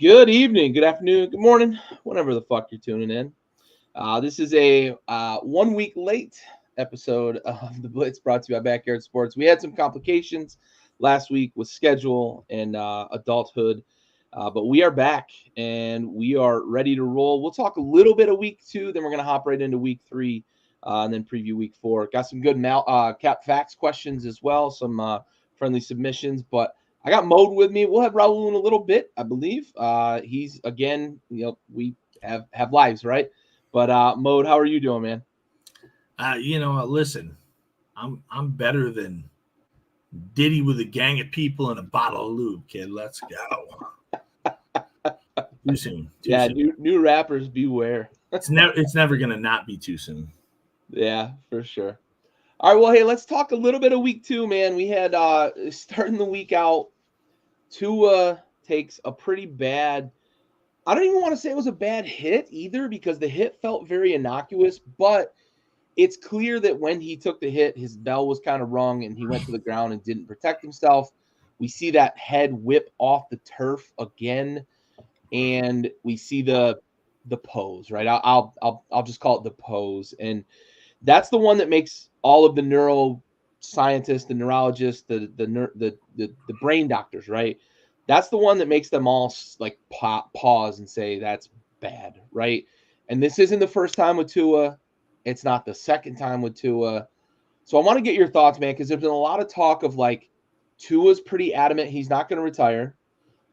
Good evening, good afternoon, good morning, whenever the fuck you're tuning in. This is a 1 week late episode of the Blitz brought to you by Backyard Sports. We had some complications last week with schedule and adulthood, but we are back and we are ready to roll. We'll talk a little bit of week 2, then we're going to hop right into week 3 and then preview week 4. Got some good cap facts questions as well, some friendly submissions, but I got Mode with me. We'll have Raul in a little bit, I believe. He's again, we have lives, right? But Mode, how are you doing, man? Listen, I'm better than Diddy with a gang of people and a bottle of lube, kid. Let's go. Too soon. Yeah, soon. New rappers beware. It's never gonna not be too soon. Yeah, for sure. All right, well, hey, let's talk a little bit of week 2, man. We had starting the week out, Tua takes a pretty bad. I don't even want to say it was a bad hit either because the hit felt very innocuous, but it's clear that when he took the hit, his bell was kind of rung and he went to the ground and didn't protect himself. We see that head whip off the turf again, and we see the pose, right? I'll just call it the pose, and that's the one that makes all of the neuroscientists, the neurologists, the brain doctors, right? That's the one that makes them all like pause and say that's bad, right? And this isn't the first time with Tua. It's not the second time with Tua. So I want to get your thoughts, man, because there's been a lot of talk of like Tua's pretty adamant he's not going to retire.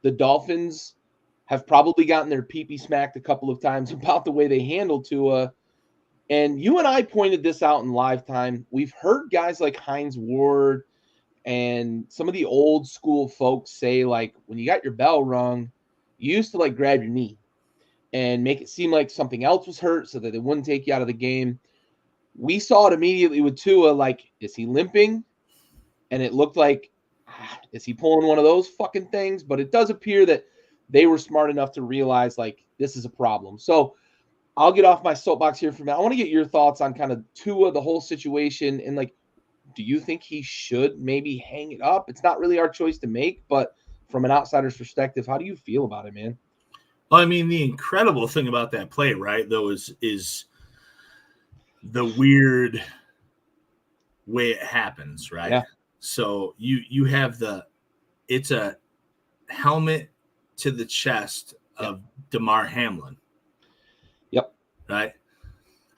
The Dolphins have probably gotten their pee-pee smacked a couple of times about the way they handled Tua. And you and I pointed this out in live time. We've heard guys like Hines Ward and some of the old school folks say, like, when you got your bell rung, you used to like grab your knee and make it seem like something else was hurt so that they wouldn't take you out of the game. We saw it immediately with Tua. Like, is he limping? And it looked like, is he pulling one of those fucking things? But it does appear that they were smart enough to realize, like, this is a problem. So I'll get off my soapbox here for a minute. I want to get your thoughts on kind of Tua, the whole situation, and like, do you think he should maybe hang it up? It's not really our choice to make, but from an outsider's perspective, how do you feel about it, man? Well, I mean, the incredible thing about that play, right, though, is the weird way it happens, right? Yeah. So you have it's a helmet to the chest of Damar Hamlin. Yep. Right.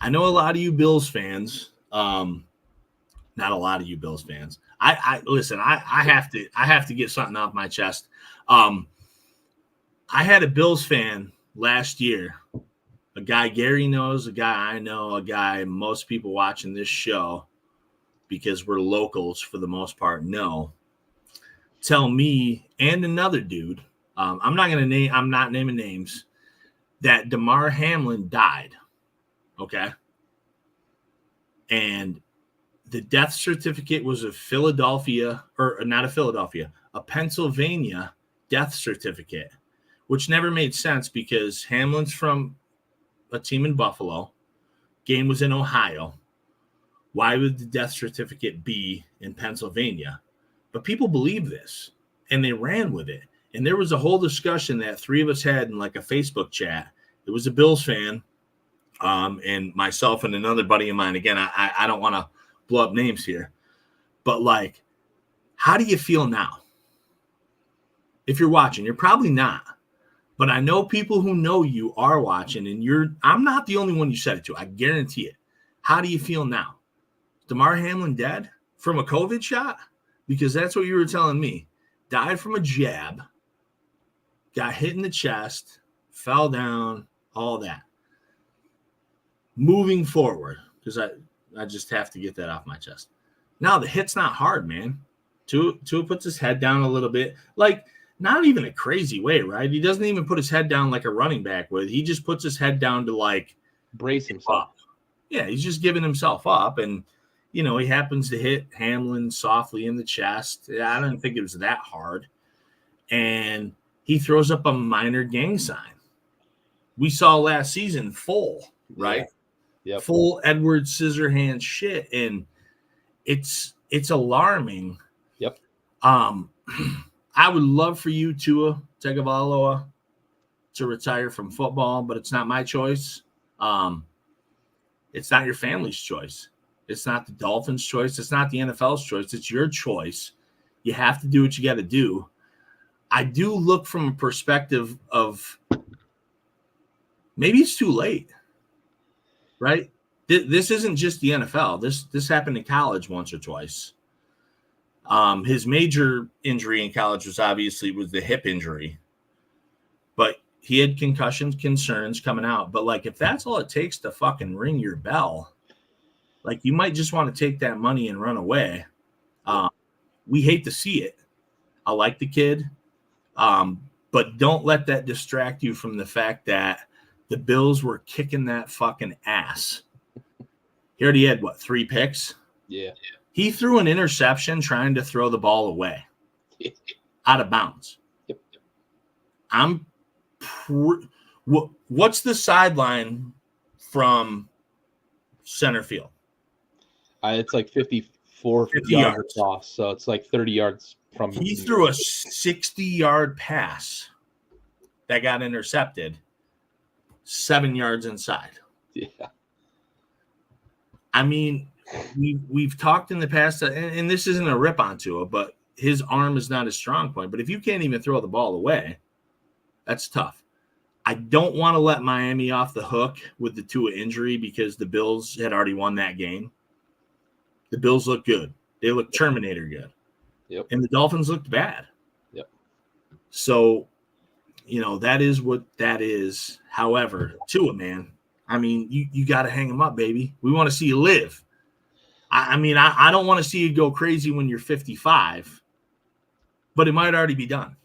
I know a lot of you Bills fans. Not a lot of you Bills fans. I listen. I have to get something off my chest. I had a Bills fan last year, a guy Gary knows, a guy I know, a guy most people watching this show, because we're locals for the most part, know. Tell me and another dude. I'm not naming names. That Damar Hamlin died. Okay. And the death certificate was a a Pennsylvania death certificate, which never made sense because Hamlin's from a team in Buffalo. Game was in Ohio. Why would the death certificate be in Pennsylvania? But people believe this, and they ran with it. And there was a whole discussion that three of us had in like a Facebook chat. It was a Bills fan, and myself and another buddy of mine. Again, I don't want to blow up names here, but like, how do you feel now? If you're watching, you're probably not, but I know people who know you are watching, and I'm not the only one you said it to. I guarantee it. How do you feel now? Damar Hamlin dead from a COVID shot? Because that's what you were telling me. Died from a jab, got hit in the chest, fell down, all that. Moving forward, because I just have to get that off my chest. Now, the hit's not hard, man. Tua puts his head down a little bit. Like, not even a crazy way, right? He doesn't even put his head down like a running back would. He just puts his head down to, like, brace himself. Up. Yeah, he's just giving himself up. And, he happens to hit Hamlin softly in the chest. I don't think it was that hard. And he throws up a minor gang sign. We saw last season full, right? Yeah. Yep. Full Edward Scissorhands shit. And it's alarming. Yep. I would love for you, Tua Tagovailoa, to retire from football, but it's not my choice. It's not your family's choice. It's not the Dolphins' choice. It's not the NFL's choice. It's your choice. You have to do what you got to do. I do look from a perspective of maybe it's too late, right? This isn't just the NFL. This happened in college once or twice. His major injury in college was the hip injury, but he had concussion concerns coming out. But like, if that's all it takes to fucking ring your bell, like, you might just want to take that money and run away. We hate to see it. I like the kid, but don't let that distract you from the fact that the Bills were kicking that fucking ass. He already had, 3 picks? Yeah. He threw an interception trying to throw the ball away out of bounds. Yep. What's the sideline from center field? It's like 50 yards across, so it's like 30 yards from. He threw a 60-yard pass that got intercepted 7 yards inside. Yeah. I mean, we've talked in the past, and this isn't a rip on Tua, but his arm is not his strong point. But if you can't even throw the ball away, that's tough. I don't want to let Miami off the hook with the Tua injury because the Bills had already won that game. The Bills look good. They look Terminator good. Yep. And the Dolphins looked bad. Yep. So, that is what that is. However, Tua, man, I mean, you got to hang him up, baby. We want to see you live. I don't want to see you go crazy when you're 55, but it might already be done.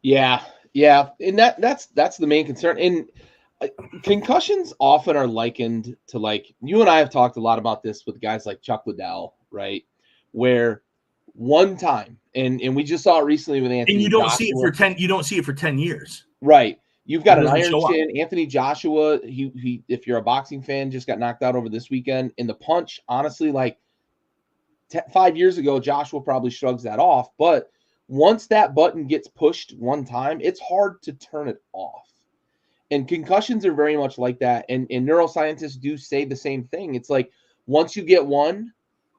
Yeah. And that's the main concern. And concussions often are likened to, like, you and I have talked a lot about this with guys like Chuck Liddell, right? Where one time, and we just saw it recently with Anthony. And you don't Joshua. see it for 10. You don't see it for 10 years, right? You've got an iron show up. chin. Anthony Joshua. He. If you're a boxing fan, just got knocked out over this weekend in the punch. Honestly, like 5 years ago, Joshua probably shrugs that off, but once that button gets pushed one time, it's hard to turn it off. And concussions are very much like that. And neuroscientists do say the same thing. It's like once you get one,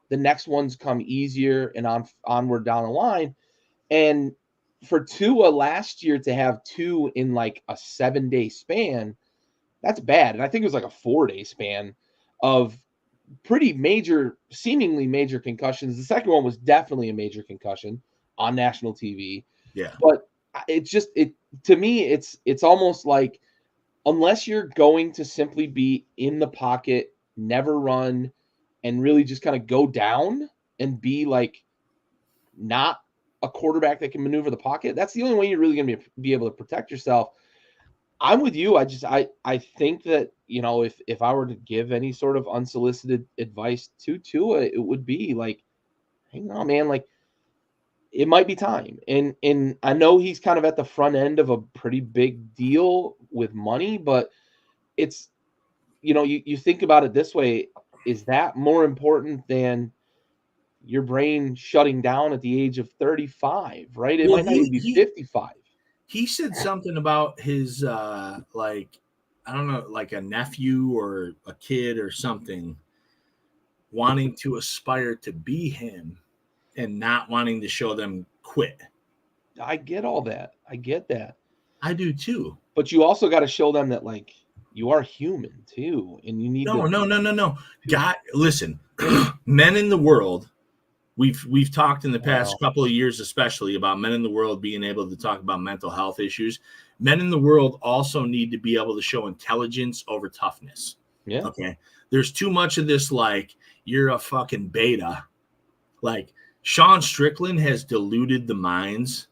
the next ones come easier and onward down the line. And for Tua last year to have 2 in like a 7-day span, that's bad. And I think it was like a 4-day span of pretty major, seemingly major concussions. The second one was definitely a major concussion on national TV. Yeah. But it's just, to me, it's almost like, unless you're going to simply be in the pocket, never run, and really just kind of go down and be like not a quarterback that can maneuver the pocket, that's the only way you're really going to be able to protect yourself. I'm with you. I think that, if I were to give any sort of unsolicited advice to Tua, it would be like, hang on, man, like, it might be time. And I know he's kind of at the front end of a pretty big deal with money, but it's, you think about it this way, is that more important than your brain shutting down at the age of 35, right? It might not even be 55. He said something about his, I don't know, like a nephew or a kid or something wanting to aspire to be him and not wanting to show them quit. I get all that. I get that. I do too. But you also got to show them that, like, you are human too, and you need No. God, listen, men in the world, we've talked in the past couple of years, especially about men in the world being able to talk about mental health issues. Men in the world also need to be able to show intelligence over toughness. Yeah. Okay. There's too much of this, like, you're a fucking beta. Like, Sean Strickland has deluded the minds,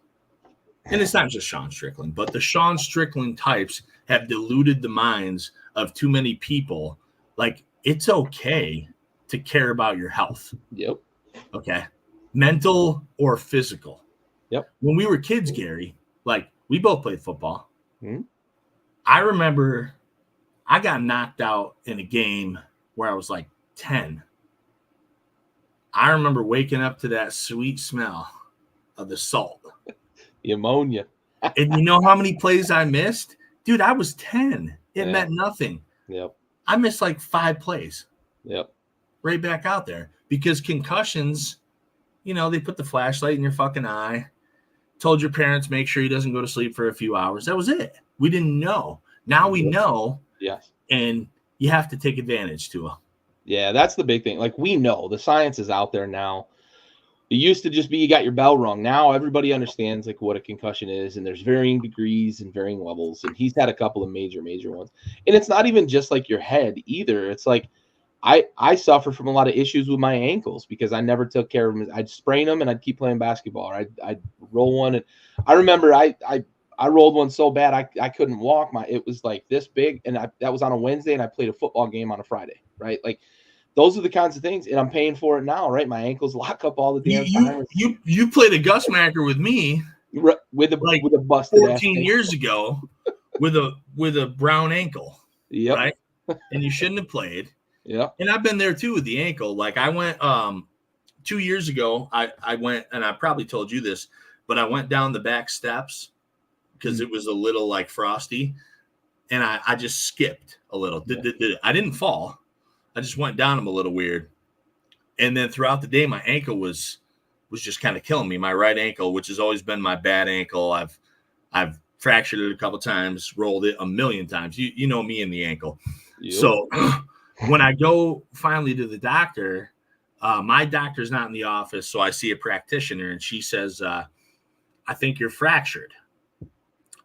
and it's not just Sean Strickland, but the Sean Strickland types have deluded the minds of too many people. Like, it's okay to care about your health. Yep. Okay. Mental or physical. Yep. When we were kids, Gary, like, we both played football. Mm-hmm. I remember I got knocked out in a game where I was like 10. I remember waking up to that sweet smell of the salt. The ammonia. And you know how many plays I missed? Dude, I was 10. It Yeah. meant nothing. Yep. I missed like 5 plays. Yep. Right back out there. Because concussions, you know, they put the flashlight in your fucking eye. Told your parents make sure he doesn't go to sleep for a few hours. That was it. We didn't know. Now we know. Yes. And you have to take advantage to it. Yeah, that's the big thing. Like, we know the science is out there now. It used to just be you got your bell rung. Now everybody understands like what a concussion is, and there's varying degrees and varying levels. And he's had a couple of major ones. And it's not even just like your head either. It's like I suffer from a lot of issues with my ankles because I never took care of them. I'd sprain them and I'd keep playing basketball. Or I'd roll one, and I remember I rolled one so bad I couldn't walk. It was like this big, and that was on a Wednesday, and I played a football game on a Friday, right? Like, those are the kinds of things, and I'm paying for it now, right? My ankles lock up all the damn time. You played a Gus Macker with me with a busted 14 years ago with a brown ankle. Yep. Right? And you shouldn't have played. Yeah. And I've been there too with the ankle. Like, I went 2 years ago, I went, and I probably told you this, but I went down the back steps because it was a little like frosty, and I just skipped a little. Yeah. I didn't fall. I just went down them a little weird. And then throughout the day, my ankle was just kind of killing me. My right ankle, which has always been my bad ankle. I've fractured it a couple times, rolled it a million times. You know me and the ankle. Yep. So when I go finally to the doctor, my doctor's not in the office, so I see a practitioner, and she says, I think you're fractured.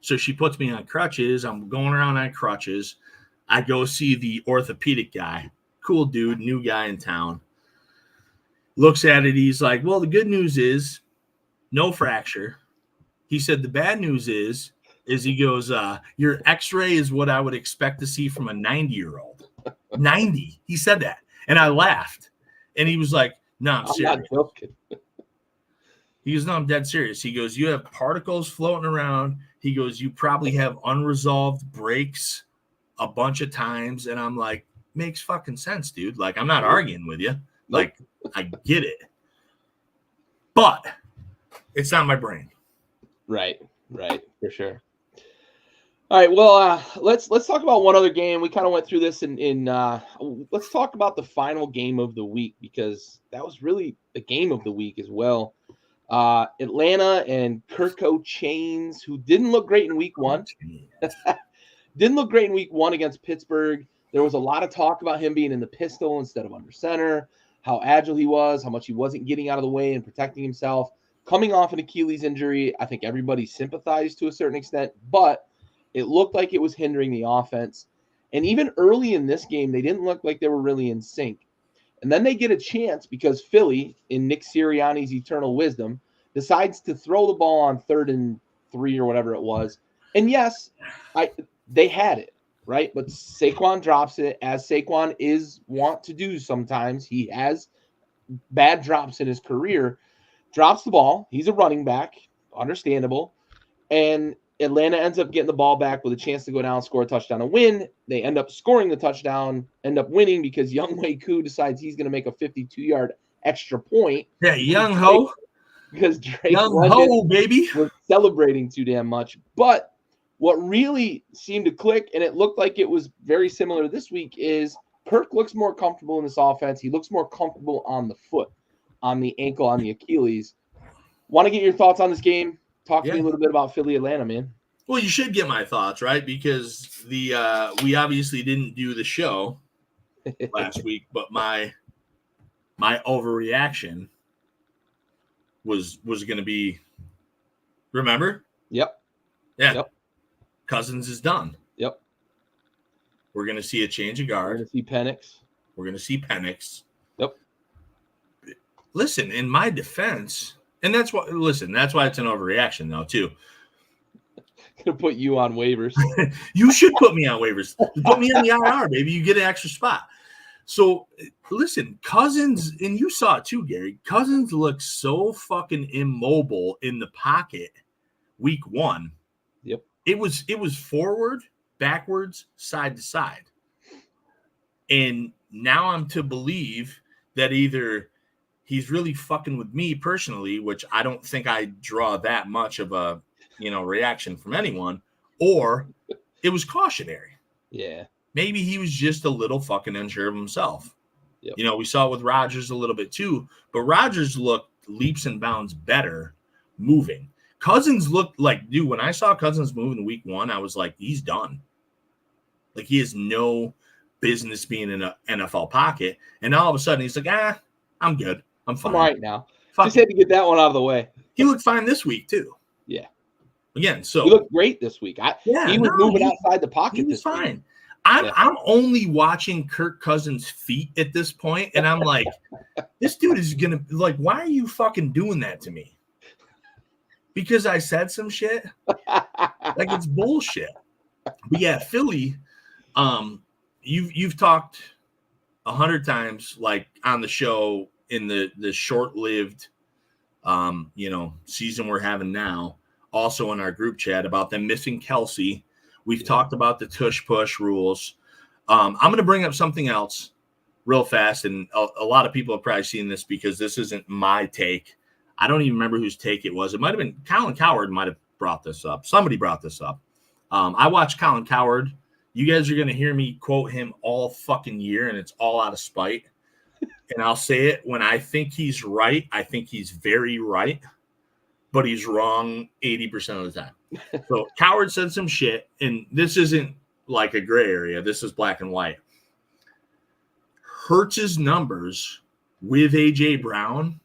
So she puts me on crutches. I'm going around on crutches. I go see the orthopedic guy. Cool dude, new guy in town. Looks at it. He's like, well, the good news is no fracture. He said the bad news is he goes, your x-ray is what I would expect to see from a 90-year-old. 90. He said that. And I laughed. And he was like, no, I'm serious. Not joking. He goes, no, I'm dead serious. He goes, you have particles floating around. He goes, you probably have unresolved breaks a bunch of times. And I'm like, makes fucking sense, dude. Like, I'm not arguing with you. Like, I get it. But it's not my brain. Right, for sure. All right, well, let's talk about one other game. We kind of went through this in let's talk about the final game of the week, because that was really the game of the week as well. Atlanta and Kirko Chains, who didn't look great in week one. Didn't look great in week one against Pittsburgh. There was a lot of talk about him being in the pistol instead of under center, how agile he was, how much he wasn't getting out of the way and protecting himself. Coming off an Achilles injury, I think everybody sympathized to a certain extent, but it looked like it was hindering the offense. And even early in this game, they didn't look like they were really in sync. And then they get a chance because Philly, in Nick Sirianni's eternal wisdom, decides to throw the ball on 3rd and 3 or whatever it was. And yes, they had it, right? But Saquon drops it, as Saquon is wont to do sometimes. He has bad drops in his career. Drops the ball. He's a running back. Understandable. And Atlanta ends up getting the ball back with a chance to go down, score a touchdown, and win. They end up scoring the touchdown, end up winning because Younghoe Koo decides he's going to make a 52-yard extra point. Yeah, Younghoe. Because Drake Younghoe, baby, was celebrating too damn much. But what really seemed to click, and it looked like it was very similar this week, is Kirk looks more comfortable in this offense. He looks more comfortable on the foot, on the ankle, on the Achilles. Want to get your thoughts on this game? Talk to me a little bit about Philly, Atlanta, man. Well, you should get my thoughts, right? Because we obviously didn't do the show last week, but my overreaction was going to be, remember? Yep. Yeah. Yep. Cousins is done. Yep. We're going to see a change of guard. We're going to see Penix. Yep. Listen, in my defense, and that's why it's an overreaction, though, too. Gonna put you on waivers. You should put me on waivers. Put me on the IR, baby. You get an extra spot. So, listen, Cousins, and you saw it too, Gary. Cousins looked so fucking immobile in the pocket week one. Yep. It was forward, backwards, side to side. And now I'm to believe that either he's really fucking with me personally, which I don't think I draw that much of a reaction from anyone, or it was cautionary. Yeah. Maybe he was just a little fucking unsure of himself. Yep. We saw it with Rodgers a little bit too, but Rodgers looked leaps and bounds better moving. Cousins looked like, dude, when I saw Cousins move in week 1, I was like, he's done. Like, he has no business being in an NFL pocket. And all of a sudden, he's like, I'm good. I'm fine. I'm all right now. Just had to get that one out of the way. He looked fine this week, too. Yeah. Again, so. He looked great this week. He was moving outside the pocket. He was this fine. week. I'm only watching Kirk Cousins' feet at this point, and I'm like, this dude is going to, like, why are you fucking doing that to me? Because I said some shit? Like, it's bullshit. But yeah, Philly, you've talked 100 times, like, on the show in the short-lived, season we're having now, also in our group chat, about them missing Kelsey. We've talked about the tush-push rules. I'm going to bring up something else real fast, and a lot of people have probably seen this because this isn't my take. I don't even remember whose take it was. It might have been Colin Cowherd might have brought this up. Somebody brought this up. I watched Colin Cowherd. You guys are going to hear me quote him all fucking year, and it's all out of spite. And I'll say it when I think he's right. I think he's very right, but he's wrong 80% of the time. So Cowherd said some shit, and this isn't like a gray area. This is black and white. Hurts's numbers with A.J. Brown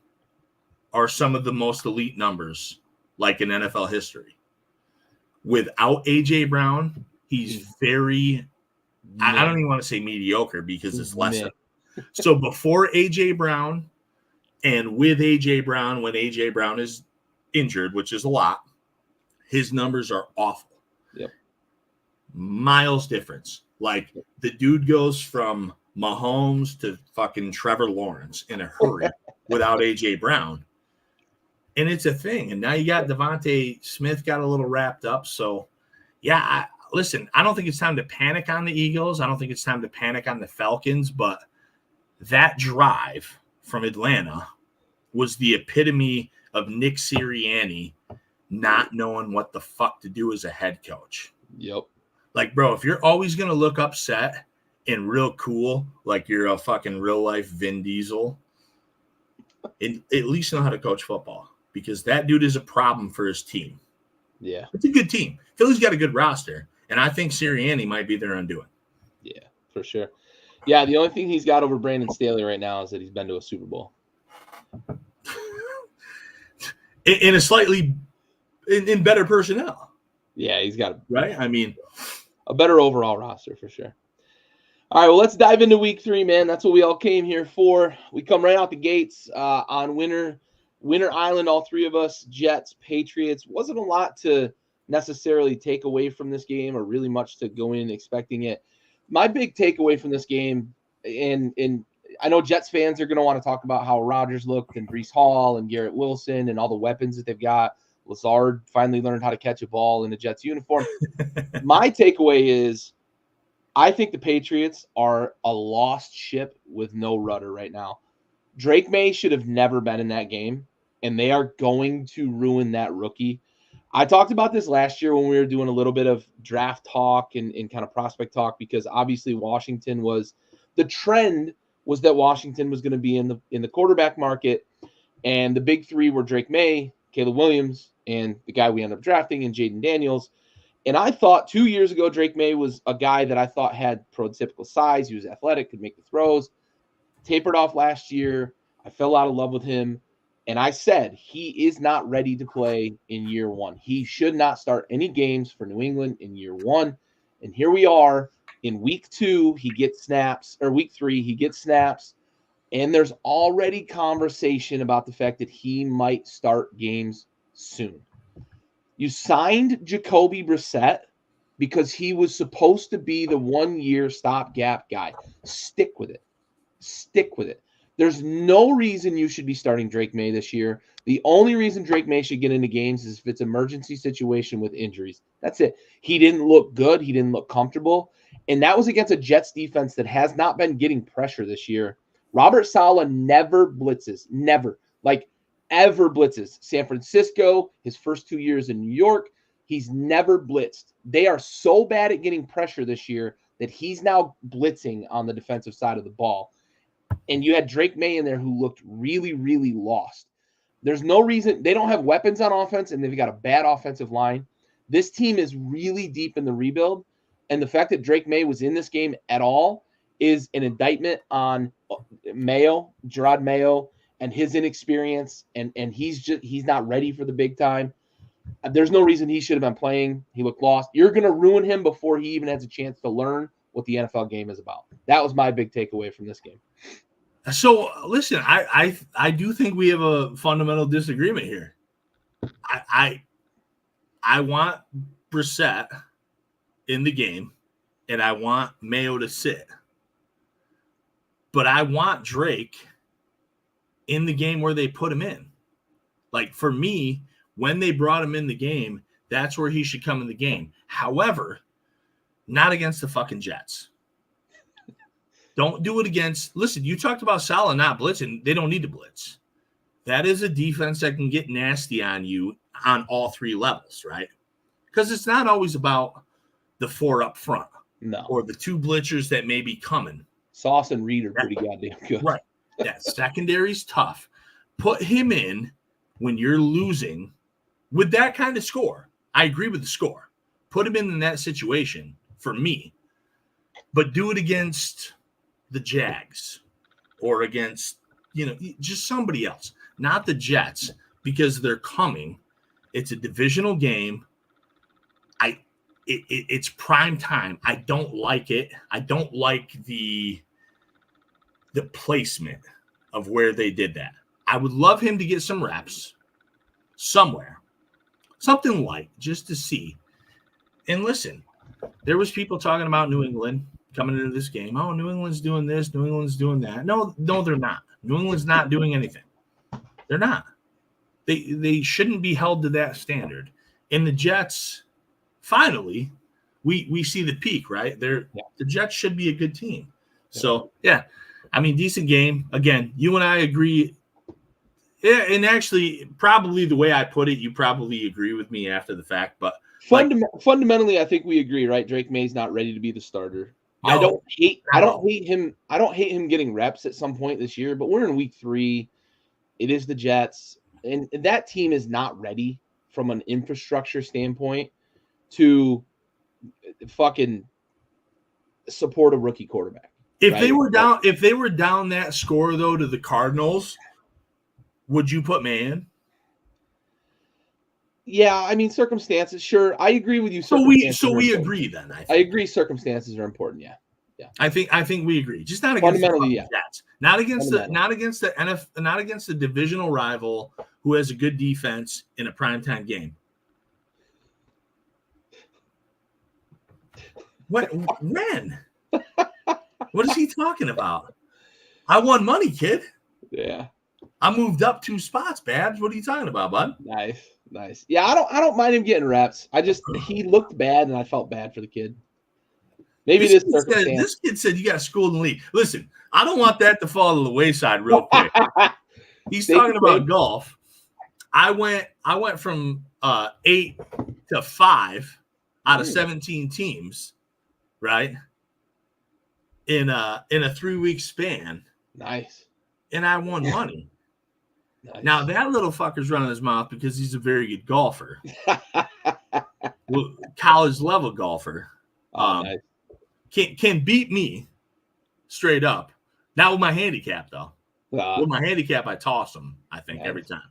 are some of the most elite numbers, like in NFL history. Without A.J. Brown, he's very, I don't even want to say mediocre because it's lesser. So before A.J. Brown and with A.J. Brown, when A.J. Brown is injured, which is a lot, his numbers are awful. Yep. Miles difference. Like, the dude goes from Mahomes to fucking Trevor Lawrence in a hurry without A.J. Brown. And it's a thing. And now you got Devontae Smith got a little wrapped up. So, yeah, listen, I don't think it's time to panic on the Eagles. I don't think it's time to panic on the Falcons. But that drive from Atlanta was the epitome of Nick Sirianni not knowing what the fuck to do as a head coach. Yep. Like, bro, if you're always going to look upset and real cool, like you're a fucking real-life Vin Diesel, and at least know how to coach football, because that dude is a problem for his team. Yeah. It's a good team. Philly's got a good roster, and I think Sirianni might be their undoing. Yeah, for sure. Yeah, the only thing he's got over Brandon Staley right now is that he's been to a Super Bowl. In a slightly in better personnel. Yeah, he's got right? I mean, a better overall roster for sure. All right, well, let's dive into week 3, man. That's what we all came here for. We come right out the gates on Winter Island, all three of us, Jets, Patriots. Wasn't a lot to necessarily take away from this game or really much to go in expecting it. My big takeaway from this game, and I know Jets fans are going to want to talk about how Rodgers looked and Breece Hall and Garrett Wilson and all the weapons that they've got. Lazard finally learned how to catch a ball in a Jets uniform. My takeaway is I think the Patriots are a lost ship with no rudder right now. Drake May should have never been in that game, and they are going to ruin that rookie. I talked about this last year when we were doing a little bit of draft talk and kind of prospect talk, because obviously Washington was – the trend was that Washington was going to be in the quarterback market, and the big three were Drake May, Caleb Williams, and the guy we ended up drafting, and Jaden Daniels. And I thought 2 years ago, Drake May was a guy that I thought had prototypical size. He was athletic, could make the throws. Tapered off last year. I fell out of love with him. And I said he is not ready to play in year one. He should not start any games for New England in year one. And here we are in week 2. He gets snaps, or week 3, he gets snaps. And there's already conversation about the fact that he might start games soon. You signed Jacoby Brissett because he was supposed to be the 1-year stopgap guy. Stick with it. Stick with it. There's no reason you should be starting Drake May this year. The only reason Drake May should get into games is if it's an emergency situation with injuries. That's it. He didn't look good. He didn't look comfortable. And that was against a Jets defense that has not been getting pressure this year. Robert Saleh never blitzes. Never. Like, ever blitzes. San Francisco, his first 2 years in New York, He's never blitzed. They are so bad at getting pressure this year that he's now blitzing on the defensive side of the ball. And you had Drake May in there who looked really, really lost. There's no reason. They don't have weapons on offense, and they've got a bad offensive line. This team is really deep in the rebuild, and the fact that Drake May was in this game at all is an indictment on Mayo, Gerard Mayo, and his inexperience, and he's not ready for the big time. There's no reason he should have been playing. He looked lost. You're going to ruin him before he even has a chance to learn what the NFL game is about. That was my big takeaway from this game. So listen, I do think we have a fundamental disagreement here. I want Brissett in the game, and I want Mayo to sit. But I want Drake in the game where they put him in. Like, for me, when they brought him in the game, that's where he should come in the game. However, not against the fucking Jets. Don't do it against – listen, you talked about Saleh not blitzing. They don't need to blitz. That is a defense that can get nasty on you on all three levels, right? Because it's not always about the four up front. No. Or the two blitzers that may be coming. Sauce and Reed are pretty goddamn good. Right. That secondary's tough. Put him in when you're losing with that kind of score. I agree with the score. Put him in that situation for me. But do it against the Jags or against, just somebody else. Not the Jets, because they're coming. It's a divisional game. It's prime time. I don't like it. I don't like the placement of where they did that. I would love him to get some reps somewhere. Something light, just to see. And listen, there was people talking about New England coming into this game. Oh, New England's doing this. New England's doing that. No, they're not. New England's not doing anything. They're not. They shouldn't be held to that standard. And the Jets, finally, we see the peak, right? The Jets should be a good team. So, yeah, I mean, decent game. Again, you and I agree. Yeah, and actually, probably the way I put it, you probably agree with me after the fact. But fundamentally, I think we agree, right? Drake May's not ready to be the starter. No, I don't hate him getting reps at some point this year, but we're in week 3. It is the Jets, and that team is not ready from an infrastructure standpoint to fucking support a rookie quarterback. If they were down that score though to the Cardinals, would you put May in? Yeah, I mean circumstances. Sure, I agree with you. So we agree then. I agree. Circumstances are important. Yeah. I think we agree. Just not against fundamentally, the Jets. Not against the divisional rival who has a good defense in a primetime game. When? What is he talking about? I won money, kid. Yeah. I moved up 2 spots, Babs. What are you talking about, bud? Nice. Yeah, I don't mind him getting reps. He looked bad, and I felt bad for the kid. Maybe this kid said you got school in the league. Listen, I don't want that to fall to the wayside real quick. He's talking about golf. I went from 8 to 5 out of 17 teams, right? In a 3-week span. Nice. And I won money. Nice. Now that little fucker's running his mouth because he's a very good golfer. College level golfer. Nice. Can beat me straight up. Not with my handicap, though. With my handicap, I toss him, I think, every time.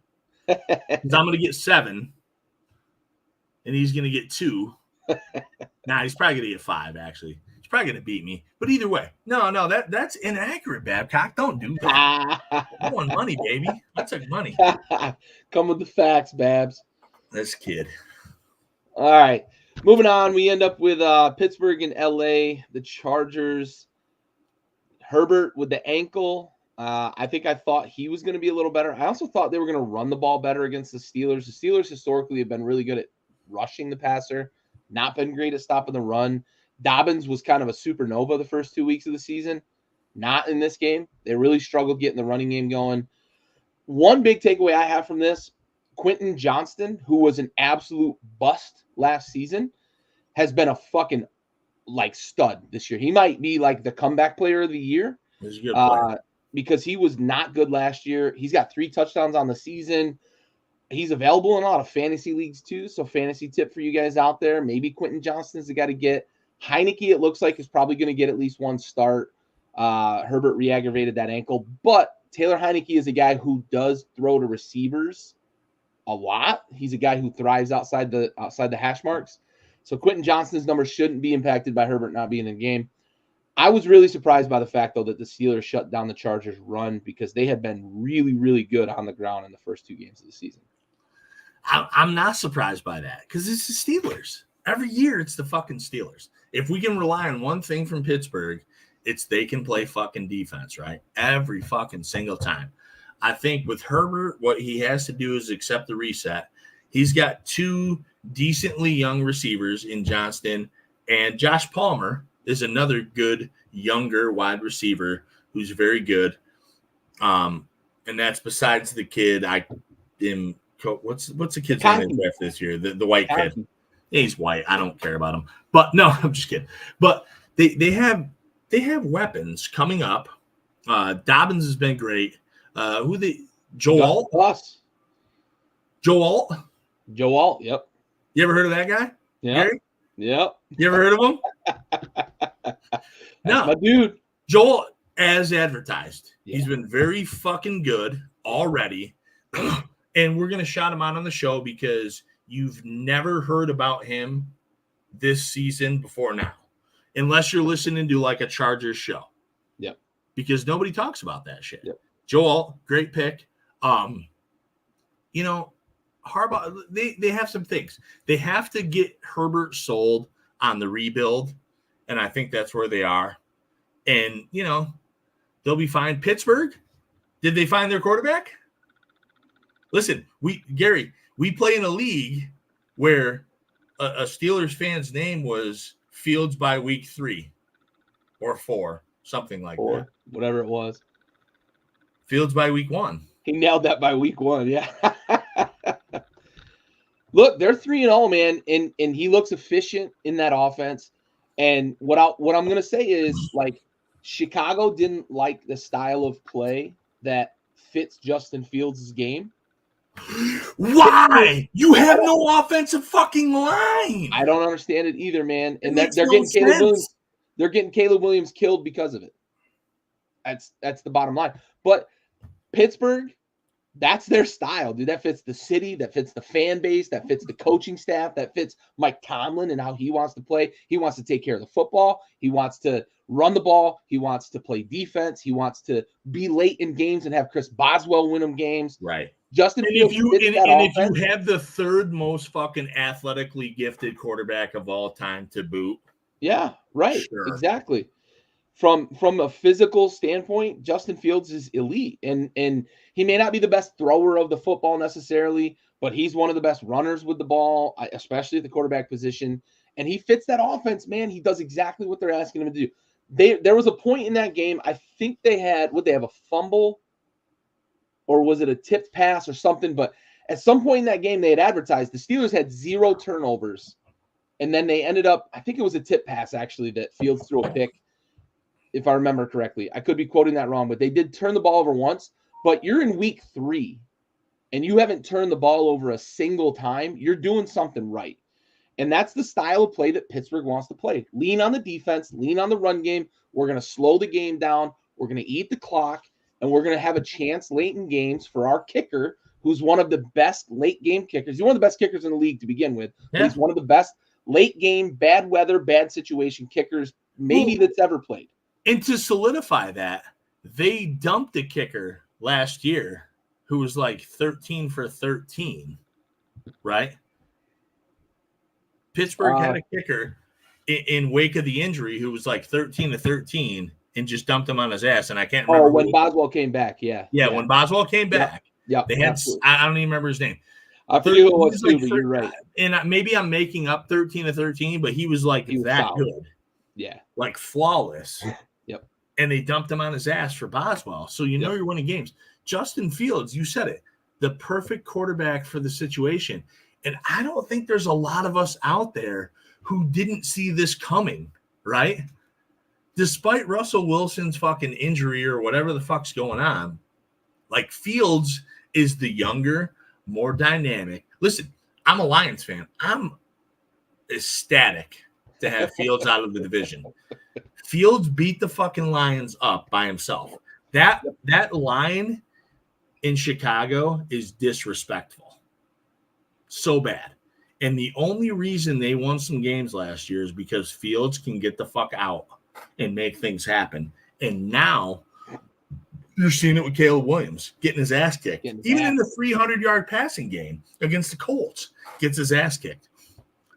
Because I'm going to get 7, and he's going to get 2. He's probably going to get 5, actually. He's probably going to beat me. But either way, no, that's inaccurate, Babcock. Don't do that. I won money, baby. I took money. Come with the facts, Babs. This kid. All right. Moving on, we end up with Pittsburgh and LA, the Chargers. Herbert with the ankle. I thought he was going to be a little better. I also thought they were going to run the ball better against the Steelers. The Steelers historically have been really good at rushing the passer, not been great at stopping the run. Dobbins was kind of a supernova the first 2 weeks of the season. Not in this game. They really struggled getting the running game going. One big takeaway I have from this, Quentin Johnston, who was an absolute bust last season, has been a fucking like stud this year. He might be like the comeback player of the year. He's a good player. Because he was not good last year. He's got 3 touchdowns on the season. He's available in a lot of fantasy leagues too. So fantasy tip for you guys out there, maybe Quentin Johnston's the guy to get. Heineke, it looks like, is probably going to get at least one start. Herbert re-aggravated that ankle, but Taylor Heineke is a guy who does throw to receivers a lot. He's a guy who thrives outside the hash marks. So Quentin Johnston's numbers shouldn't be impacted by Herbert not being in the game. I was really surprised by the fact, though, that the Steelers shut down the Chargers' run because they had been really, really good on the ground in the first 2 games of the season. I'm not surprised by that because it's the Steelers. Every year, it's the fucking Steelers. If we can rely on one thing from Pittsburgh, it's they can play fucking defense, right? Every fucking single time. I think with Herbert, what he has to do is accept the reset. He's got 2 decently young receivers in Johnston, and Josh Palmer is another good younger wide receiver who's very good. And that's besides the kid what's the kid's name in draft this year? The white kid. Yeah, he's white. I don't care about him. But no, I'm just kidding. But they have weapons coming up. Dobbins has been great. Joe Alt? Yep. You ever heard of that guy? Yeah. Gary? Yep. You ever heard of him? No, my dude. Joel, as advertised, Yeah. He's been very fucking good already. And we're going to shout him out on the show because you've never heard about him this season before now, unless you're listening to like a Chargers show. Yep. Because nobody talks about that shit. Yep. Joel, great pick. Harbaugh, they have some things. They have to get Herbert sold on the rebuild, and I think that's where they are. And, they'll be fine. Pittsburgh, did they find their quarterback? Listen, we play in a league where a Steelers fan's name was Fields by week 3 or 4, something like that. Whatever it was. Fields by week 1. He nailed that by week 1, yeah. Look, they're 3-0, man, and he looks efficient in that offense. And what I'm going to say is, like, Chicago didn't like the style of play that fits Justin Fields' game. Why? You have no offensive fucking line. I don't understand it either, man. And they're getting Caleb Williams. They're getting Caleb Williams killed because of it. That's the bottom line. But Pittsburgh, that's their style, dude. That fits the city, that fits the fan base, that fits the coaching staff, that fits Mike Tomlin and how he wants to play. He wants to take care of the football. He wants to run the ball. He wants to play defense. He wants to be late in games and have Chris Boswell win them games. Right. Justin Fields if you have the 3rd most fucking athletically gifted quarterback of all time to boot. Yeah, right. Sure. Exactly. From a physical standpoint, Justin Fields is elite. And he may not be the best thrower of the football necessarily, but he's one of the best runners with the ball, especially at the quarterback position. And he fits that offense, man. He does exactly what they're asking him to do. There was a point in that game, I think they have a fumble, or was it a tipped pass or something? But at some point in that game, they had advertised the Steelers had 0 turnovers. And then they ended up, I think it was a tip pass, actually, that Fields threw a pick, if I remember correctly. I could be quoting that wrong, but they did turn the ball over once. But you're in week 3, and you haven't turned the ball over a single time. You're doing something right. And that's the style of play that Pittsburgh wants to play. Lean on the defense, lean on the run game. We're going to slow the game down. We're going to eat the clock. And we're going to have a chance late in games for our kicker, who's one of the best late game kickers. He's one of the best kickers in the league to begin with. Yeah. He's one of the best late game, bad weather, bad situation kickers maybe that's ever played. And to solidify that, they dumped a kicker last year who was like 13 for 13, right? Pittsburgh had a kicker in wake of the injury who was like 13 to 13 and just dumped him on his ass. And I can't remember. When Boswell came back. Yeah. When Boswell came back. Yeah. They had, I don't even remember his name. I forget who it was too, but you're right. And maybe I'm making up 13 to 13, but he was like that solid. Good. Yeah. Like flawless. Yep. And they dumped him on his ass for Boswell. So you're winning games. Justin Fields, you said it. the perfect quarterback for the situation. And I don't think there's a lot of us out there who didn't see this coming, right? Despite Russell Wilson's fucking injury or whatever the fuck's going on, like Fields is the younger, more dynamic. Listen, I'm a Lions fan. I'm ecstatic to have Fields out of the division. Fields beat the fucking Lions up by himself. That line in Chicago is disrespectful. So bad. And the only reason they won some games last year is because Fields can get the fuck out and make things happen. And now you're seeing it with Caleb Williams getting his ass kicked. Even in the 300-yard passing game against the Colts, gets his ass kicked.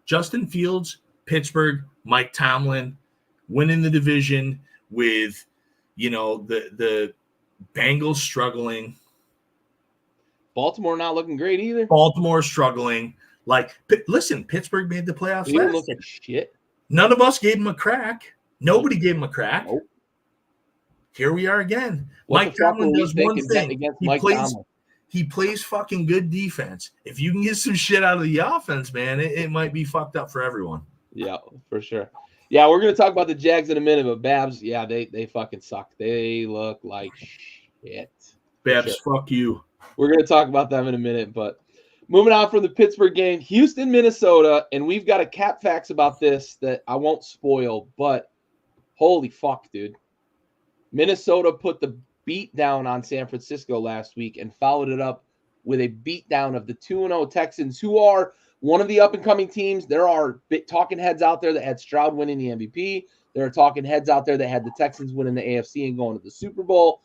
Justin Fields, Pittsburgh, Mike Tomlin, winning the division with, the Bengals struggling. Baltimore not looking great either. Baltimore struggling. Like, listen, Pittsburgh made the playoffs. They look like shit. None of us gave him a crack. Nobody gave him a crack. Nope. Here we are again. What Mike Tomlin does one thing. Tomlin? He plays fucking good defense. If you can get some shit out of the offense, man, it might be fucked up for everyone. Yeah, for sure. Yeah, we're going to talk about the Jags in a minute, but Babs, yeah, they fucking suck. They look like shit. Babs, fuck you. We're going to talk about them in a minute, but moving on from the Pittsburgh game, Houston, Minnesota, and we've got a cap facts about this that I won't spoil, but holy fuck, dude. Minnesota put the beat down on San Francisco last week and followed it up with a beat down of the 2-0 Texans, who are one of the up-and-coming teams. There are talking heads out there that had Stroud winning the MVP. There are talking heads out there that had the Texans winning the AFC and going to the Super Bowl.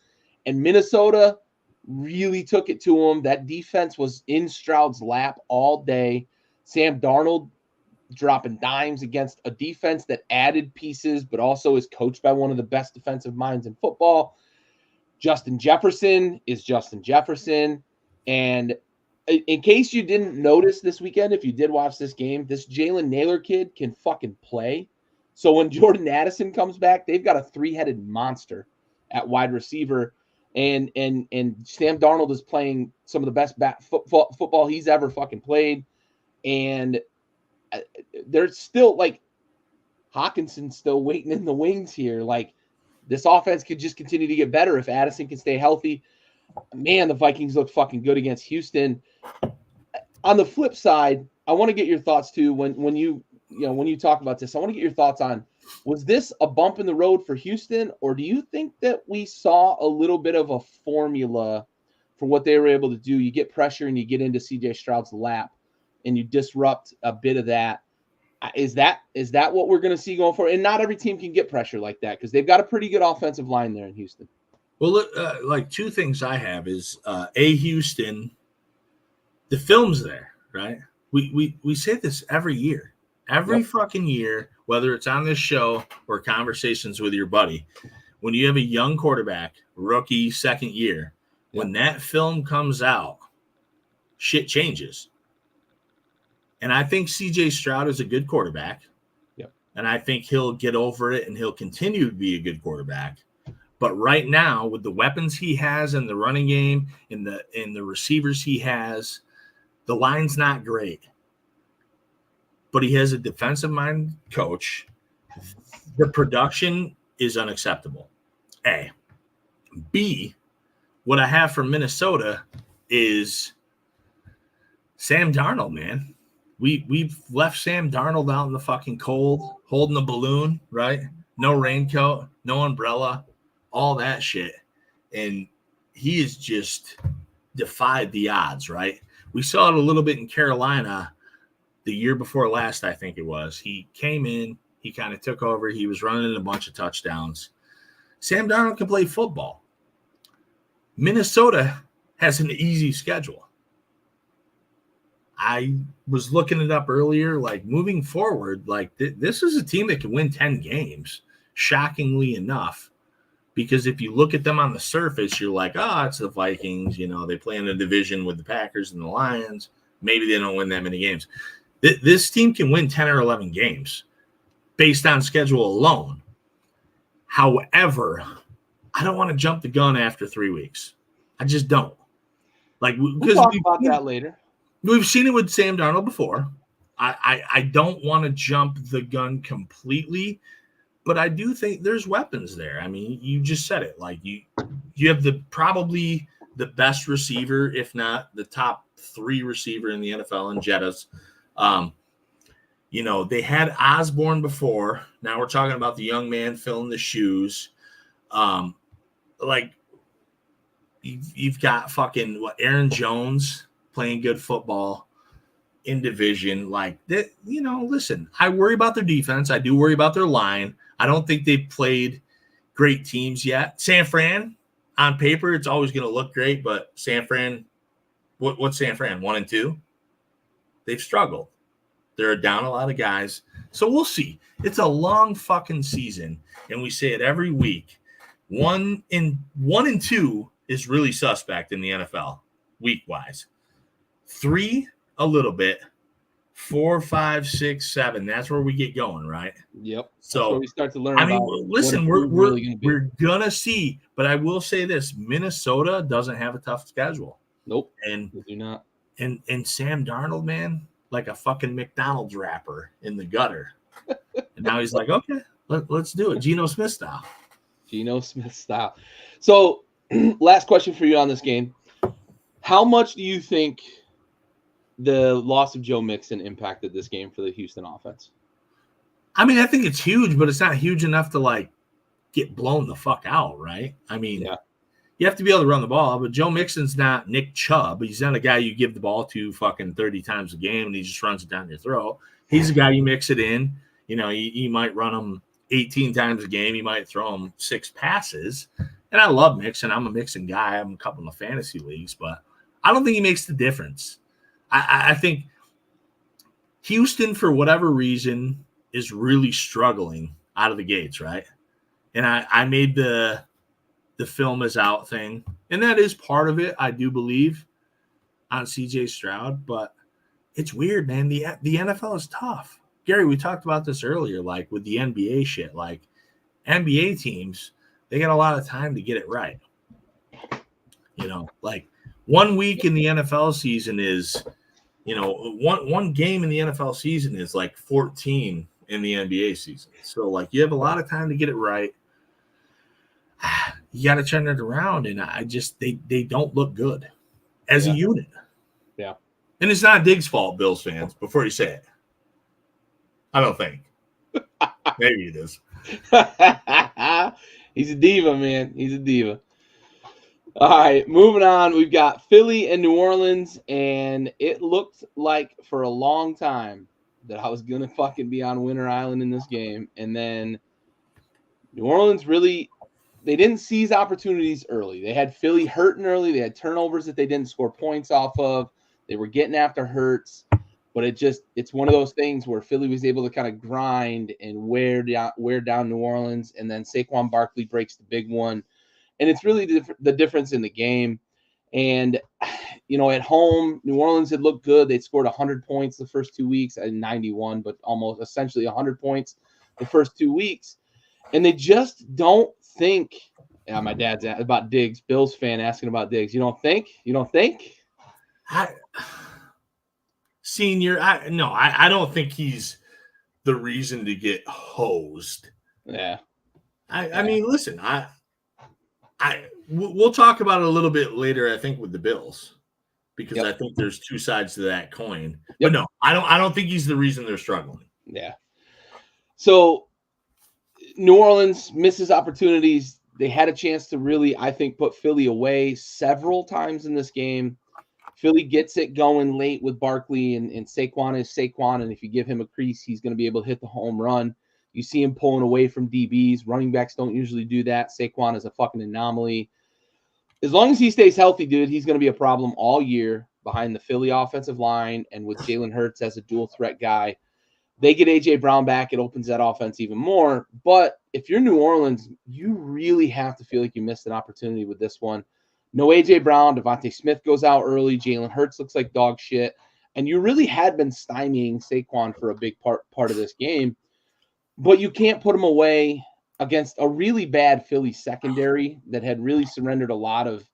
And Minnesota really took it to them. That defense was in Stroud's lap all day. Sam Darnold dropping dimes against a defense that added pieces, but also is coached by one of the best defensive minds in football. Justin Jefferson is Justin Jefferson. And in case you didn't notice this weekend, if you did watch this game, this Jalen Naylor kid can fucking play. So when Jordan Addison comes back, they've got a three-headed monster at wide receiver. And Sam Darnold is playing some of the best football he's ever fucking played. And there's still, like, Hawkinson's still waiting in the wings here. Like, this offense could just continue to get better if Addison can stay healthy. Man, the Vikings look fucking good against Houston. On the flip side, I want to get your thoughts too. When you talk about this, I want to get your thoughts on, was this a bump in the road for Houston, or do you think that we saw a little bit of a formula for what they were able to do? You get pressure and you get into CJ Stroud's lap and you disrupt a bit of that. Is that what we're going to see going forward? And not every team can get pressure like that because they've got a pretty good offensive line there in Houston. Well, look, like two things I have is Houston, the film's there, right? We say this every year, fucking year, whether it's on this show or conversations with your buddy. When you have a young quarterback, rookie, second year, when that film comes out, shit changes. And I think CJ Stroud is a good quarterback. Yep. And I think he'll get over it and he'll continue to be a good quarterback. But right now, with the weapons he has in the running game, in the receivers he has, the line's not great. But he has a defensive mind coach. The production is unacceptable. A. B, what I have from Minnesota is Sam Darnold, man. We've left Sam Darnold out in the fucking cold, holding a balloon, right? No raincoat, no umbrella, all that shit. And he has just defied the odds, right? We saw it a little bit in Carolina the year before last, I think it was. He came in, he kind of took over, he was running a bunch of touchdowns. Sam Darnold can play football. Minnesota has an easy schedule. I was looking it up earlier, like moving forward, like this is a team that can win 10 games, shockingly enough, because if you look at them on the surface, you're like, oh, it's the Vikings, they play in a division with the Packers and the Lions. Maybe they don't win that many games. This team can win 10 or 11 games based on schedule alone. However, I don't want to jump the gun after 3 weeks. I just don't. Like, We'll because talk about that later. we've seen it with Sam Darnold before. I don't want to jump the gun completely, but I do think there's weapons there. I mean, you just said it. Like, you have probably the best receiver, if not the top 3 receiver in the NFL in Jettas. They had Osborne before. Now we're talking about the young man filling the shoes. Like, you've got fucking Aaron Jones playing good football in division. Like that, listen, I worry about their defense. I do worry about their line. I don't think they've played great teams yet. San Fran, on paper, it's always going to look great, but San Fran, what's San Fran? 1-2? They've struggled. They're down a lot of guys. So we'll see. It's a long fucking season, and we say it every week. 1-2 is really suspect in the NFL week-wise. 3, a little bit. 4, 5, 6, 7. That's where we get going, right? Yep. So that's where we start to learn. Listen, we're gonna see, but I will say this: Minnesota doesn't have a tough schedule. Nope, and they do not. And Sam Darnold, man, like a fucking McDonald's wrapper in the gutter. And now he's like, okay, let's do it, Geno Smith style. Geno Smith style. So, last question for you on this game: how much do you think the loss of Joe Mixon impacted this game for the Houston offense? I mean, I think it's huge, but it's not huge enough to like get blown the fuck out, right? I mean, you have to be able to run the ball, but Joe Mixon's not Nick Chubb. He's not a guy you give the ball to fucking 30 times a game and he just runs it down your throat. He's a guy you mix it in. You might run him 18 times a game. You might throw him 6 passes. And I love Mixon. I'm a Mixon guy. I'm a couple of fantasy leagues, but I don't think he makes the difference. I think Houston, for whatever reason, is really struggling out of the gates, right? And I made the film is out thing, and that is part of it, I do believe, on CJ Stroud, but it's weird, man. The NFL is tough. Gary, we talked about this earlier, like with the NBA shit. Like NBA teams, they got a lot of time to get it right. Like 1 week in the NFL season is, one game in the NFL season is like 14 in the NBA season. So, like, you have a lot of time to get it right. You got to turn it around, and they don't look good as a unit. Yeah. And it's not Diggs' fault, Bills fans, before you say it. I don't think. Maybe it is. He's a diva, man. He's a diva. All right, moving on. We've got Philly and New Orleans, and it looked like for a long time that I was going to fucking be on Winter Island in this game. And then New Orleans really, they didn't seize opportunities early. They had Philly hurting early. They had turnovers that they didn't score points off of. They were getting after Hurts. But it's one of those things where Philly was able to kind of grind and wear down New Orleans. And then Saquon Barkley breaks the big one. And it's really the difference in the game. And, at home, New Orleans had looked good. They'd scored 100 points the first 2 weeks, and 91, but almost essentially 100 points the first 2 weeks. And they just don't think. Yeah, my dad's about Diggs. Bills fan asking about Diggs. You don't think? Senior, I don't think he's the reason to get hosed. Yeah. I mean, listen, we'll talk about it a little bit later, I think, with the Bills, because I think there's 2 sides to that coin. But no, I don't think he's the reason they're struggling. Yeah. So New Orleans misses opportunities. They had a chance to really, I think, put Philly away several times in this game. Philly gets it going late with Barkley, and Saquon is Saquon, and if you give him a crease, he's going to be able to hit the home run. You see him pulling away from DBs. Running backs don't usually do that. Saquon is a fucking anomaly. As long as he stays healthy, dude, he's going to be a problem all year behind the Philly offensive line and with Jalen Hurts as a dual threat guy. They get A.J. Brown back. It opens that offense even more. But if you're New Orleans, you really have to feel like you missed an opportunity with this one. No A.J. Brown. Devontae Smith goes out early. Jalen Hurts looks like dog shit. And you really had been stymieing Saquon for a big part of this game. But you can't put him away against a really bad Philly secondary that had really surrendered a lot of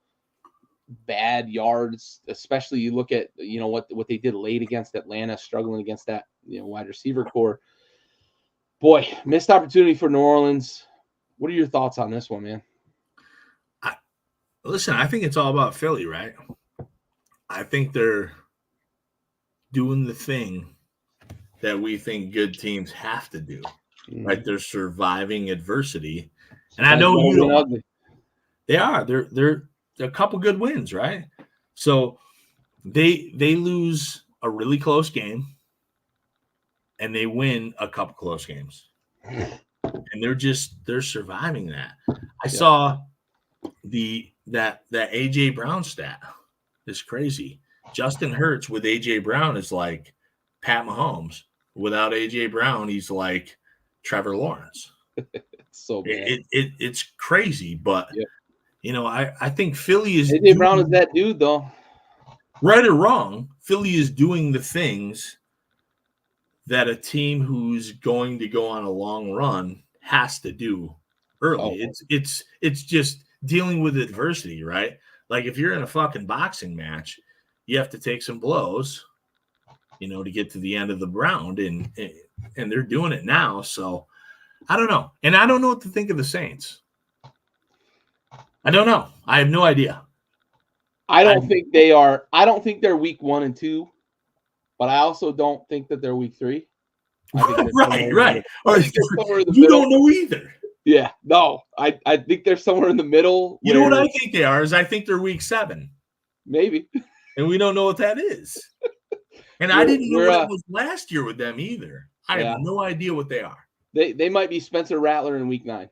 bad yards, especially you look at, what they did late against Atlanta, struggling against that, wide receiver core. Boy, missed opportunity for New Orleans. What are your thoughts on this one, man? Listen, I think it's all about Philly, right? I think they're doing the thing that we think good teams have to do, right? They're surviving adversity. And I know you don't. They are. They're a couple good wins, right? So they lose a really close game and they win a couple close games. And they're surviving that. I saw that AJ Brown stat is crazy. Justin Hurts with AJ Brown is like Pat Mahomes. Without AJ Brown, he's like Trevor Lawrence. It's so bad. It's crazy, but I think Philly is AJ Brown is that dude though. Right or wrong, Philly is doing the things that a team who's going to go on a long run has to do early. It's just dealing with adversity, right? Like if you're in a fucking boxing match, you have to take some blows, to get to the end of the round, and they're doing it now. So I don't know. And I don't know what to think of the Saints. I don't know. I have no idea. I don't think they are. I don't think they're week 1 and 2, but I also don't think that they're week 3. Right. You don't know either. Yeah, no. I think they're somewhere in the middle. You know what I think they are? Is I think they're week 7. Maybe. And we don't know what that is. And I didn't know what it was last year with them either. I have no idea what they are. They might be Spencer Rattler in week 9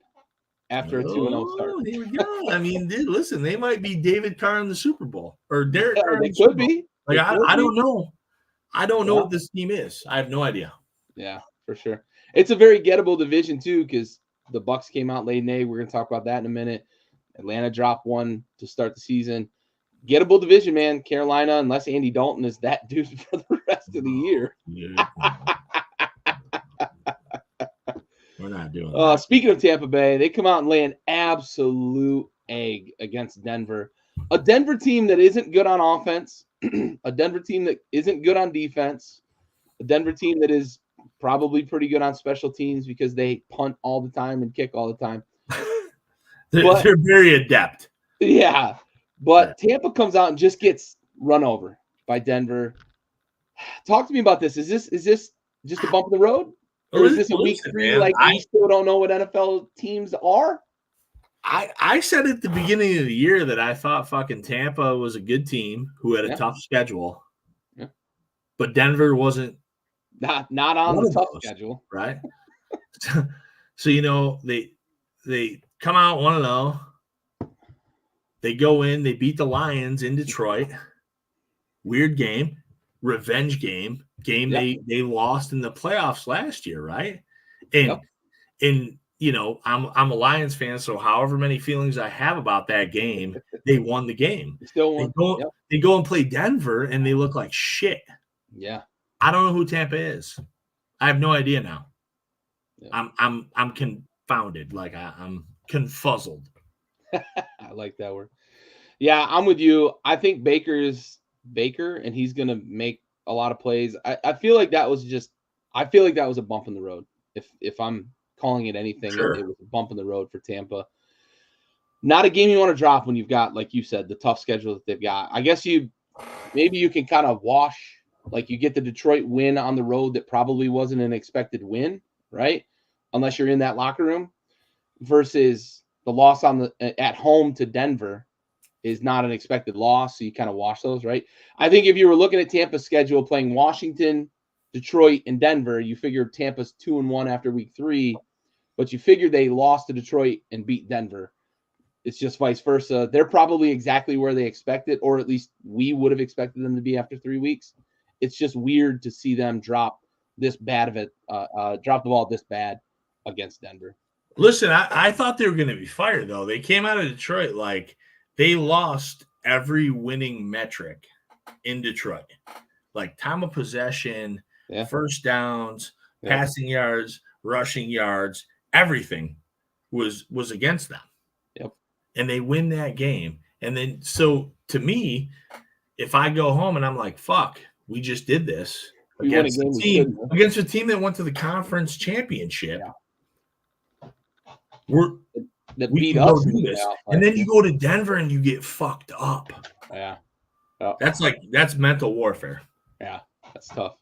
after a 2-0 start. Here we go. I mean, dude, listen, they might be David Carr in the Super Bowl or Derek Carr. They could be. Like I don't know. I don't know what this team is. I have no idea. Yeah, for sure. It's a very gettable division too, because the Bucks came out late in A. We're gonna talk about that in a minute. Atlanta dropped 1 to start the season. Gettable division, man. Carolina, unless Andy Dalton is that dude for the rest of the year. We're not doing that. Speaking of Tampa Bay, they come out and lay an absolute egg against Denver. A Denver team that isn't good on offense, a Denver team that isn't good on defense, a Denver team that is probably pretty good on special teams because they punt all the time and kick all the time. They're very adept. Yeah. But Tampa comes out and just gets run over by Denver. Talk to me about this. Is this just a bump in the road? Or is this a week 3? Like, we still don't know what NFL teams are? I said at the beginning of the year that I thought fucking Tampa was a good team who had a tough schedule. Yeah. But Denver wasn't not on the tough schedule. Right? So they come out 1-0. They go in, they beat the Lions in Detroit. Weird game, revenge game. They lost in the playoffs last year, right? And I'm a Lions fan, so however many feelings I have about that game, they won the game. They go and play Denver, and they look like shit. Yeah, I don't know who Tampa is. I have no idea now. Yeah. I'm confounded, like I'm confuzzled. I like that word. Yeah, I'm with you. I think Baker is Baker, and he's gonna make a lot of plays. I feel like that was a bump in the road. If I'm calling it anything, Sure. It was a bump in the road for Tampa. Not a game you want to drop when you've got, like you said, the tough schedule that they've got. I guess maybe you can kind of wash, like you get the Detroit win on the road that probably wasn't an expected win, right? Unless you're in that locker room, versus the loss at home to Denver is not an expected loss. So you kind of wash those, right? I think if you were looking at Tampa's schedule playing Washington, Detroit, and Denver, you figure Tampa's 2-1 after week 3, but you figure they lost to Detroit and beat Denver. It's just vice versa. They're probably exactly where they expected, or at least we would have expected them to be after 3 weeks. It's just weird to see them drop this bad of it, drop the ball this bad against Denver. Listen, I thought they were going to be fired, though. They came out of Detroit like they lost every winning metric in Detroit, like time of possession, first downs, passing yards, rushing yards, everything was against them. Yep. And they win that game. And then, so to me, if I go home and I'm like, fuck, we just did this We won a game against a team that went to the conference championship. Yeah. We can go do this. And then you go to Denver and you get fucked up. Yeah. That's mental warfare. Yeah, that's tough.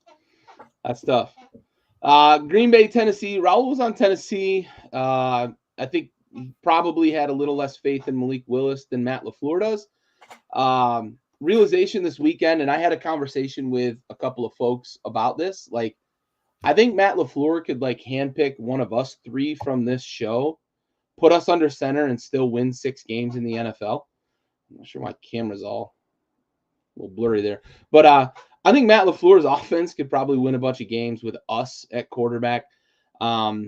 That's tough. Green Bay, Tennessee. Raul was on Tennessee. I think he probably had a little less faith in Malik Willis than Matt LaFleur does. Realization this weekend, and I had a conversation with a couple of folks about this. Like, I think Matt LaFleur could like handpick one of us three from this show, put us under center, and still win 6 games in the NFL. I'm not sure my camera's all a little blurry there, but I think Matt LaFleur's offense could probably win a bunch of games with us at quarterback. Golly,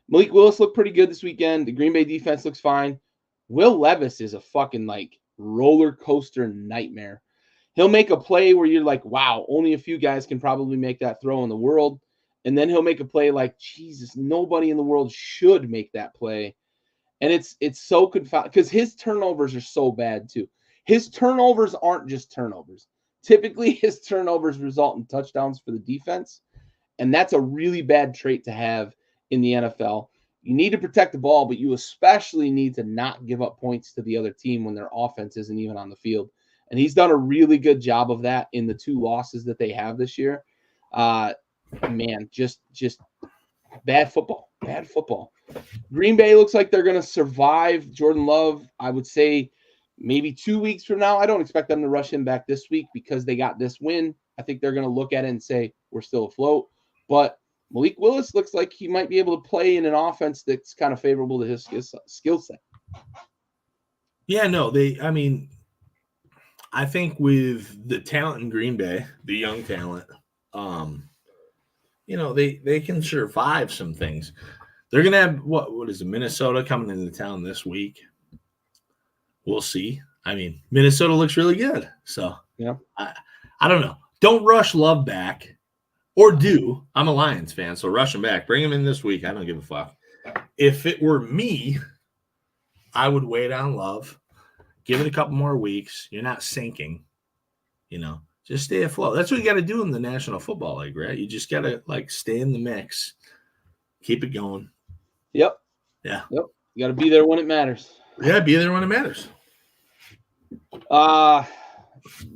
Malik Willis looked pretty good this weekend. The Green Bay defense looks fine. Will Levis is a fucking like roller coaster nightmare. He'll make a play where you're like, wow, only a few guys can probably make that throw in the world. And then he'll make a play like, Jesus, nobody in the world should make that play. And it's so confounding because his turnovers are so bad too. His turnovers aren't just turnovers. Typically, his turnovers result in touchdowns for the defense. And that's a really bad trait to have in the NFL. You need to protect the ball, but you especially need to not give up points to the other team when their offense isn't even on the field. And he's done a really good job of that in the 2 losses that they have this year. Man, just bad football. Bad football. Green Bay looks like they're going to survive Jordan Love. I would say maybe 2 weeks from now. I don't expect them to rush him back this week because they got this win. I think they're going to look at it and say, we're still afloat. But Malik Willis looks like he might be able to play in an offense that's kind of favorable to his skill set. Yeah, no, I think with the talent in Green Bay, the young talent, they can survive some things. They're going to have, what is it, Minnesota coming into town this week? We'll see. I mean, Minnesota looks really good. So, yeah, I don't know. Don't rush Love back. Or do. I'm a Lions fan, so rush him back. Bring him in this week. I don't give a fuck. If it were me, I would wait on Love. Give it a couple more weeks. You're not sinking. Just stay afloat. That's what you got to do in the National Football League, right? You just got to, stay in the mix. Keep it going. Yep. Yeah. Yep. You got to be there when it matters. Yeah, be there when it matters.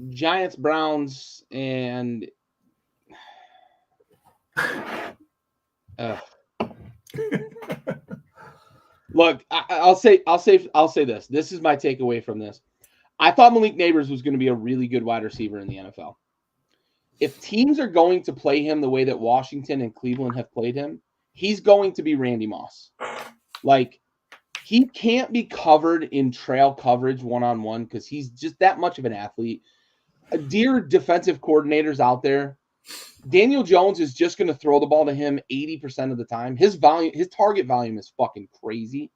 Giants, Browns, and look, I'll say this. This is my takeaway from this. I thought Malik Neighbors was going to be a really good wide receiver in the NFL. If teams are going to play him the way that Washington and Cleveland have played him, he's going to be Randy Moss. He can't be covered in trail coverage one-on-one because he's just that much of an athlete. Dear defensive coordinators out there, Daniel Jones is just going to throw the ball to him 80% of the time. His target volume is fucking crazy.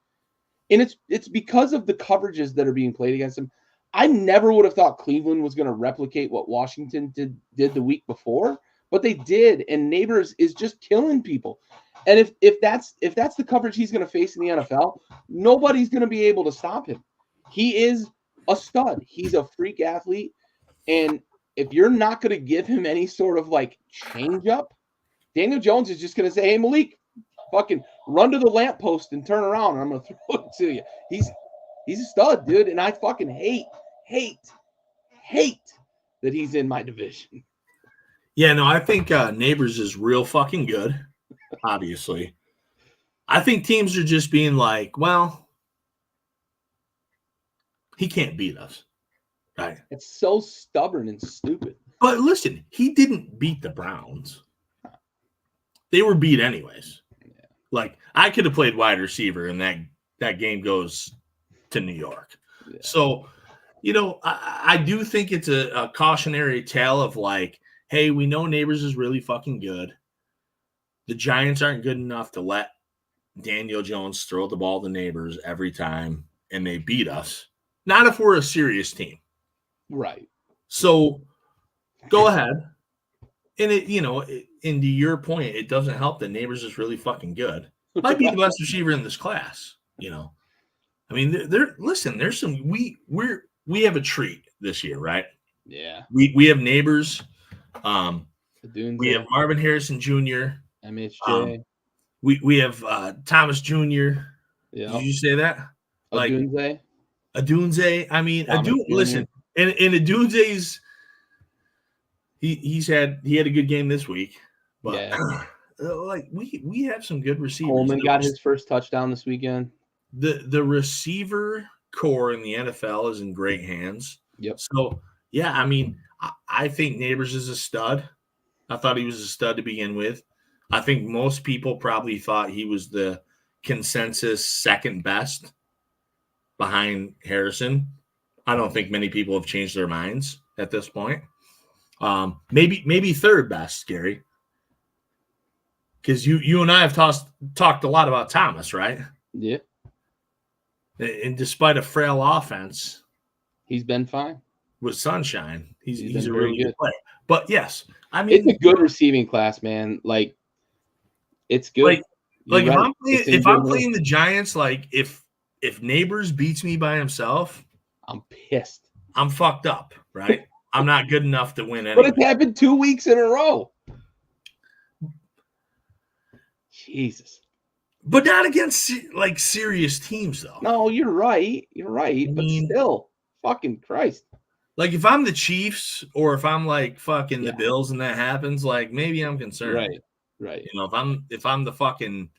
And it's because of the coverages that are being played against him. I never would have thought Cleveland was going to replicate what Washington did the week before, but they did. And Neighbors is just killing people. And if that's the coverage he's going to face in the NFL, nobody's going to be able to stop him. He is a stud. He's a freak athlete. And if you're not going to give him any sort of change up, Daniel Jones is just going to say, hey, Malik, fucking run to the lamppost and turn around, and I'm going to throw it to you. He's a stud, dude. And I fucking hate that he's in my division. Yeah, no, I think Neighbors is real fucking good, obviously. I think teams are just being like, well, he can't beat us. Right. It's so stubborn and stupid. But listen, he didn't beat the Browns. They were beat anyways. Yeah. I could have played wide receiver and that game goes to New York. Yeah. So, I do think it's a cautionary tale of hey, we know Neighbors is really fucking good. The Giants aren't good enough to let Daniel Jones throw the ball to Neighbors every time and they beat us. Not if we're a serious team. Right. So go ahead. And and to your point, it doesn't help that Neighbors is really fucking good. Might be the best receiver in this class, I mean, there's some we have a treat this year, right? Yeah. We have neighbors. Adunze, We have Marvin Harrison Jr. MHJ. We have Thomas Jr. Yeah. Did you say that? Like Adunze. Adunze. I mean, Thomas Jr. listen, and Adunze's he had a good game this week, but Yeah. like we have some good receivers. Coleman got his first touchdown this weekend. The receiver core in the NFL is in great hands. Yep. So yeah, I mean, I think Neighbors is a stud. I thought he was a stud to begin with. I think most people probably thought he was the consensus second best behind Harrison. I don't think many people have changed their minds at this point. Maybe third best, Gary. Because you and I have talked a lot about Thomas, right? Yeah. And despite a frail offense, he's been fine with sunshine. He's a really good player. But yes, I mean, it's a good receiving class, man. Like, it's good. Like if I'm playing the Giants, like if Neighbors beats me by himself, I'm pissed. I'm fucked up, right? I'm not good enough to win anyway. But it happened 2 weeks in a row. Jesus. But not against like serious teams, though. No, you're right. You're right. But still, fucking Christ. Like if I'm the Chiefs or if I'm like fucking the Bills and that happens, like maybe I'm concerned. Right. You know, if I'm the fucking,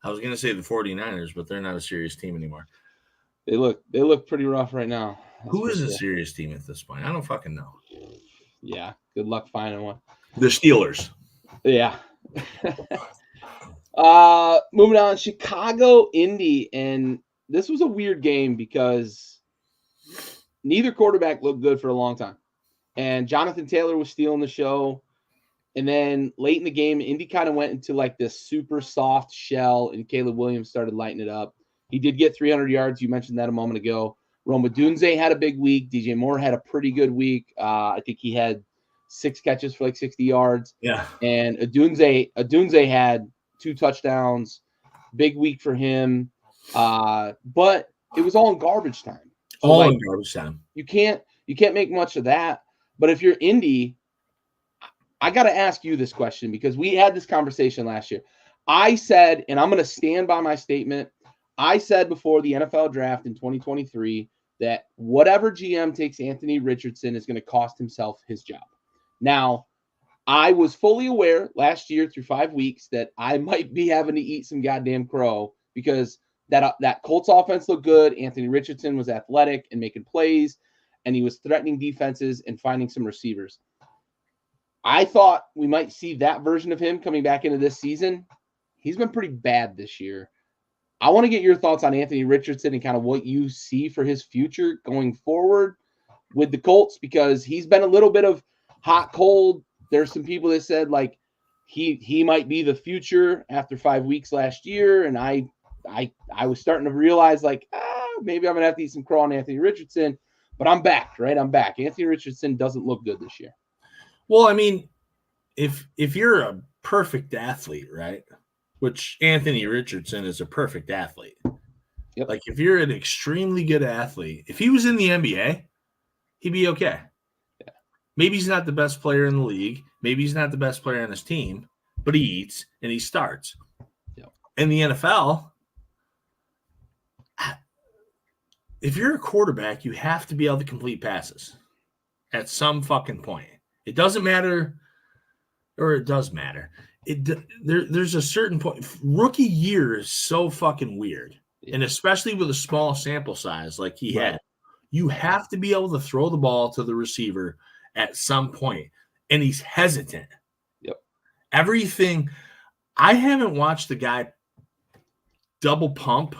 I was gonna say the 49ers, but they're not a serious team anymore. They look pretty rough right now. Who is a serious team at this point? I don't fucking know. Yeah. Good luck finding one. The Steelers. Yeah. Moving on, Chicago, Indy, and this was a weird game because neither quarterback looked good for a long time. And Jonathan Taylor was stealing the show. And then late in the game, Indy kind of went into like this super soft shell, and Caleb Williams started lighting it up. He did get 300 yards. You mentioned that a moment ago. Rome Odunze had a big week. DJ Moore had a pretty good week. I think he had 6 catches for like 60 yards. Yeah. And Odunze had 2 touchdowns. Big week for him. But it was all in garbage time. So in garbage time. You can't make much of that. But if you're Indy, I got to ask you this question because we had this conversation last year. I said, and I'm going to stand by my statement, I said before the NFL draft in 2023 that whatever GM takes Anthony Richardson is going to cost himself his job. Now, I was fully aware last year through 5 weeks that I might be having to eat some goddamn crow because that Colts offense looked good. Anthony Richardson was athletic and making plays, and he was threatening defenses and finding some receivers. I thought we might see that version of him coming back into this season. He's been pretty bad this year. I want to get your thoughts on Anthony Richardson and kind of what you see for his future going forward with the Colts, because he's been a little bit of hot, cold. There's some people that said like he might be the future after 5 weeks last year. And I was starting to realize like, maybe I'm going to have to eat some crow on Anthony Richardson, but I'm back, right? I'm back. Anthony Richardson doesn't look good this year. Well, I mean, if you're a perfect athlete, right, which Anthony Richardson is a perfect athlete. Yep. Like if you're an extremely good athlete, if he was in the NBA, he'd be okay. Yeah. Maybe he's not the best player in the league. Maybe he's not the best player on his team, but he eats and he starts. Yep. In the NFL, if you're a quarterback, you have to be able to complete passes at some fucking point. It doesn't matter, or it does matter. There's a certain point. Rookie year is so fucking weird, and especially with a small sample size like he had, you have to be able to throw the ball to the receiver at some point, and he's hesitant. Yep. Everything. I haven't watched the guy double pump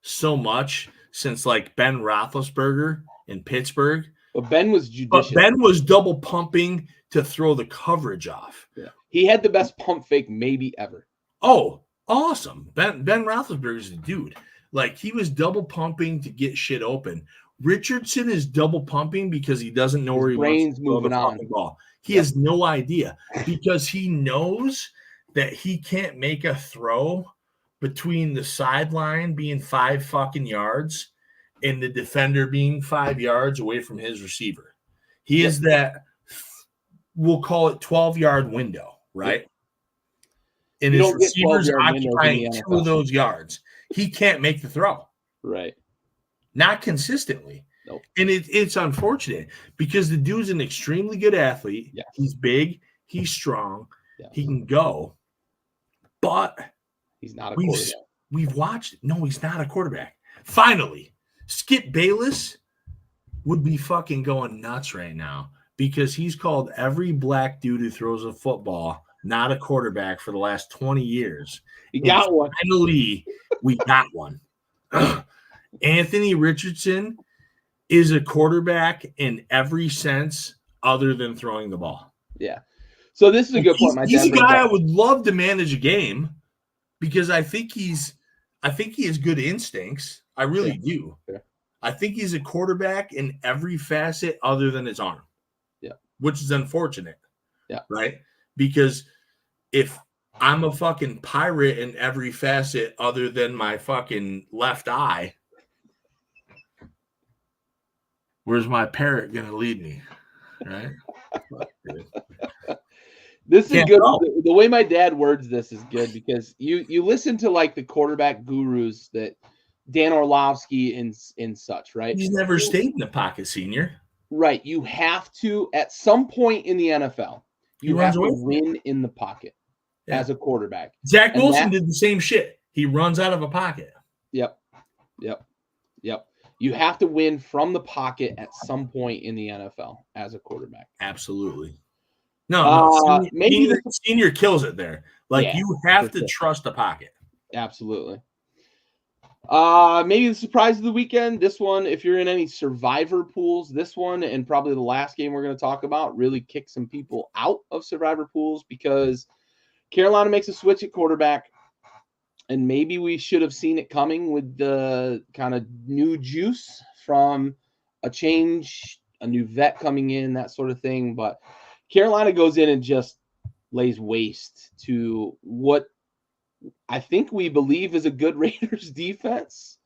so much since like Ben Roethlisberger in Pittsburgh. But Ben was judicious. But Ben was double pumping to throw the coverage off. Yeah. He had the best pump fake maybe ever. Oh, awesome. Ben Roethlisberger's the dude. Like, he was double pumping to get shit open. Richardson is double pumping because he doesn't know where he wants to throw the fucking ball. He has no idea because he knows that he can't make a throw between the sideline being 5 fucking yards and the defender being 5 yards away from his receiver. He Yep. is that, we'll call it 12-yard window, right? Yep. And You his don't get receivers 12-yard windows in occupying the 2 of NFL. those yards. He can't make the throw. Right. Not consistently. Nope. And it's unfortunate because the dude's an extremely good athlete. Yes. He's big. He's strong. Yes. He can go. But he's not a quarterback. We've watched. No, he's not a quarterback. Finally, Skip Bayless would be fucking going nuts right now because he's called every black dude who throws a football not a quarterback for the last 20 years. He got one. Finally, we got one. Anthony Richardson is a quarterback in every sense other than throwing the ball. Yeah. So this is a good point. He's a guy I would love to manage a game because I think he has good instincts. I really do. Yeah. I think he's a quarterback in every facet other than his arm. Yeah. Which is unfortunate. Yeah. Right? Because if I'm a fucking pirate in every facet other than my fucking left eye, where's my parrot going to lead me? Right? This is good. The way my dad words this is good because you listen to like the quarterback gurus that Dan Orlovsky and such, right? He's never stayed in the pocket, senior. Right. You have to, at some point in the NFL, you have to win in the pocket as a quarterback. Zach Wilson did the same shit. He runs out of a pocket. Yep. You have to win from the pocket at some point in the NFL as a quarterback. Absolutely. No, maybe senior kills it there. Like you have to trust the pocket. Absolutely. Maybe the surprise of the weekend. This one, if you're in any survivor pools, this one and probably the last game we're going to talk about really kick some people out of survivor pools because Carolina makes a switch at quarterback. And maybe we should have seen it coming with the kind of new juice from a change, a new vet coming in, that sort of thing. But Carolina goes in and just lays waste to what I think we believe is a good Raiders defense.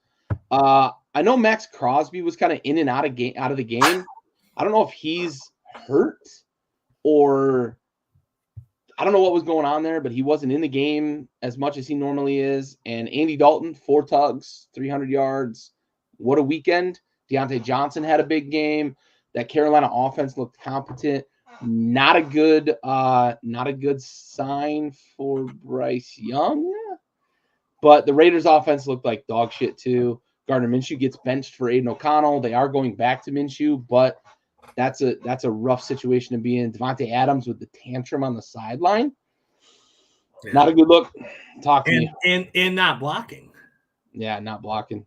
I know Max Crosby was kind of in and out of the game. I don't know if he's hurt or I don't know what was going on there, but he wasn't in the game as much as he normally is. And Andy Dalton, 4 tugs, 300 yards. What a weekend. Deontay Johnson had a big game. That Carolina offense looked competent. Not a good sign for Bryce Young. But the Raiders offense looked like dog shit too. Gardner Minshew gets benched for Aiden O'Connell. They are going back to Minshew, but that's a rough situation to be in. Devontae Adams with the tantrum on the sideline. Yeah. Not a good look. Talk to me. And not blocking. Yeah, not blocking.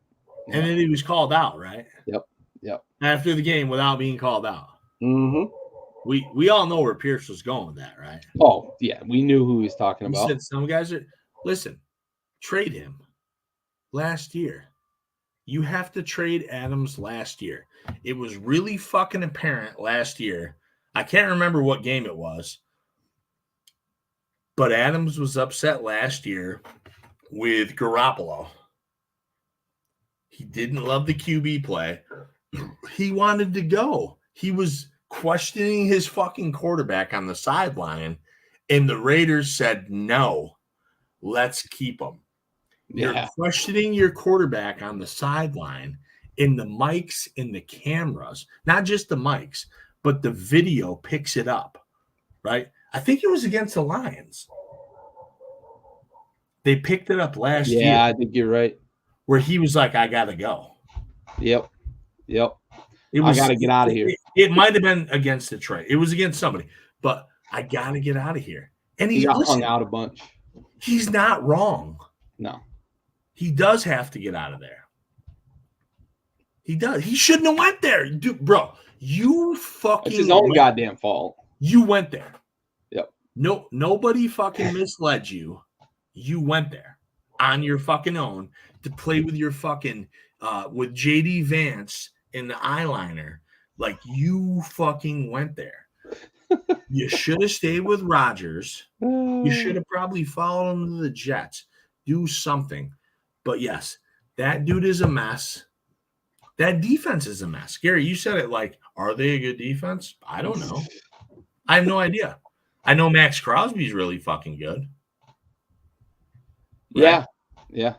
Yeah. And then he was called out, right? Yep. After the game without being called out. Mm-hmm. We all know where Pierce was going with that, right? Oh, yeah. We knew who he was talking about. He said some guys are – listen, trade him last year. You have to trade Adams last year. It was really fucking apparent last year. I can't remember what game it was, but Adams was upset last year with Garoppolo. He didn't love the QB play. He wanted to go. He was questioning his fucking quarterback on the sideline, and the Raiders said, no, let's keep him. You're questioning your quarterback on the sideline in the mics and the cameras, not just the mics, but the video picks it up, right? I think it was against the Lions. They picked it up last year. Yeah, I think you're right. Where he was like, I got to go. Yep. I got to get out of here. It might have been against Detroit. It was against somebody, but I got to get out of here. And he got hung out a bunch. He's not wrong. No. He does have to get out of there. He does. He shouldn't have went there. Dude, bro, you fucking... It's his own goddamn fault. You went there. Yep. No, nobody fucking misled you. You went there on your fucking own to play with your fucking... with J.D. Vance and the eyeliner. Like, you fucking went there. You should have stayed with Rodgers. You should have probably followed him to the Jets. Do something. But yes, that dude is a mess. That defense is a mess. Gary, you said it like, are they a good defense? I don't know. I have no idea. I know Max Crosby's really fucking good. Right? Yeah.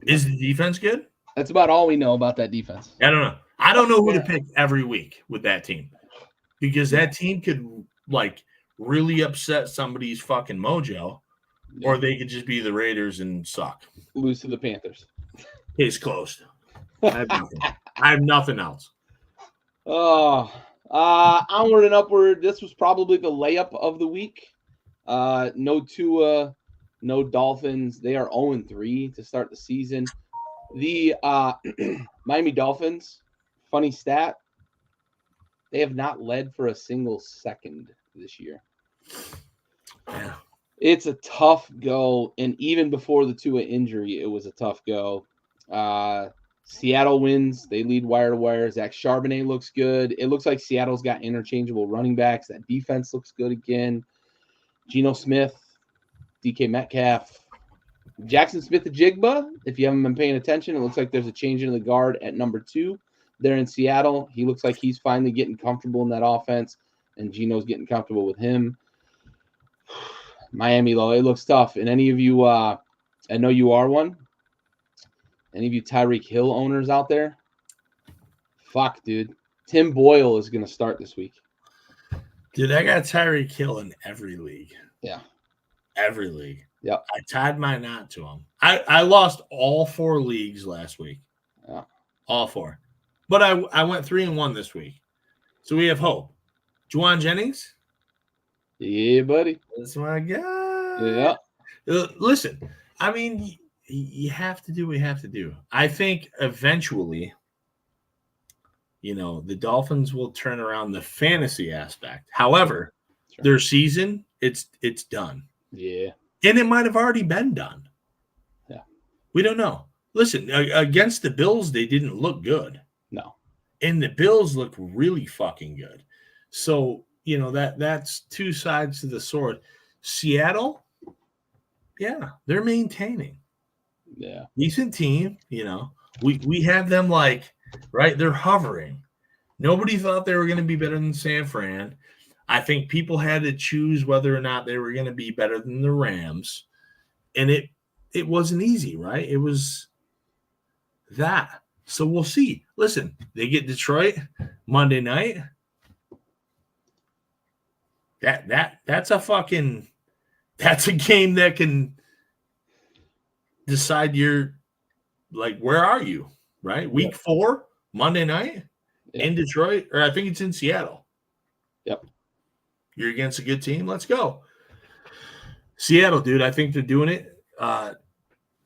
Is the defense good? That's about all we know about that defense. I don't know. I don't know who to pick every week with that team because that team could like really upset somebody's fucking mojo, or they could just be the Raiders and suck. Lose to the Panthers. Case closed. I have nothing else. Oh, onward and upward. This was probably the layup of the week. No Tua, no Dolphins. They are 0-3 to start the season. The Miami Dolphins, funny stat, they have not led for a single second this year. Yeah. It's a tough go, and even before the Tua injury, it was a tough go. Seattle wins. They lead wire to wire. Zach Charbonnet looks good. It looks like Seattle's got interchangeable running backs. That defense looks good again. Geno Smith, DK Metcalf, Jackson Smith-Njigba. If you haven't been paying attention, it looks like there's a change in the guard at number 2 there in Seattle. He looks like he's finally getting comfortable in that offense, and Geno's getting comfortable with him. Miami, though, it looks tough. And any of you, I know you are one, any of you Tyreek Hill owners out there, fuck, dude. Tim Boyle is going to start this week. Dude, I got Tyreek Hill in every league. Yeah. Every league. Yep. I tied my knot to him. I lost all 4 leagues last week. Yeah. All 4. But I went 3-1 this week. So we have hope. Juwan Jennings? Yeah, buddy. That's my guy. Yeah. Listen, I mean, you have to do what you have to do. I think eventually, the Dolphins will turn around the fantasy aspect. However, their season, it's done. Yeah. And it might have already been done. Yeah. We don't know. Listen, against the Bills, they didn't look good. No. And the Bills look really fucking good. So, that's 2 sides to the sword. Seattle, yeah, they're maintaining. Yeah. Decent team, We have them right, they're hovering. Nobody thought they were going to be better than San Fran. I think people had to choose whether or not they were going to be better than the Rams. And it wasn't easy, right? It was that. So we'll see. Listen, they get Detroit Monday night. That's a game that can decide where are you, right? Week 4, Monday night in Detroit, or I think it's in Seattle. Yep. You're against a good team. Let's go. Seattle, dude. I think they're doing it.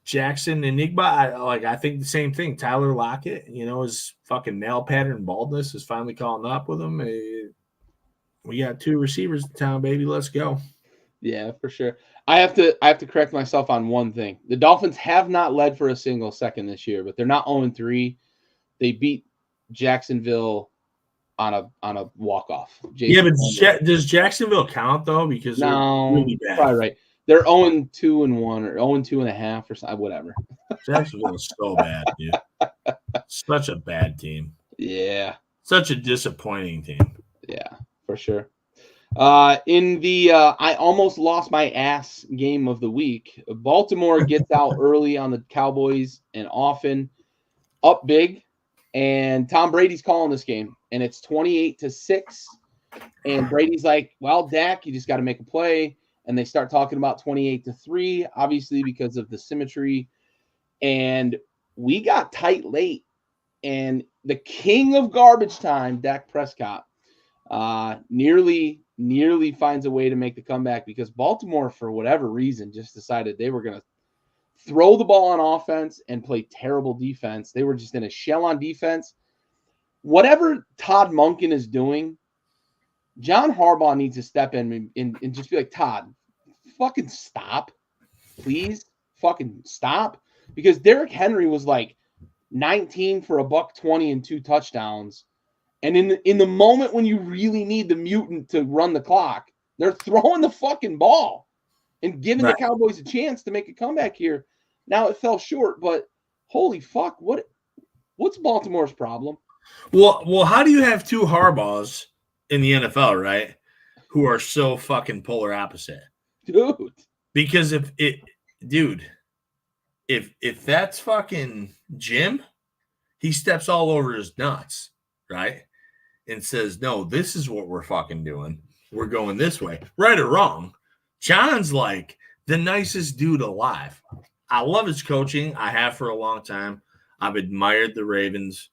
Jackson and Njigba, I think the same thing. Tyler Lockett, his fucking nail pattern baldness is finally calling up with him. We got 2 receivers in town, baby. Let's go. Yeah, for sure. I have to correct myself on one thing. The Dolphins have not led for a single second this year, but they're not 0-3. They beat Jacksonville on a walk-off. But does Jacksonville count though? Because they're really bad. Probably right. They're 0-2-1 or 0-2.5 or something, whatever. Jacksonville is so bad, dude. Such a bad team. Yeah. Such a disappointing team. Yeah, for sure. In the I almost lost my ass game of the week, Baltimore gets out early on the Cowboys and often up big, and Tom Brady's calling this game, and it's 28-6. And Brady's like, well, Dak, you just got to make a play. And they start talking about 28-3, obviously because of the symmetry. And we got tight late. And the king of garbage time, Dak Prescott, nearly finds a way to make the comeback because Baltimore, for whatever reason, just decided they were going to throw the ball on offense and play terrible defense. They were just in a shell on defense. Whatever Todd Monken is doing, John Harbaugh needs to step in and just be like, Todd, fucking stop. Please fucking stop. Because Derrick Henry was like 19 for $120 and 2 touchdowns. And in the moment when you really need the mutant to run the clock, they're throwing the fucking ball and giving the Cowboys a chance to make a comeback here. Now it fell short, but holy fuck, what What's Baltimore's problem? Well, how do you have two Harbaughs in the NFL, right? Who are so fucking polar opposite? Dude. Because if that's fucking Jim, he steps all over his nuts, right? And says, no, this is what we're fucking doing. We're going this way. Right or wrong. John's like the nicest dude alive. I love his coaching. I have for a long time. I've admired the Ravens.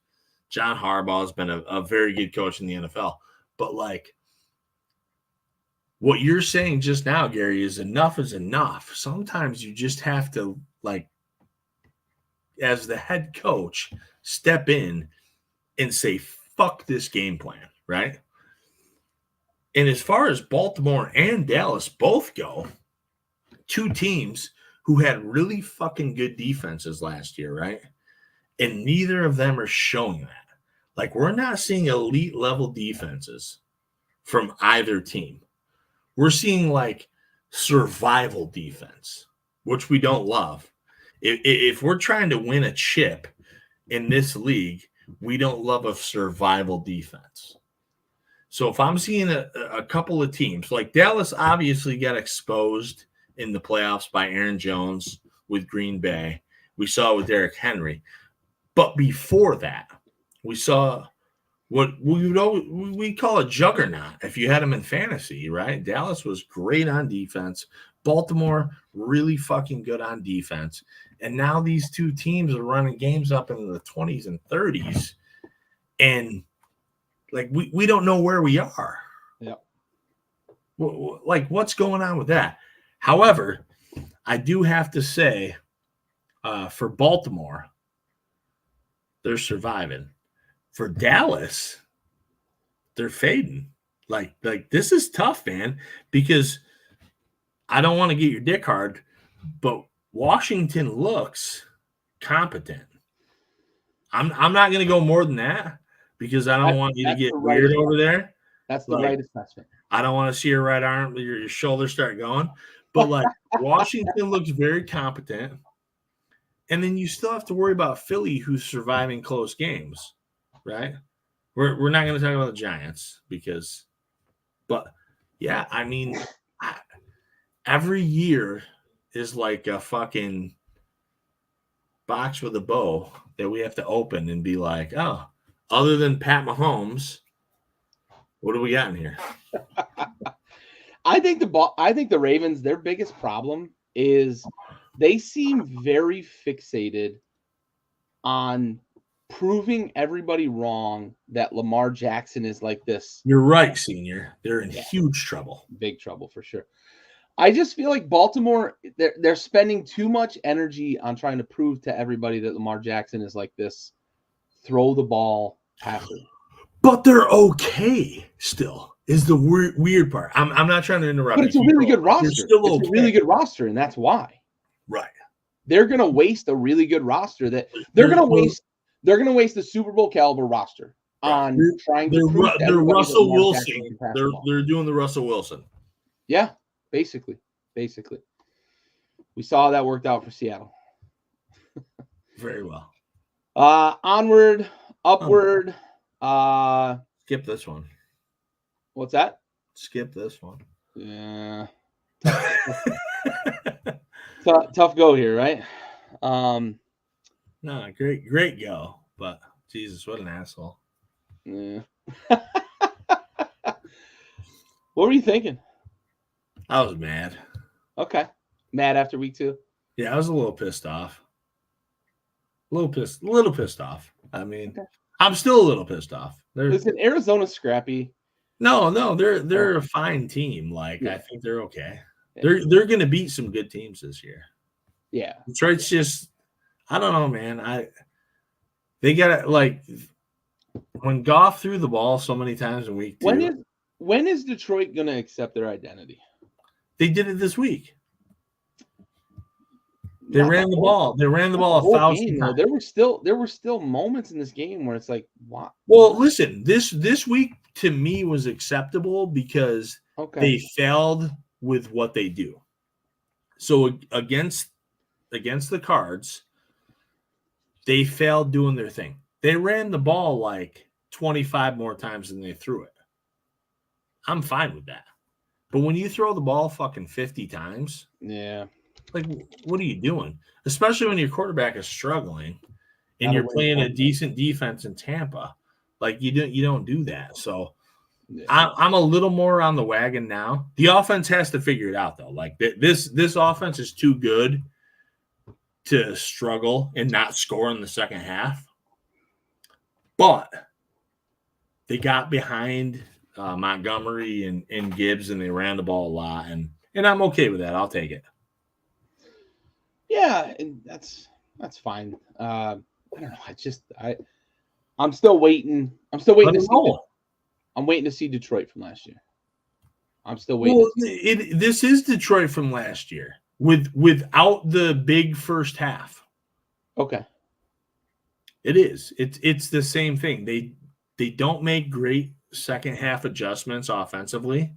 John Harbaugh has been a very good coach in the NFL. But like what you're saying just now, Gary, is enough is enough. Sometimes you just have to, like, as the head coach, step in and say, fuck this game plan, right? And as far as Baltimore and Dallas both go, two teams who had really fucking good defenses last year, right? And neither of them are showing that. Like, we're not seeing elite level defenses from either team. We're seeing like survival defense, which we don't love. If we're trying to win a chip in this league, we don't love a survival defense. So if I'm seeing a couple of teams, like Dallas obviously got exposed in the playoffs by Aaron Jones with Green Bay. We saw it with Derrick Henry. But before that, we saw what we call a juggernaut if you had them in fantasy, right? Dallas was great on defense. Baltimore, really fucking good on defense. And now these two teams are running games up into the 20s and 30s. And, like, we don't know where we are. Yeah. Like, what's going on with that? However, I do have to say, for Baltimore, they're surviving. For Dallas, they're fading. Like this is tough, man, because I don't want to get your dick hard, but Washington looks competent. I'm not going to go more than that because I don't want you to get weird over there. That's the right assessment. I don't want to see your right arm, your shoulders start going. But, like, Washington looks very competent. And then you still have to worry about Philly, who's surviving close games, right? We're not going to talk about the Giants but yeah, I mean, every year is like a fucking box with a bow that we have to open and be like, oh, other than Pat Mahomes, what do we got in here? I think the Ravens, their biggest problem is they seem very fixated on proving everybody wrong that Lamar Jackson is like this. You're right, Senior. They're in huge trouble. Big trouble for sure. I just feel like Baltimore, they're spending too much energy on trying to prove to everybody that Lamar Jackson is like this throw the ball passer. But they're okay still, is the weird part. I'm not trying to interrupt. But it's a really good roster. It's a really good roster, and that's why. Right. They're going to waste a really good roster that they're going to waste. They're going to waste the Super Bowl caliber roster on trying to prove they're Russell Wilson. They're doing the Russell Wilson. Yeah, basically. We saw that worked out for Seattle. Very well. Onward, upward. Skip this one. What's that? Skip this one. Yeah. Tough go here, right? No, great go, but Jesus, what an asshole. Yeah. What were you thinking? I was mad. Okay. Mad after week 2? Yeah, I was a little pissed off. A little pissed off. I mean, okay. I'm still a little pissed off. Listen, Arizona's scrappy. No, they're a fine team. Like, yeah. I think they're okay. Yeah. They're going to beat some good teams this year. Yeah. Detroit's just, I don't know, man. They got to, like, when Goff threw the ball so many times in week 2. When is Detroit going to accept their identity? They did it this week. They ran the ball. They ran the ball 1,000 times. There were still moments in this game where it's like, what? Well, listen, this week to me was acceptable because they failed with what they do. So against the Cards, they failed doing their thing. They ran the ball like 25 more times than they threw it. I'm fine with that. But when you throw the ball fucking 50 times, Yeah. like, what are you doing? Especially when your quarterback is struggling and Gotta you're win playing a points. decent defense in Tampa. Like, you don't do that. So Yeah. I'm a little more on the wagon now. The offense has to figure it out, though. Like, this offense is too good to struggle and not score in the second half. But they got behind Montgomery and Gibbs, and they ran the ball a lot. And I'm okay with that. I'll take it. Yeah, and that's fine. I don't know. I'm still waiting. I'm still waiting to see. I'm waiting to see Detroit from last year. I'm still waiting. Well, this is Detroit from last year without the big first half. Okay. It is. It's the same thing. They don't make great second half adjustments offensively.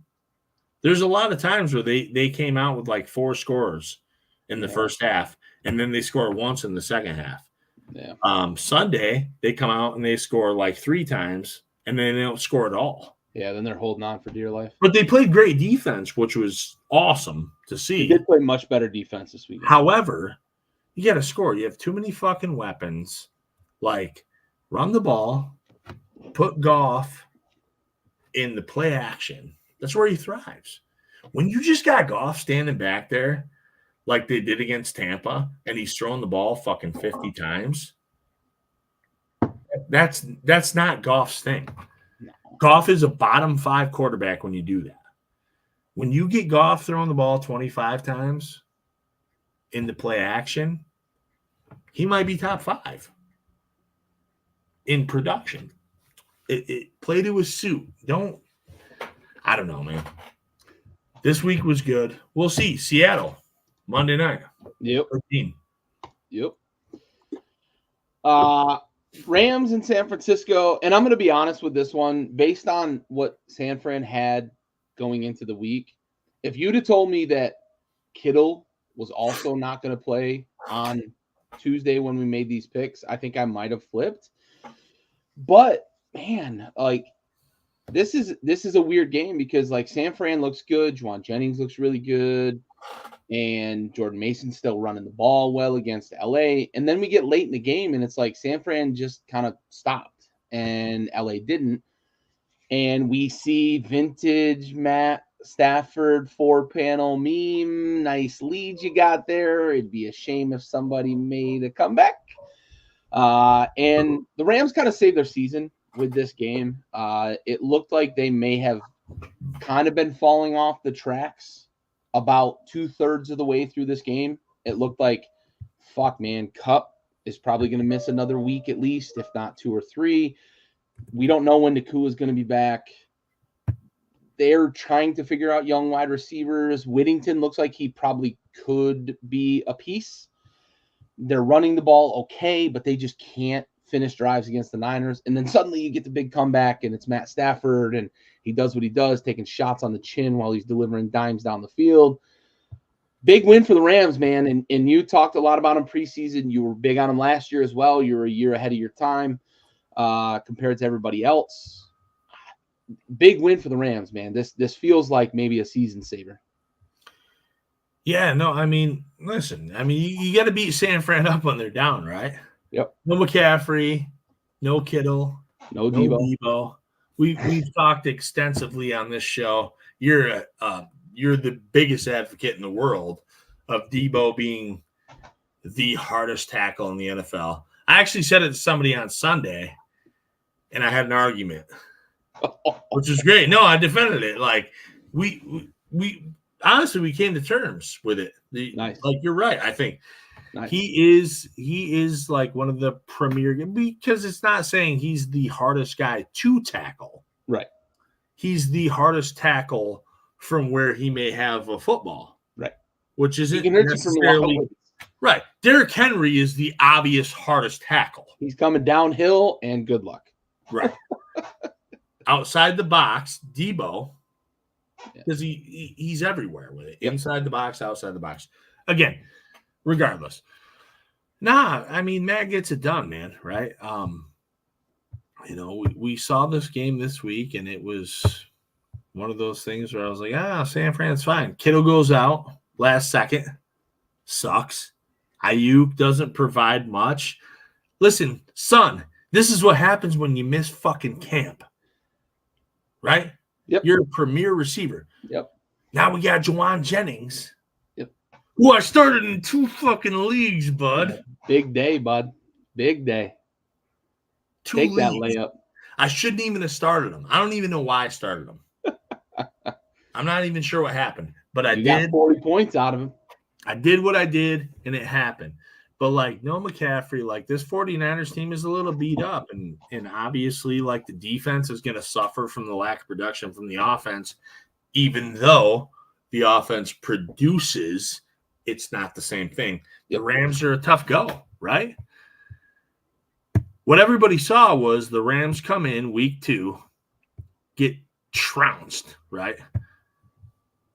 There's a lot of times where they came out with like 4 scores in the first half, and then they score once in the second half. Yeah. Sunday, they come out and they score like 3 times, and then they don't score at all. Yeah, then they're holding on for dear life. But they played great defense, which was awesome to see. They did play much better defense this weekend. However, you got to score. You have too many fucking weapons. Like, run the ball, put Goff in the play action. That's where he thrives. When you just got Goff standing back there like they did against Tampa, and he's throwing the ball fucking 50 times, that's not Goff's thing. No. Goff is a bottom 5 quarterback when you do that. When you get Goff throwing the ball 25 times in the play action, he might be top 5 in production. It play to his suit. I don't know, man. This week was good. We'll see. Seattle, Monday night. Yep. 13. Yep. Rams in San Francisco, and I'm going to be honest with this one. Based on what San Fran had going into the week, if you'd have told me that Kittle was also not going to play on Tuesday when we made these picks, I think I might have flipped. But man, like this is a weird game because like San Fran looks good, Juwan Jennings looks really good, and Jordan Mason's still running the ball well against LA. And then we get late in the game and it's like San Fran just kind of stopped and LA didn't. And we see vintage Matt Stafford 4-panel meme. Nice lead you got there. It'd be a shame if somebody made a comeback. And the Rams kind of saved their season with this game. It looked like they may have kind of been falling off the tracks about 2/3 of the way through this game. It looked like, fuck, man, Kupp is probably going to miss another week at least, if not 2 or 3. We don't know when Nakua is going to be back. They're trying to figure out young wide receivers. Whittington looks like he probably could be a piece. They're running the ball okay, but they just can't finish drives against the Niners. And then suddenly you get the big comeback, and it's Matt Stafford, and he does what he does, taking shots on the chin while he's delivering dimes down the field. Big win for the Rams, man. And you talked a lot about them preseason. You were big on them last year as well. You were a year ahead of your time compared to everybody else. Big win for the Rams, man. This feels like maybe a season saver. Yeah, no, I mean, listen, I mean, you got to beat San Fran up when they're down, right? Yep. No McCaffrey, no Kittle, no Debo. We've talked extensively on this show. You're the biggest advocate in the world of Debo being the hardest tackle in the NFL. I actually said it to somebody on Sunday, and I had an argument, which was great. No, I defended it. Like we honestly, we came to terms with it. Nice. Like, you're right. I think nice. he is like one of the premier, because it's not saying he's the hardest guy to tackle. Right. He's the hardest tackle from where he may have a football. Right. Which isn't necessarily right. Derrick Henry is the obvious hardest tackle. He's coming downhill, and good luck. Right. Outside the box, Debo, because he's everywhere with it. Yep. Inside the box, outside the box. Again, regardless. Nah, I mean, Matt gets it done, man, right? we saw this game this week, and it was one of those things where I was like, San Fran's fine. Kittle goes out last second. Sucks. Ayuk doesn't provide much. Listen, son, this is what happens when you miss fucking camp. Right? Yep. You're a premier receiver. Yep. Now we got Juwan Jennings. Yep. Who I started in 2 fucking leagues, bud. Big day, bud. Big day. 2 Take leagues. That layup. I shouldn't even have started him. I don't even know why I started him. I'm not even sure what happened, but I did. Got 40 points out of him. I did what I did, and it happened. But, no McCaffrey, this 49ers team is a little beat up, and obviously, the defense is going to suffer from the lack of production from the offense, even though the offense produces, it's not the same thing. The Rams are a tough go, right? What everybody saw was the Rams come in week 2, get trounced, right,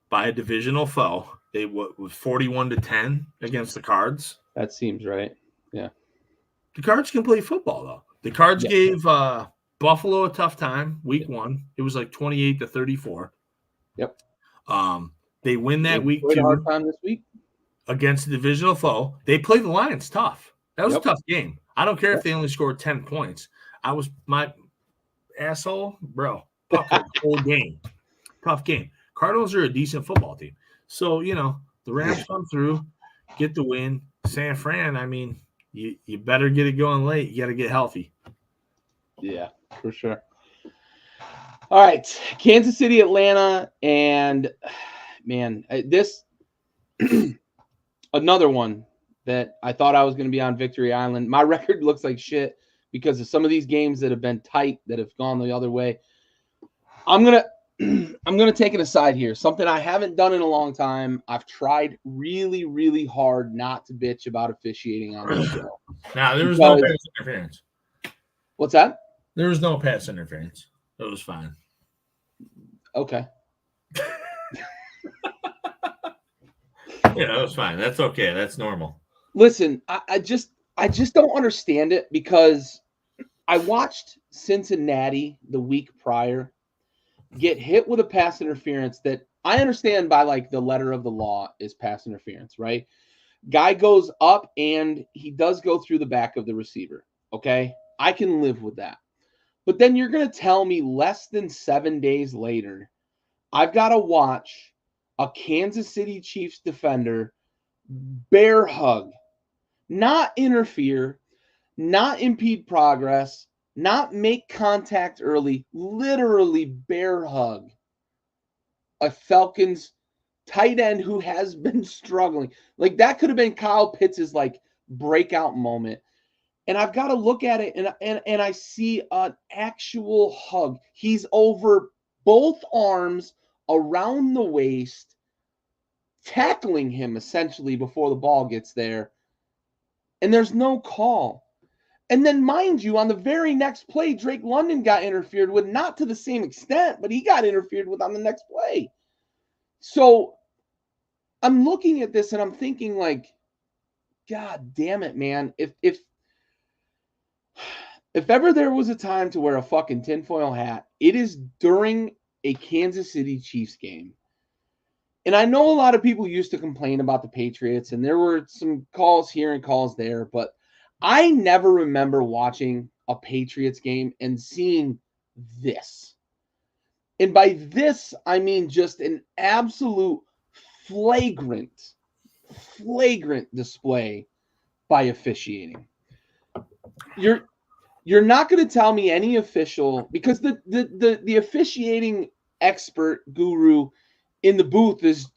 by a divisional foe. They was 41-10 against the Cards. That seems right. Yeah. The Cards can play football, though. The Cards gave Buffalo a tough time week 1. It was 28-34. Yep. They win that week 2. A hard time this week against a divisional foe. They played the Lions tough. That was a tough game. I don't care if they only scored 10 points. I was my asshole, bro. Whole game. Tough game. Cardinals are a decent football team. So, the Rams come through, get the win. San Fran, you better get it going late. You got to get healthy. Yeah, for sure. All right. Kansas City, Atlanta, and, man, this another one that I thought I was going to be on Victory Island. My record looks like shit because of some of these games that have been tight, that have gone the other way. I'm gonna take it aside here. Something I haven't done in a long time. I've tried really, really hard not to bitch about officiating on this show. Now, there was no pass interference. What's that? There was no pass interference. It was fine. Okay. Yeah, that was fine. That's okay. That's normal. Listen, I just don't understand it because I watched Cincinnati the week prior get hit with a pass interference that I understand by the letter of the law is pass interference, right? Guy goes up and he does go through the back of the receiver. Okay. I can live with that. But then you're going to tell me less than 7 days later, I've got to watch a Kansas City Chiefs defender bear hug, not interfere, not impede progress, not make contact early, literally bear hug a Falcons tight end who has been struggling. That could have been Kyle Pitts' breakout moment. And I've got to look at it and I see an actual hug. He's over both arms around the waist, tackling him essentially before the ball gets there. And there's no call. And then, mind you, on the very next play, Drake London got interfered with, not to the same extent, but he got interfered with on the next play. So I'm looking at this and I'm thinking God damn it, man. If ever there was a time to wear a fucking tinfoil hat, it is during a Kansas City Chiefs game. And I know a lot of people used to complain about the Patriots, and there were some calls here and calls there, but I never remember watching a Patriots game and seeing this. And by this, I mean just an absolute flagrant display by officiating. You're not going to tell me any official, because the officiating expert guru in the booth is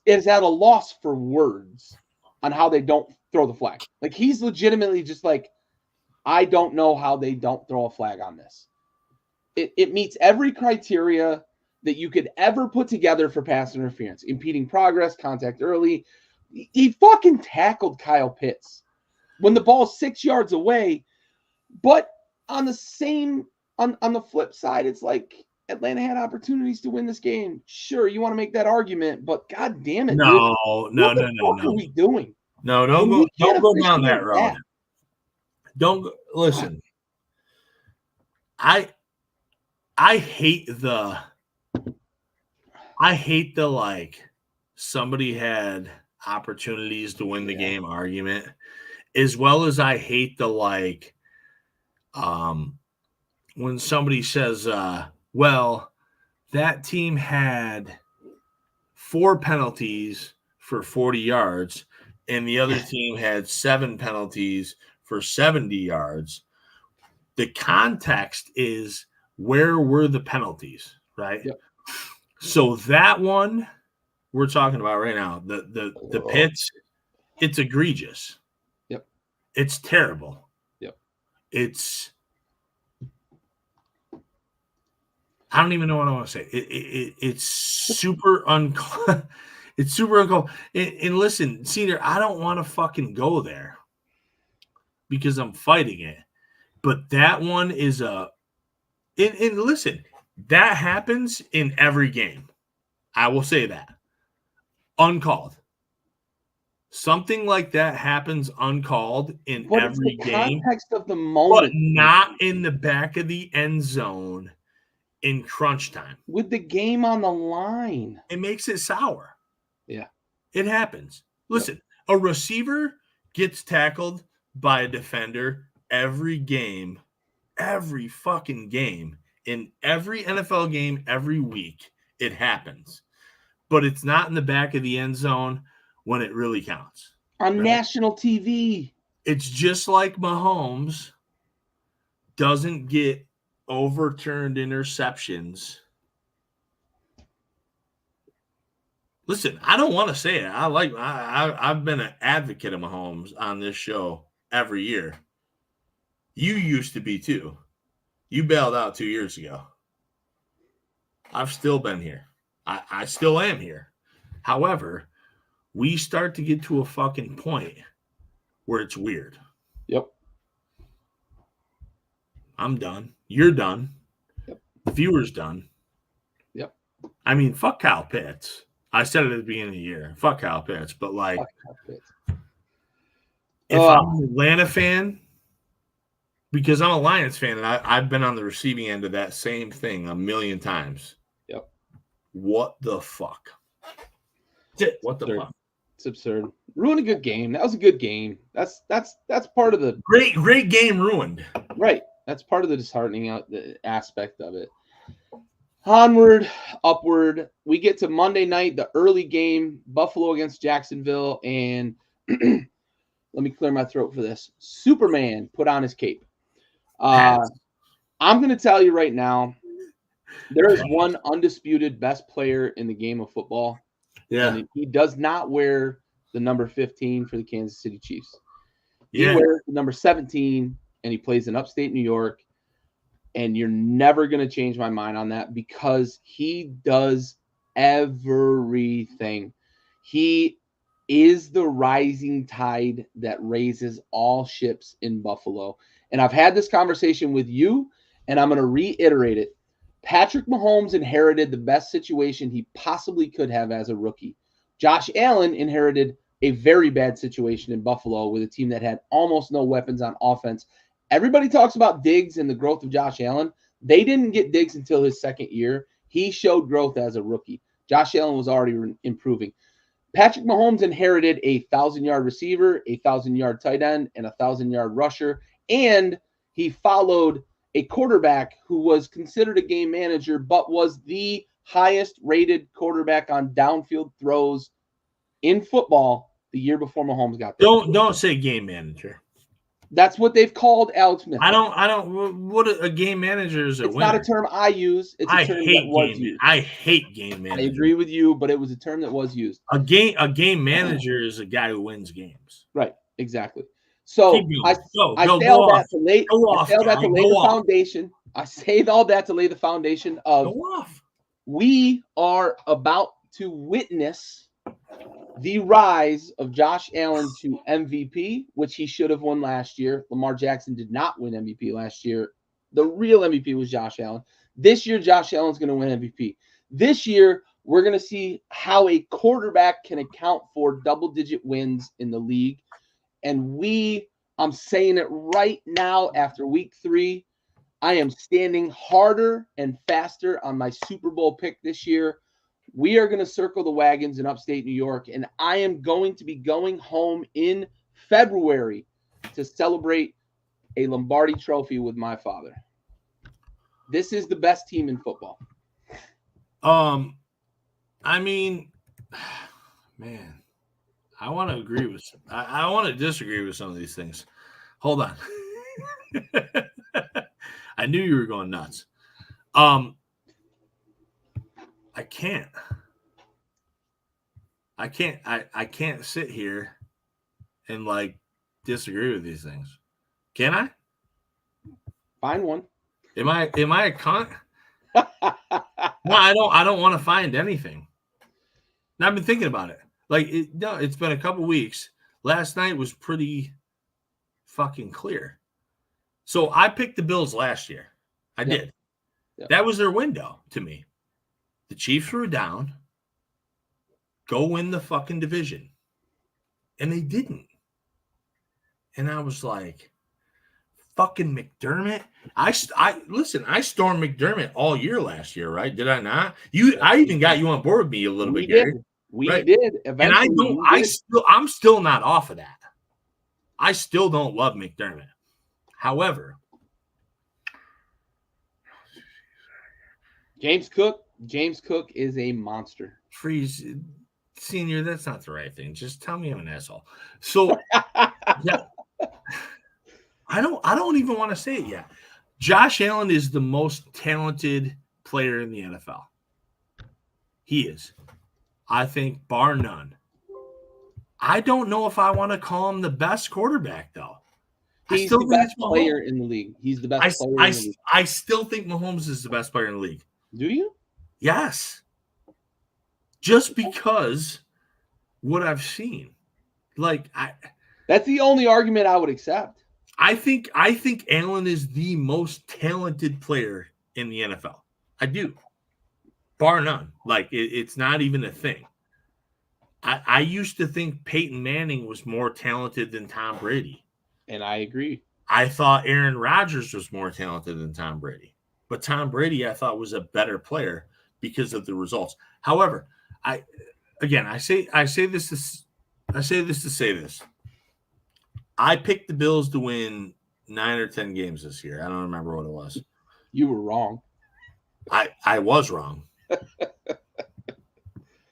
at a loss for words on how they don't throw the flag. He's legitimately just I don't know how they don't throw a flag on this. It meets every criteria that you could ever put together for pass interference. Impeding progress, contact early. He fucking tackled Kyle Pitts when the ball's 6 yards away. But on the flip side, it's Atlanta had opportunities to win this game. Sure, you want to make that argument, but god damn it, no, dude. What are we doing? No, don't go down that road. Don't listen. I hate the like somebody had opportunities to win the game argument, as well as I hate the like when somebody says well, that team had 4 penalties for 40 yards and the other team had 7 penalties for 70 yards. The context is, where were the penalties, right? Yep. So that one we're talking about right now, the pits, it's egregious. Yep. It's terrible. Yep. It's, I don't even know what I want to say. It's super it's super uncalled. And listen, Cedar, I don't want to fucking go there because I'm fighting it. But that one is and listen, that happens in every game. I will say that. Uncalled. Something like that happens uncalled in But every it's the game, context of the but moment. not in the back of the end zone in crunch time. With the game on the line. It makes it sour. Yeah. It happens. Listen, a receiver gets tackled by a defender every game, every fucking game, in every NFL game, every week. It happens. But it's not in the back of the end zone when it really counts. On national TV. It's just like Mahomes doesn't get overturned interceptions. Listen, I don't want to say it. I've been an advocate of Mahomes on this show every year. You used to be too. You bailed out 2 years ago. I've still been here. I still am here. However, we start to get to a fucking point where it's weird. Yep. I'm done. You're done. Yep. The viewer's done. Yep. I mean, fuck Kyle Pitts. I said it at the beginning of the year. Fuck Kyle Pitts. But like, if I'm an Atlanta fan, because I'm a Lions fan and I've been on the receiving end of that same thing a million times. Yep. What the fuck? What the fuck? It's absurd. Ruined a good game. That was a good game. That's part of the great game ruined. Right. That's part of the disheartening aspect of it. Onward, upward. We get to Monday night, the early game, Buffalo against Jacksonville, and let me clear my throat for this. Superman put on his cape. I'm going to tell you right now, there is one undisputed best player in the game of football. Yeah. And he does not wear the number 15 for the Kansas City Chiefs. He Yeah. wears the number 17, and he plays in upstate New York. And you're never going to change my mind on that because he does everything. He is the rising tide that raises all ships in Buffalo. And I've had this conversation with you, and I'm going to reiterate it. Patrick Mahomes inherited the best situation he possibly could have as a rookie. Josh Allen inherited a very bad situation in Buffalo with a team that had almost no weapons on offense. Everybody talks about Diggs and the growth of Josh Allen. They didn't get Diggs until his second year. He showed growth as a rookie. Josh Allen was already improving. Patrick Mahomes inherited a 1,000-yard receiver, a 1,000-yard tight end, and a 1,000-yard rusher. And he followed a quarterback who was considered a game manager, but was the highest rated quarterback on downfield throws in football the year before Mahomes got there. Don't say game manager. That's what they've called Alex Smith. I don't. What a game manager is a It's winner. not a term I use. It's a term that was used. I hate game manager. I agree with you, but it was a term that was used. A game manager is a guy who wins games. Right. Exactly. So I say all that to lay the foundation. I say all that to lay the foundation of we are about to witness the rise of Josh Allen to MVP, which he should have won last year. Lamar Jackson did not win MVP last year. The real MVP was Josh Allen. This year, Josh Allen's going to win MVP. This year, we're going to see how a quarterback can account for double-digit wins in the league. And I'm saying it right now after week 3, I am standing harder and faster on my Super Bowl pick this year. We are going to circle the wagons in upstate New York, and I am going to be going home in February to celebrate a Lombardi trophy with my father. This is the best team in football. I mean, man, I want to agree with I want to disagree with some of these things. Hold on. I knew you were going nuts. I can't sit here and like disagree with these things. Can I? Find one. Am I a cunt? No, I don't want to find anything. Now, I've been thinking about it. Like, it's been a couple weeks. Last night was pretty fucking clear. So I picked the Bills last year. I did. Yep. That was their window to me. The Chiefs were down. Go win the fucking division. And they didn't. And I was like, fucking McDermott. I stormed McDermott all year last year, right? Did I not? I even got you on board with me a little bit, Gary. We did. Eventually, and I'm still not off of that. I still don't love McDermott. However, James Cook is a monster. Freeze, Senior, that's not the right thing. Just tell me I'm an asshole. So yeah. I don't even want to say it yet. Josh Allen is the most talented player in the NFL. He is. I think, bar none. I don't know if I want to call him the best quarterback, though. He's the best player in the league. He's the best player in the league. I still think Mahomes is the best player in the league. Do you? Yes. Just because what I've seen. That's the only argument I would accept. I think Allen is the most talented player in the NFL. I do. Bar none. It's not even a thing. I used to think Peyton Manning was more talented than Tom Brady. And I agree. I thought Aaron Rodgers was more talented than Tom Brady. But Tom Brady, I thought, was a better player because of the results. However, I say this to say this. I picked the Bills to win 9 or 10 games this year. I don't remember what it was. You were wrong. I was wrong.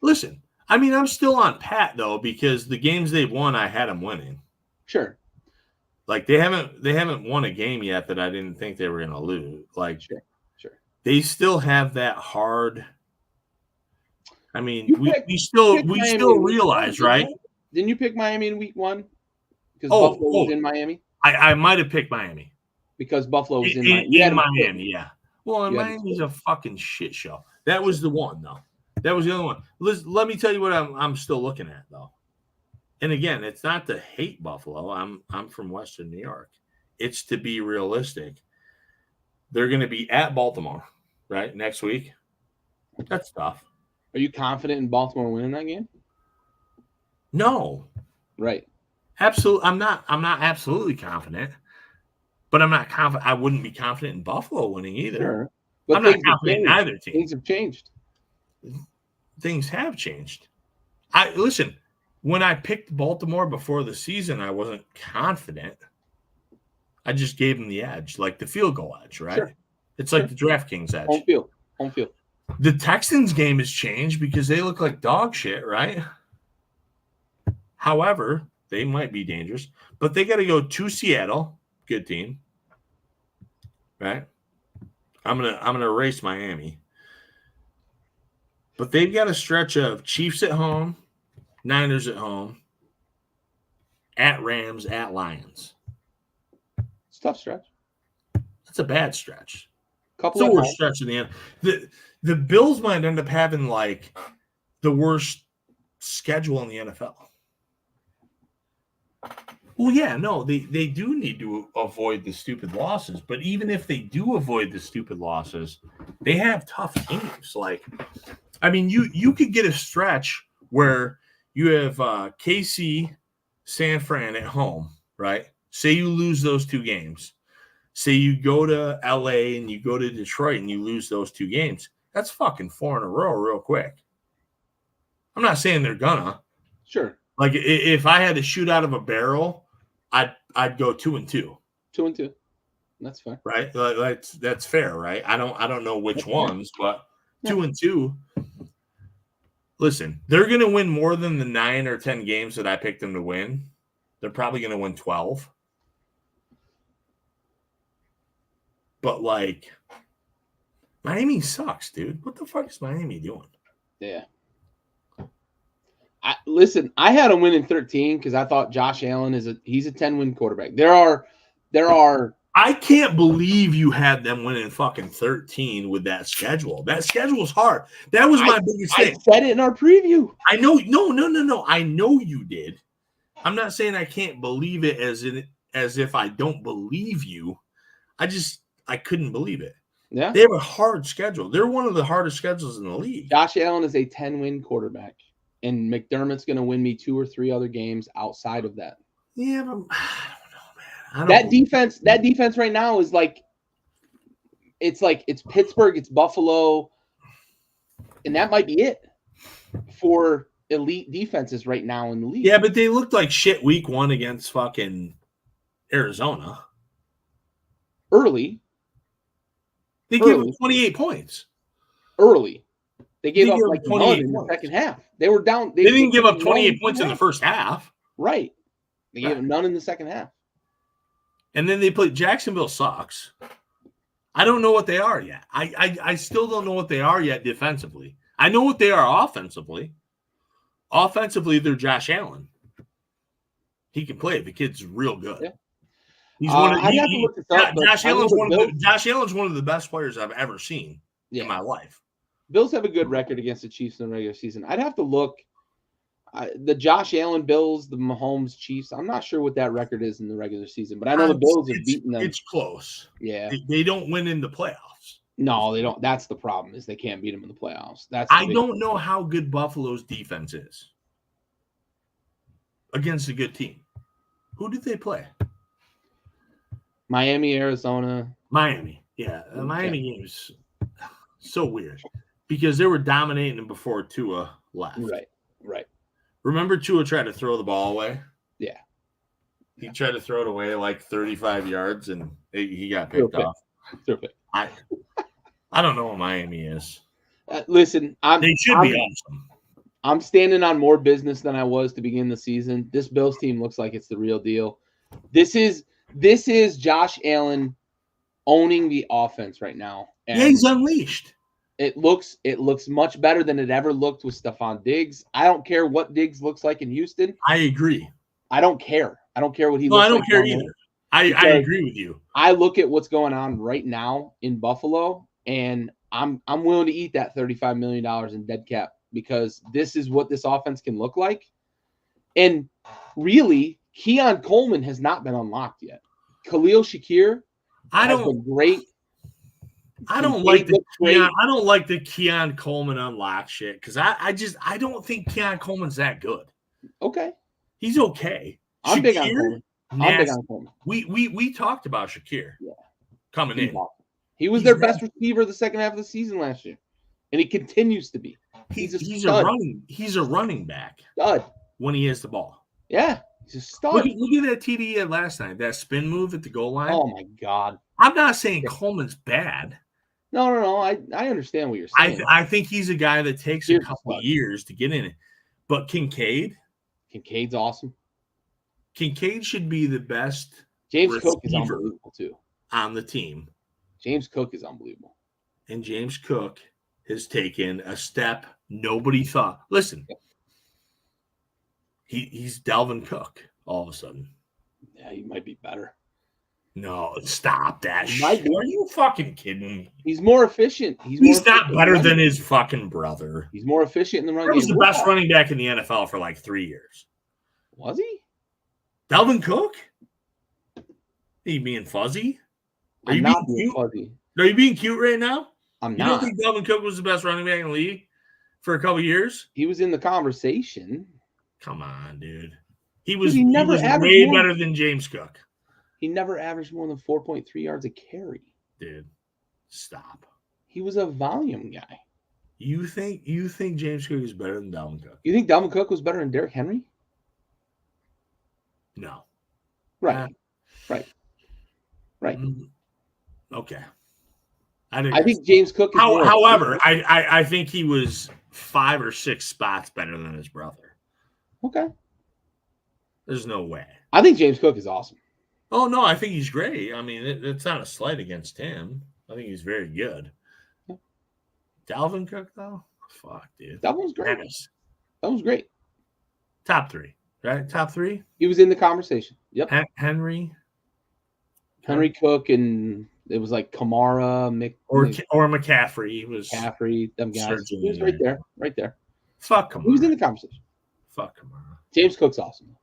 Listen, I mean, I'm still on pat, though, because the games they've won, I had them winning. Sure. They haven't won a game yet that I didn't think they were going to lose. Sure. They still have that hard. I mean, we still realize, right? Didn't you pick Miami in week 1? Because Buffalo was in Miami? I might have picked Miami. Because Buffalo was in Miami. In Miami, yeah. Well, Miami's a fucking shit show. That was the one, though. That was the other one. Let me tell you what I'm still looking at, though. And again, it's not to hate Buffalo. I'm from Western New York. It's to be realistic. They're going to be at Baltimore, right, next week. That's tough. Are you confident in Baltimore winning that game? No. Right. Absolutely. I'm not absolutely confident, but I'm not confident. I wouldn't be confident in Buffalo winning either. Sure. But I'm not confident in either team. Things have changed. Things have changed. Listen, when I picked Baltimore before the season, I wasn't confident. I just gave them the edge, like the field goal edge, right? Sure. It's like the DraftKings edge. Home field. The Texans game has changed because they look like dog shit, right? However, they might be dangerous, but they got to go to Seattle. Good team, right? I'm gonna erase Miami, but they've got a stretch of Chiefs at home, Niners at home, at Rams, at Lions. It's a tough stretch. That's a bad stretch. It's the worst stretch in the end. The Bills might end up having like the worst schedule in the NFL. Well, yeah, no, they do need to avoid the stupid losses. But even if they do avoid the stupid losses, they have tough teams. You could get a stretch where you have KC, San Fran at home, right? Say you lose those 2 games. say you go to LA and you go to Detroit and you lose those 2 games, that's fucking 4 in a row real quick. I'm not saying they're gonna. Sure. Like if I had to shoot out of a barrel, I'd go 2-2. 2-2. That's fair. Right? That's fair, right? I don't know which ones, but 2-2. Listen, they're gonna win more than the 9 or 10 games that I picked them to win. They're probably gonna win 12. But like Miami sucks, dude. What the fuck is Miami doing? Yeah. Listen, I had him winning 13 because I thought Josh Allen he's a 10-win quarterback. There are I can't believe you had them winning fucking 13 with that schedule. That schedule's hard. That was my biggest thing. I said it in our preview. I know. No. I know you did. I'm not saying I can't believe it as if I don't believe you. I couldn't believe it. Yeah. They have a hard schedule. They're one of the hardest schedules in the league. Josh Allen is a 10-win quarterback, and McDermott's going to win me 2 or 3 other games outside of that. Yeah, but That defense right now is it's Pittsburgh, it's Buffalo, and that might be it for elite defenses right now in the league. Yeah, but they looked like shit week 1 against fucking Arizona. Early. They gave them 28 points. Early. They gave up like 28 in the points. second half. They were down. They didn't give up 28 points in the first half. Right. They gave them none in the second half. And then they played Jacksonville sucks. I don't know what they are yet. I still don't know what they are yet defensively. I know what they are offensively. Offensively, they're Josh Allen. He can play. The kid's real good. Yeah. He's Josh Allen's one of the best players I've ever seen in my life. Bills have a good record against the Chiefs in the regular season. I'd have to look. The Josh Allen Bills, the Mahomes Chiefs, I'm not sure what that record is in the regular season, but I know the Bills have beaten them. It's close. Yeah. They don't win in the playoffs. No, they don't. That's the problem, is they can't beat them in the playoffs. I don't know how good Buffalo's defense is against a good team. Who did they play? Miami, Arizona. Miami. Yeah. The Miami game is so weird because they were dominating them before Tua left. Right. Remember Tua tried to throw the ball away? Yeah. He tried to throw it away like 35 yards, and he got picked off. I don't know what Miami is. Listen, they should be awesome. I'm standing on more business than I was to begin the season. This Bills team looks like it's the real deal. This is Josh Allen owning the offense right now. And yeah, he's unleashed. It looks much better than it ever looked with Stephon Diggs. I don't care what Diggs looks like in Houston. I agree. I don't care. I don't care what he looks like. I don't care either. I agree with you. I look at what's going on right now in Buffalo, and I'm willing to eat that $35 million in dead cap because this is what this offense can look like. And really, Keon Coleman has not been unlocked yet. Khalil Shakir has been great. I don't like the Keon Coleman unlock shit because I don't think Keon Coleman's that good. Okay. He's okay. I'm big on Coleman. We talked about Shakir coming in. Awesome. He was their best receiver the second half of the season last year. And he continues to be. He's a running back. Stud. When he has the ball. Yeah. He's a stud. Look at that TD he had last night. That spin move at the goal line. Oh my God. I'm not saying Coleman's bad. No. I understand what you're saying. I think he's a guy that takes a couple of years to get in it. But Kincaid's awesome. Kincaid should be the best. James Cook is unbelievable too. On the team. James Cook is unbelievable. And James Cook has taken a step nobody thought. Listen, he's Dalvin Cook all of a sudden. Yeah, he might be better. No, stop that shit. Are you fucking kidding me? He's more efficient. He's not better than his fucking brother. He's more efficient in the run game. He was the best running back in the NFL for like 3 years. Was he? Dalvin Cook? Are you being fuzzy? Are you not being fuzzy? Are you being cute right now? I'm not. You don't think Dalvin Cook was the best running back in the league for a couple of years? He was in the conversation. Come on, dude. He was way better than James Cook. He never averaged more than 4.3 yards a carry. Dude, stop. He was a volume guy. You think James Cook is better than Dalvin Cook? You think Dalvin Cook was better than Derrick Henry? No. Right. Right. Okay. I think James Cook is however, I think he was 5 or 6 spots better than his brother. Okay. There's no way. I think James Cook is awesome. Oh, no, I think he's great. I mean, it's not a slight against him. I think he's very good. Yeah. Dalvin Cook, though? Fuck, dude. That was great. That was great. Top 3, right? Top 3? He was in the conversation. Yep. Henry Cook, and it was like Kamara, or McCaffrey. He was McCaffrey, them guys. He was right there. Right there. Fuck Kamara. He was in the conversation. Fuck Kamara. James Cook's awesome.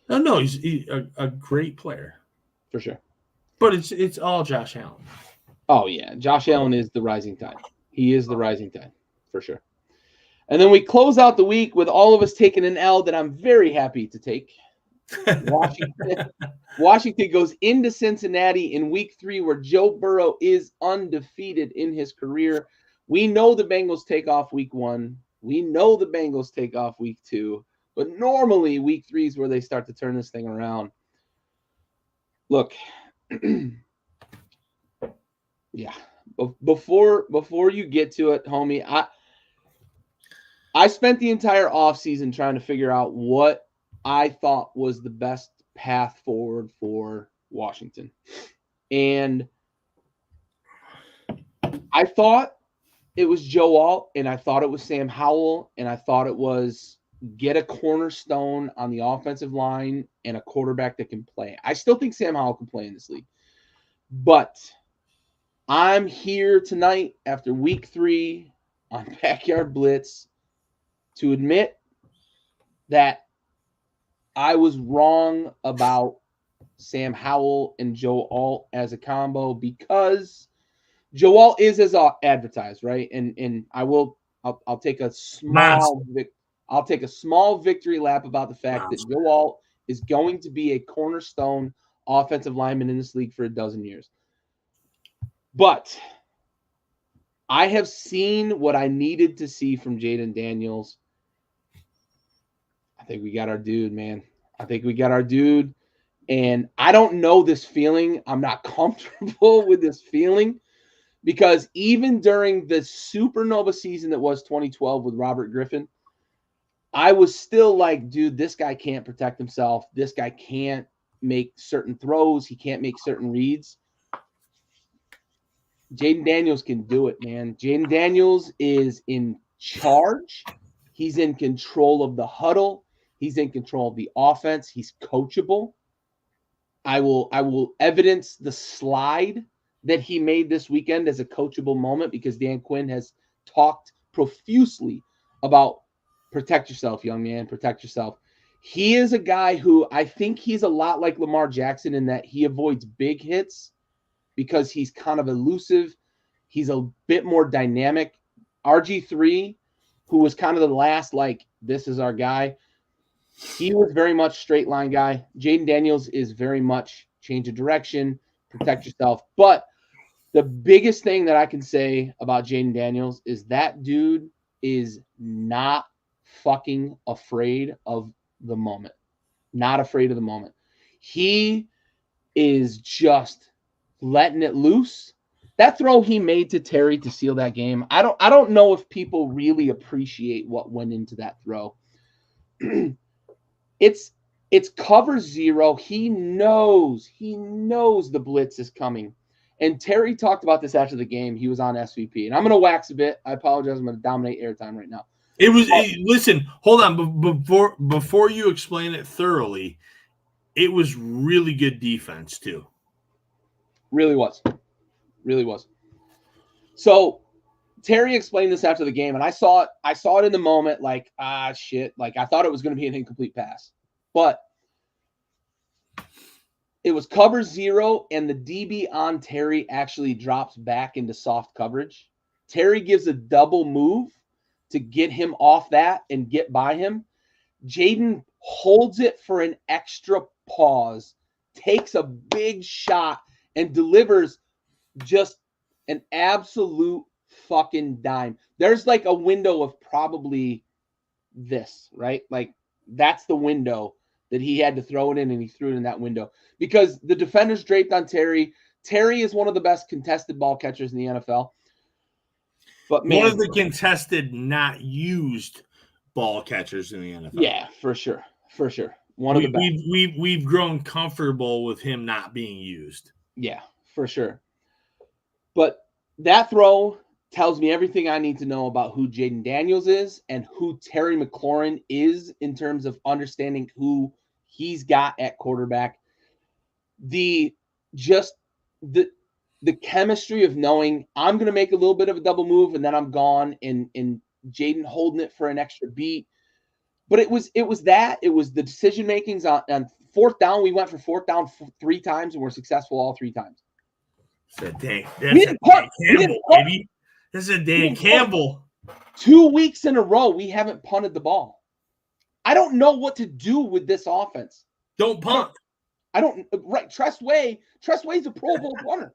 No, he's a great player. For sure. But it's all Josh Allen. Oh, yeah. Josh Allen is the rising tide. He is the rising tide, for sure. And then we close out the week with all of us taking an L that I'm very happy to take. Washington goes into Cincinnati in week 3 where Joe Burrow is undefeated in his career. We know the Bengals take off week 1. We know the Bengals take off week 2. But normally week 3 is where they start to turn this thing around. Look, yeah. Before you get to it, homie, I spent the entire offseason trying to figure out what I thought was the best path forward for Washington. And I thought it was Joe Alt, and I thought it was Sam Howell, and I thought it was get a cornerstone on the offensive line and a quarterback that can play. I still think Sam Howell can play in this league. But I'm here tonight after week 3 on Backyard Blitz to admit that I was wrong about Sam Howell and Joe Alt as a combo because Joe Alt is as advertised, right? And I'll take a small victory lap about the fact that Joe Alt is going to be a cornerstone offensive lineman in this league for a dozen years. But I have seen what I needed to see from Jaden Daniels. I think we got our dude, man. I think we got our dude. And I don't know this feeling. I'm not comfortable with this feeling because even during the supernova season that was 2012 with Robert Griffin, I was still like, dude, this guy can't protect himself. This guy can't make certain throws. He can't make certain reads. Jaden Daniels can do it, man. Jaden Daniels is in charge. He's in control of the huddle. He's in control of the offense. He's coachable. I will evidence the slide that he made this weekend as a coachable moment because Dan Quinn has talked profusely about protect yourself, young man, protect yourself. He is a guy who I think he's a lot like Lamar Jackson in that he avoids big hits because he's kind of elusive. He's a bit more dynamic. RG3, who was kind of the last, like, this is our guy, he was very much straight line guy. Jaden Daniels is very much change of direction, protect yourself. But the biggest thing that I can say about Jaden Daniels is that dude is not fucking afraid of the moment. Not afraid of the moment. He is just letting it loose. That throw he made to Terry to seal that game, I don't know if people really appreciate what went into that throw. It's cover 0. He knows the blitz is coming. And Terry talked about this after the game. He was on SVP. And I'm going to wax a bit. I apologize. I'm going to dominate airtime right now. Listen, hold on. Before you explain it thoroughly, it was really good defense too. Really was. So Terry explained this after the game, and I saw it in the moment, like, shit. Like, I thought it was going to be an incomplete pass. But it was cover 0, and the DB on Terry actually drops back into soft coverage. Terry gives a double move to get him off that and get by him. Jaden holds it for an extra pause takes a big shot and delivers just an absolute fucking dime. There's like a window of probably this, right? Like that's the window that he had to throw it in, and he threw it in that window because the defenders draped on Terry. Terry is one of the best contested ball catchers in the NFL. But man, one of the contested, not used ball catchers in the NFL. Yeah, for sure. One of the best. We've grown comfortable with him not being used. Yeah, for sure. But that throw tells me everything I need to know about who Jaden Daniels is and who Terry McLaurin is in terms of understanding who he's got at quarterback. The chemistry of knowing I'm going to make a little bit of a double move and then I'm gone, and Jaden holding it for an extra beat. But it was the decision makings on fourth down. We went for fourth down 3 times and we're successful all 3 times. That's a Dan Campbell, baby. This is a Dan Campbell. 2 weeks in a row, we haven't punted the ball. I don't know what to do with this offense. Don't punt. I don't right. Tressway's a Pro Bowl punter.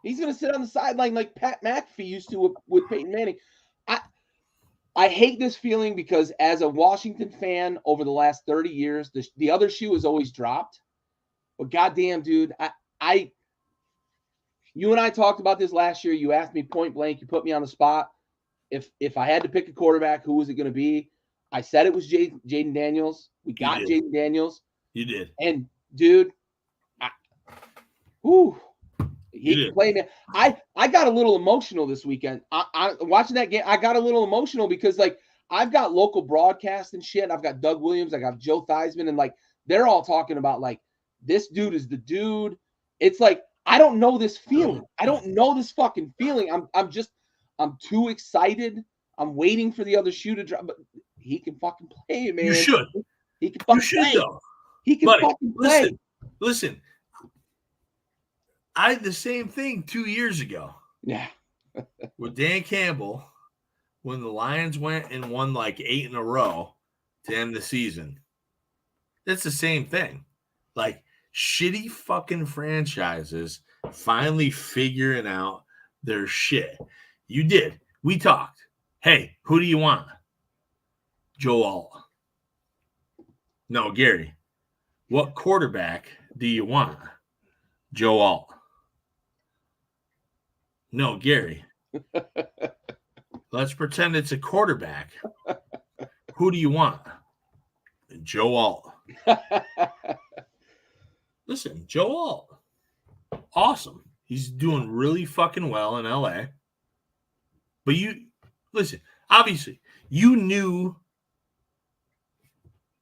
He's going to sit on the sideline like Pat McAfee used to with Peyton Manning. I hate this feeling because as a Washington fan over the last 30 years, the other shoe has always dropped. But goddamn, dude, you and I talked about this last year. You asked me point blank. You put me on the spot. If I had to pick a quarterback, who was it going to be? I said it was Jaden Daniels. We got Jaden Daniels. You did. And, dude, he can play, man. I got a little emotional this weekend. I watching that game. I got a little emotional because, like, I've got local broadcast and shit. I've got Doug Williams. I got Joe Theismann, and like they're all talking about like this dude is the dude. It's like I don't know this feeling. I don't know this fucking feeling. I'm too excited. I'm waiting for the other shoe to drop. But he can fucking play, man. You should. He can fucking play. Though. He can fucking play. Listen. I did the same thing 2 years ago. Yeah. With Dan Campbell, when the Lions went and won like 8 in a row to end the season. That's the same thing. Like shitty fucking franchises finally figuring out their shit. You did. We talked. Hey, who do you want? Joe Alt. No, Gary. What quarterback do you want? Joe Alt. No, Gary. Let's pretend it's a quarterback. Who do you want? Joe Alt. Listen, Joe Alt. Awesome. He's doing really fucking well in LA. But listen, obviously, you knew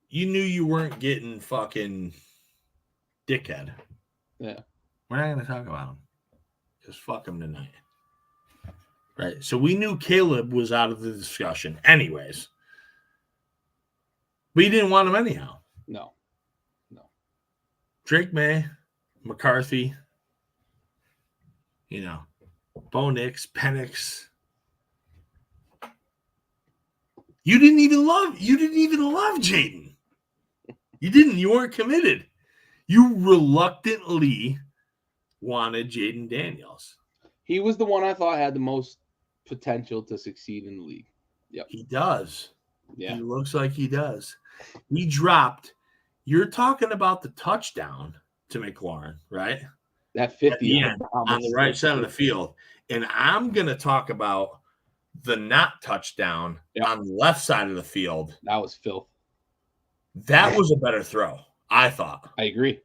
you weren't getting fucking dickhead. Yeah. We're not going to talk about him. Just fuck him tonight. Right. So we knew Caleb was out of the discussion anyways. But you didn't want him anyhow. No. Drake May, McCarthy, Bo Nix, Penix. You didn't even love Jaden. You didn't. You weren't committed. You reluctantly wanted Jaden Daniels. He was the one I thought had the most potential to succeed in the league. Yep. He does. Yeah. He looks like he does. He dropped. You're talking about the touchdown to McLaurin, right? That 50 on the right side of the field. And I'm going to talk about the not touchdown on the left side of the field. That was filth. That was a better throw, I thought. I agree.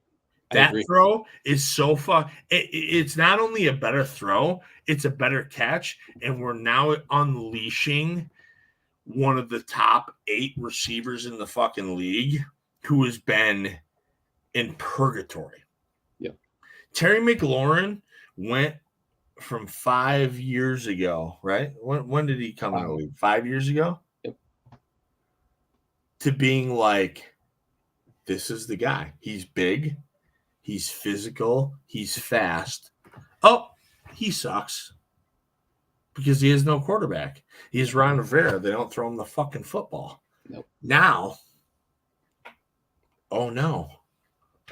That throw is so fun. It's not only a better throw, it's a better catch. And we're now unleashing one of the top 8 receivers in the fucking league who has been in purgatory. Yep. Terry McLaurin went from 5 years ago, right? When did he come in the league? 5 years ago? Yep. To being like, this is the guy. He's big. He's physical. He's fast. Oh, he sucks. Because he has no quarterback. He has Ron Rivera. They don't throw him the fucking football. Nope. Now, oh no.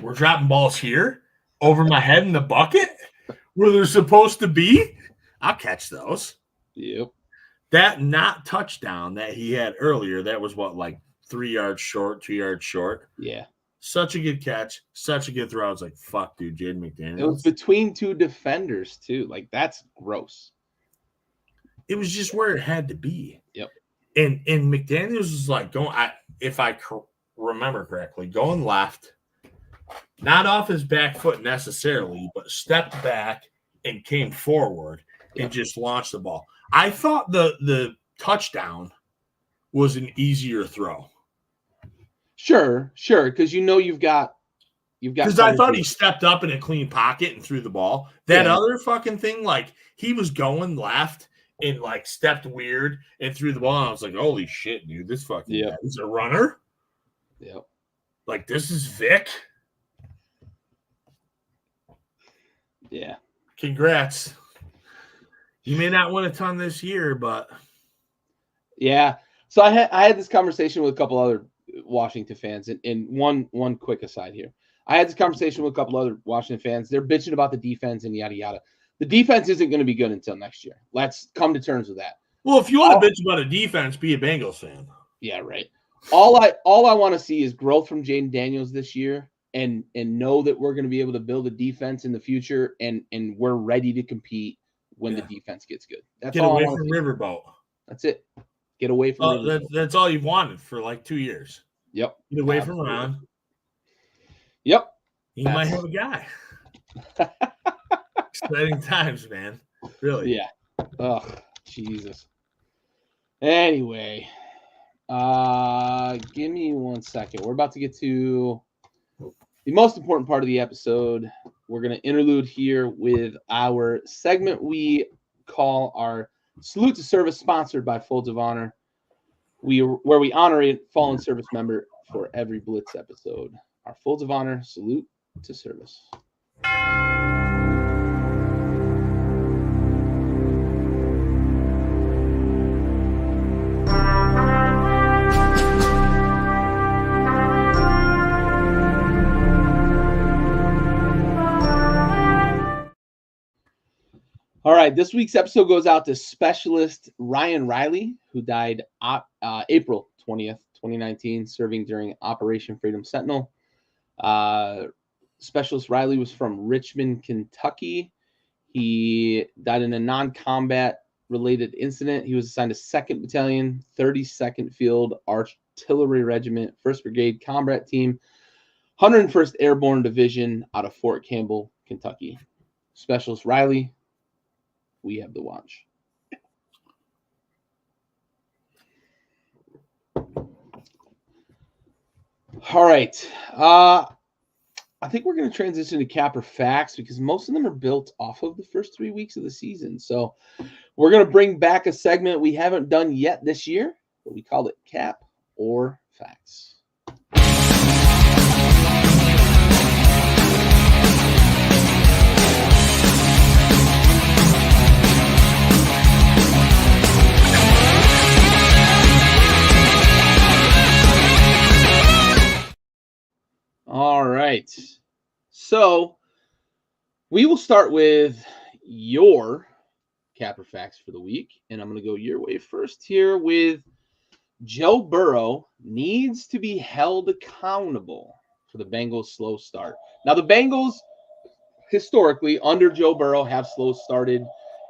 we're dropping balls here over my head in the bucket where they're supposed to be. I'll catch those. Yep. That not touchdown that he had earlier, that was what, like 3 yards short, 2 yards short. Yeah. Such a good catch, such a good throw. I was like, fuck, dude, Jaden McDaniels. It was between two defenders, too. Like, that's gross. It was just where it had to be. Yep. And McDaniels was like going, if I remember correctly, going left, not off his back foot necessarily, but stepped back and came forward and just launched the ball. I thought the touchdown was an easier throw. Sure, because you've got. Because I thought he stepped up in a clean pocket and threw the ball. That other fucking thing, like he was going left and like stepped weird and threw the ball. And I was like, holy shit, dude, this fucking guy is a runner. Yep. Like this is Vic. Yeah. Congrats. You may not win a ton this year, but yeah. So I had this conversation with a couple other Washington fans, and one quick aside here. I had this conversation with a couple other Washington fans. They're bitching about the defense and yada yada. The defense isn't going to be good until next year. Let's come to terms with that. Well, if you want to bitch about a defense, be a Bengals fan. Yeah, right. All I want to see is growth from Jaden Daniels this year, and know that we're going to be able to build a defense in the future, and we're ready to compete when the defense gets good. That's Get all away I want from to see. Riverboat. That's it. Get away from Riverboat. That's all you've wanted for like 2 years. Yep. Get away from Ron. Yep. You might have a guy. Exciting times, man. Really. Yeah. Ugh, Jesus. Anyway, give me 1 second. We're about to get to the most important part of the episode. We're going to interlude here with our segment we call our Salute to Service, sponsored by Folds of Honor, where we honor a fallen service member for every Blitz episode. Our Folds of Honor Salute to Service. All right, this week's episode goes out to Specialist Ryan Riley, who died April 20th, 2019, serving during Operation Freedom Sentinel. Specialist Riley was from Richmond, Kentucky. He died in a non-combat related incident. He was assigned to 2nd Battalion, 32nd Field Artillery Regiment, 1st Brigade Combat Team, 101st Airborne Division out of Fort Campbell, Kentucky. Specialist Riley, we have the watch. All right. I think we're going to transition to Cap or Facts because most of them are built off of the first 3 weeks of the season. So we're going to bring back a segment we haven't done yet this year, but we called it Cap or Facts. All right. So we will start with your Cap or Facts for the week. And I'm going to go your way first here with Joe Burrow needs to be held accountable for the Bengals' slow start. Now, the Bengals, historically, under Joe Burrow, have slow started.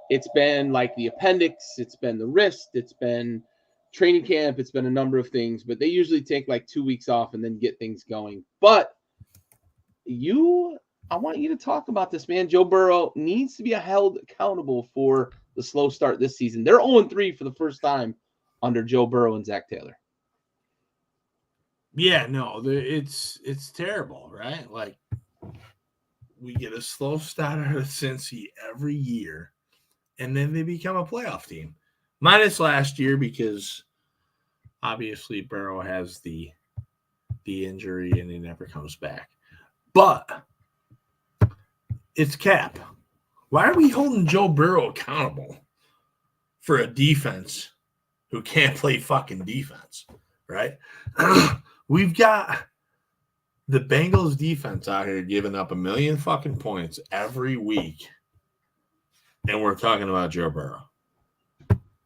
It's been like the appendix. It's been the wrist. It's been training camp. It's been a number of things. But they usually take like 2 weeks off and then get things going. But I want you to talk about this, man. Joe Burrow needs to be held accountable for the slow start this season. They're 0-3 for the first time under Joe Burrow and Zach Taylor. Yeah, no, it's terrible, right? Like we get a slow start out of Cincy every year, and then they become a playoff team. Minus last year because obviously Burrow has the injury and he never comes back. But it's Cap. Why are we holding Joe Burrow accountable for a defense who can't play fucking defense, right? We've got The Bengals defense out here giving up 1 million fucking points every week. And we're talking about Joe Burrow.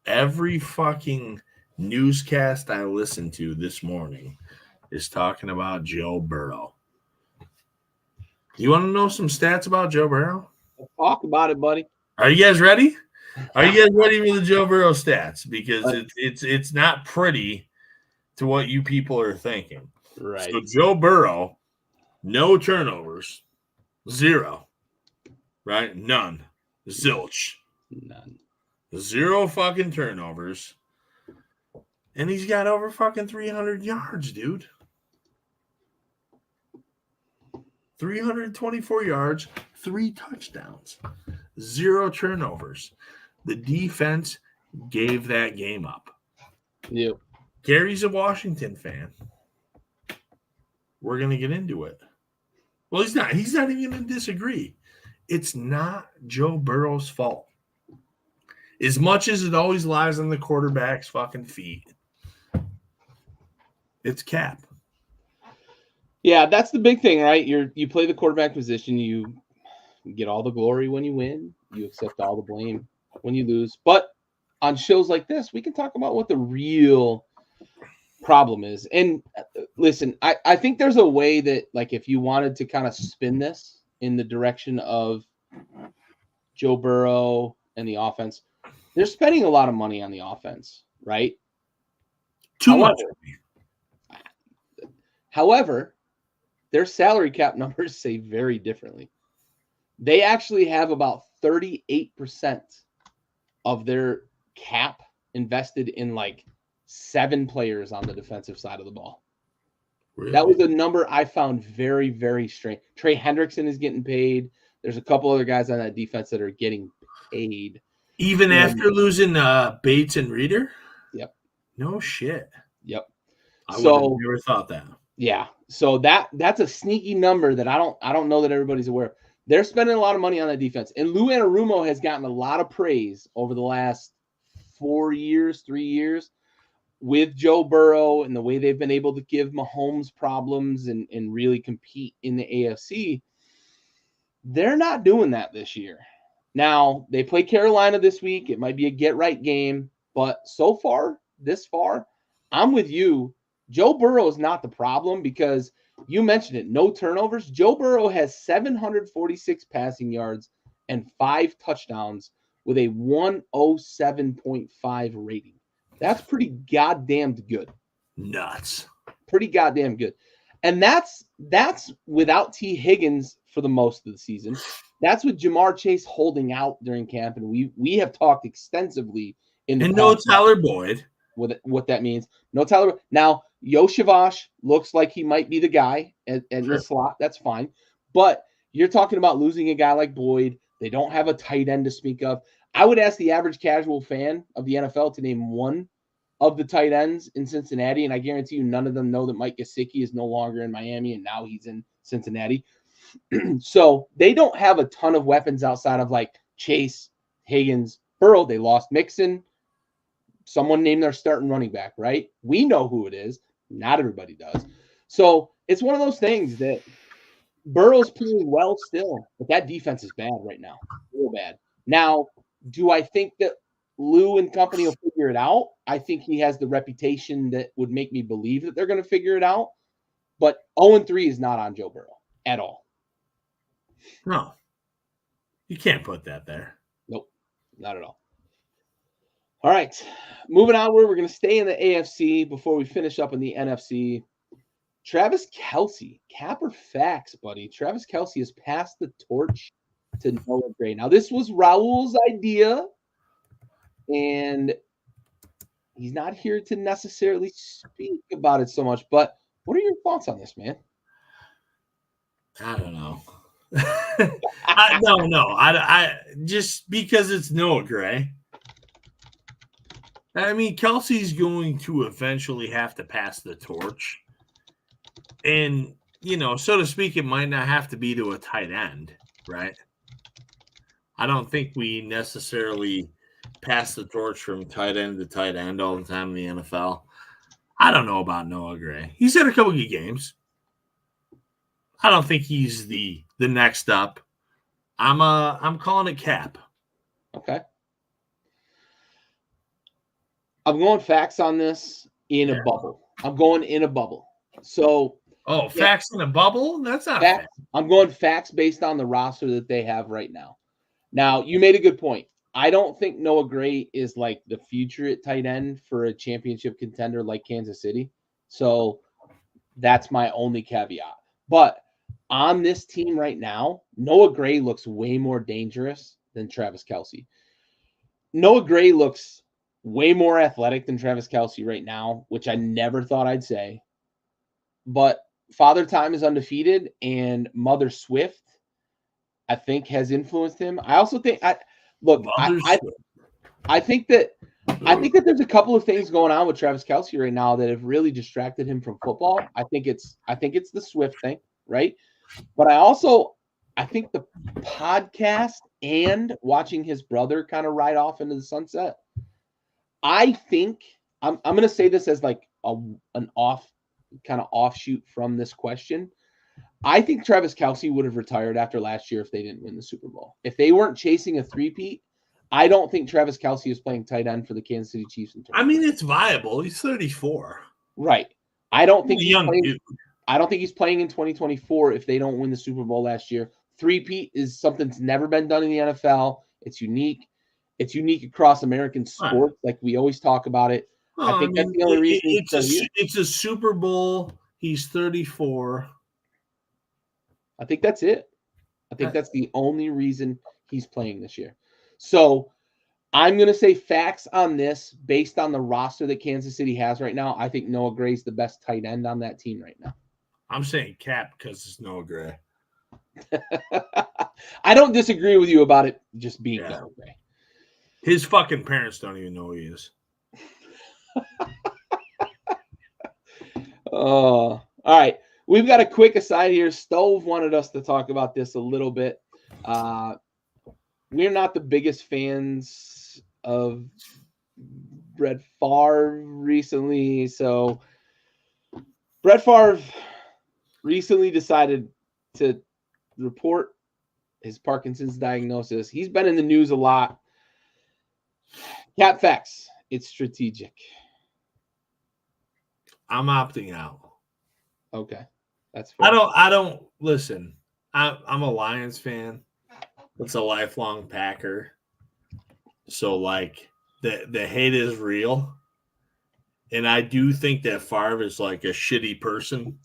Every fucking newscast I listened to this morning is talking about Joe Burrow. You want to know some stats about Joe Burrow? Talk about it, buddy. Are you guys ready? Are you guys ready for the Joe Burrow stats? Because it's not pretty to what you people are thinking. Right. So Joe Burrow, no turnovers, 0. Right? None. Zilch. None. 0 fucking turnovers. And he's got over fucking 300 yards, dude. 324 yards, 3 touchdowns, 0 turnovers. The defense gave that game up. Yep. Gary's a Washington fan. We're going to get into it. Well, he's not. He's not even going to disagree. It's not Joe Burrow's fault. As much as it always lies on the quarterback's fucking feet, it's Cap. Yeah, that's the big thing, right? You play the quarterback position. You get all the glory when you win. You accept all the blame when you lose. But on shows like this, we can talk about what the real problem is. And listen, I think there's a way that, like, if you wanted to kind of spin this in the direction of Joe Burrow and the offense, they're spending a lot of money on the offense, right? Too much. However, their salary cap numbers say very differently. They actually have about 38% of their cap invested in like 7 players on the defensive side of the ball. Really? That was a number I found very, very strange. Trey Hendrickson is getting paid. There's a couple other guys on that defense that are getting paid. Even after losing Bates and Reeder? Yep. No shit. Yep. I would have never thought that. Yeah. So that's a sneaky number that I don't know that everybody's aware of. They're spending a lot of money on that defense. And Lou Anarumo has gotten a lot of praise over the last 3 years with Joe Burrow and the way they've been able to give Mahomes problems and really compete in the AFC. They're not doing that this year. Now, they play Carolina this week. It might be a get-right game. But so far, I'm with you. Joe Burrow is not the problem because you mentioned it. No turnovers. Joe Burrow has 746 passing yards and 5 touchdowns with a 107.5 rating. That's pretty goddamn good. Nuts. Pretty goddamn good. And that's without T. Higgins for the most of the season. That's with Jamar Chase holding out during camp. And we have talked extensively in the past. No Tyler Boyd. What that means. No Tyler. Now, Yoshavash looks like he might be the guy at the slot. That's fine. But you're talking about losing a guy like Boyd. They don't have a tight end to speak of. I would ask the average casual fan of the NFL to name one of the tight ends in Cincinnati, and I guarantee you none of them know that Mike Gesicki is no longer in Miami, and now he's in Cincinnati. So they don't have a ton of weapons outside of like Chase, Higgins, Burrow. They lost Mixon. Someone named their starting running back, right? We know who it is. Not everybody does. So it's one of those things that Burrow's playing well still, but that defense is bad right now. Real bad. Now, do I think that Lou and company will figure it out? I think he has the reputation that would make me believe that they're going to figure it out. But 0-3 is not on Joe Burrow at all. No. You can't put that there. Nope. Not at all. All right. Moving onward, we're going to stay in the AFC before we finish up in the NFC. Travis Kelce. Cap or facts, buddy? Travis Kelce has passed the torch to Noah Gray. Now, this was Raul's idea, and he's not here to necessarily speak about it so much, but what are your thoughts on this, man? I don't know. I just because it's Noah Gray. I mean, Kelsey's going to eventually have to pass the torch. And, so to speak, it might not have to be to a tight end, right? I don't think we necessarily pass the torch from tight end to tight end all the time in the NFL. I don't know about Noah Gray. He's had a couple good games. I don't think he's the next up. I'm calling it Cap. Okay. I'm going facts on this in a bubble. I'm going in a bubble. So facts in a bubble? That's not facts. fair. I'm going facts based on the roster that they have right now. Now, you made a good point. I don't think Noah Gray is like the future at tight end for a championship contender like Kansas City. So that's my only caveat. But on this team right now, Noah Gray looks way more dangerous than Travis Kelce. Noah Gray looks way more athletic than Travis Kelce right now, which I never thought I'd say. But Father Time is undefeated, and Mother Swift, I think, has influenced him. I also think I think that there's a couple of things going on with Travis Kelce right now that have really distracted him from football. I think it's the Swift thing, right? But I think the podcast and watching his brother kind of ride off into the sunset. I think I'm going to say this as like an offshoot from this question. I think Travis Kelce would have retired after last year if they didn't win the Super Bowl. If they weren't chasing a three-peat, I don't think Travis Kelce is playing tight end for the Kansas City Chiefs. I mean, it's viable. He's 34. Right. I don't think he's playing. I don't think he's playing in 2024 if they don't win the Super Bowl last year. Three-peat is something that's never been done in the NFL. It's unique. It's unique across American sports, like we always talk about it. I think that's the only reason it's a Super Bowl. He's 34. I think that's it. I think that's the only reason he's playing this year. So I'm going to say facts on this based on the roster that Kansas City has right now. I think Noah Gray's the best tight end on that team right now. I'm saying Cap because it's Noah Gray. I don't disagree with you about it just being Noah Gray. His fucking parents don't even know who he is. All right. We've got a quick aside here. Stove wanted us to talk about this a little bit. We're not the biggest fans of Brett Favre recently. So Brett Favre recently decided to report his Parkinson's diagnosis. He's been in the news a lot. Cap facts. It's strategic. I'm opting out. Okay. That's fair. I don't listen. I'm a Lions fan. It's a lifelong Packer. So like the hate is real. And I do think that Favre is like a shitty person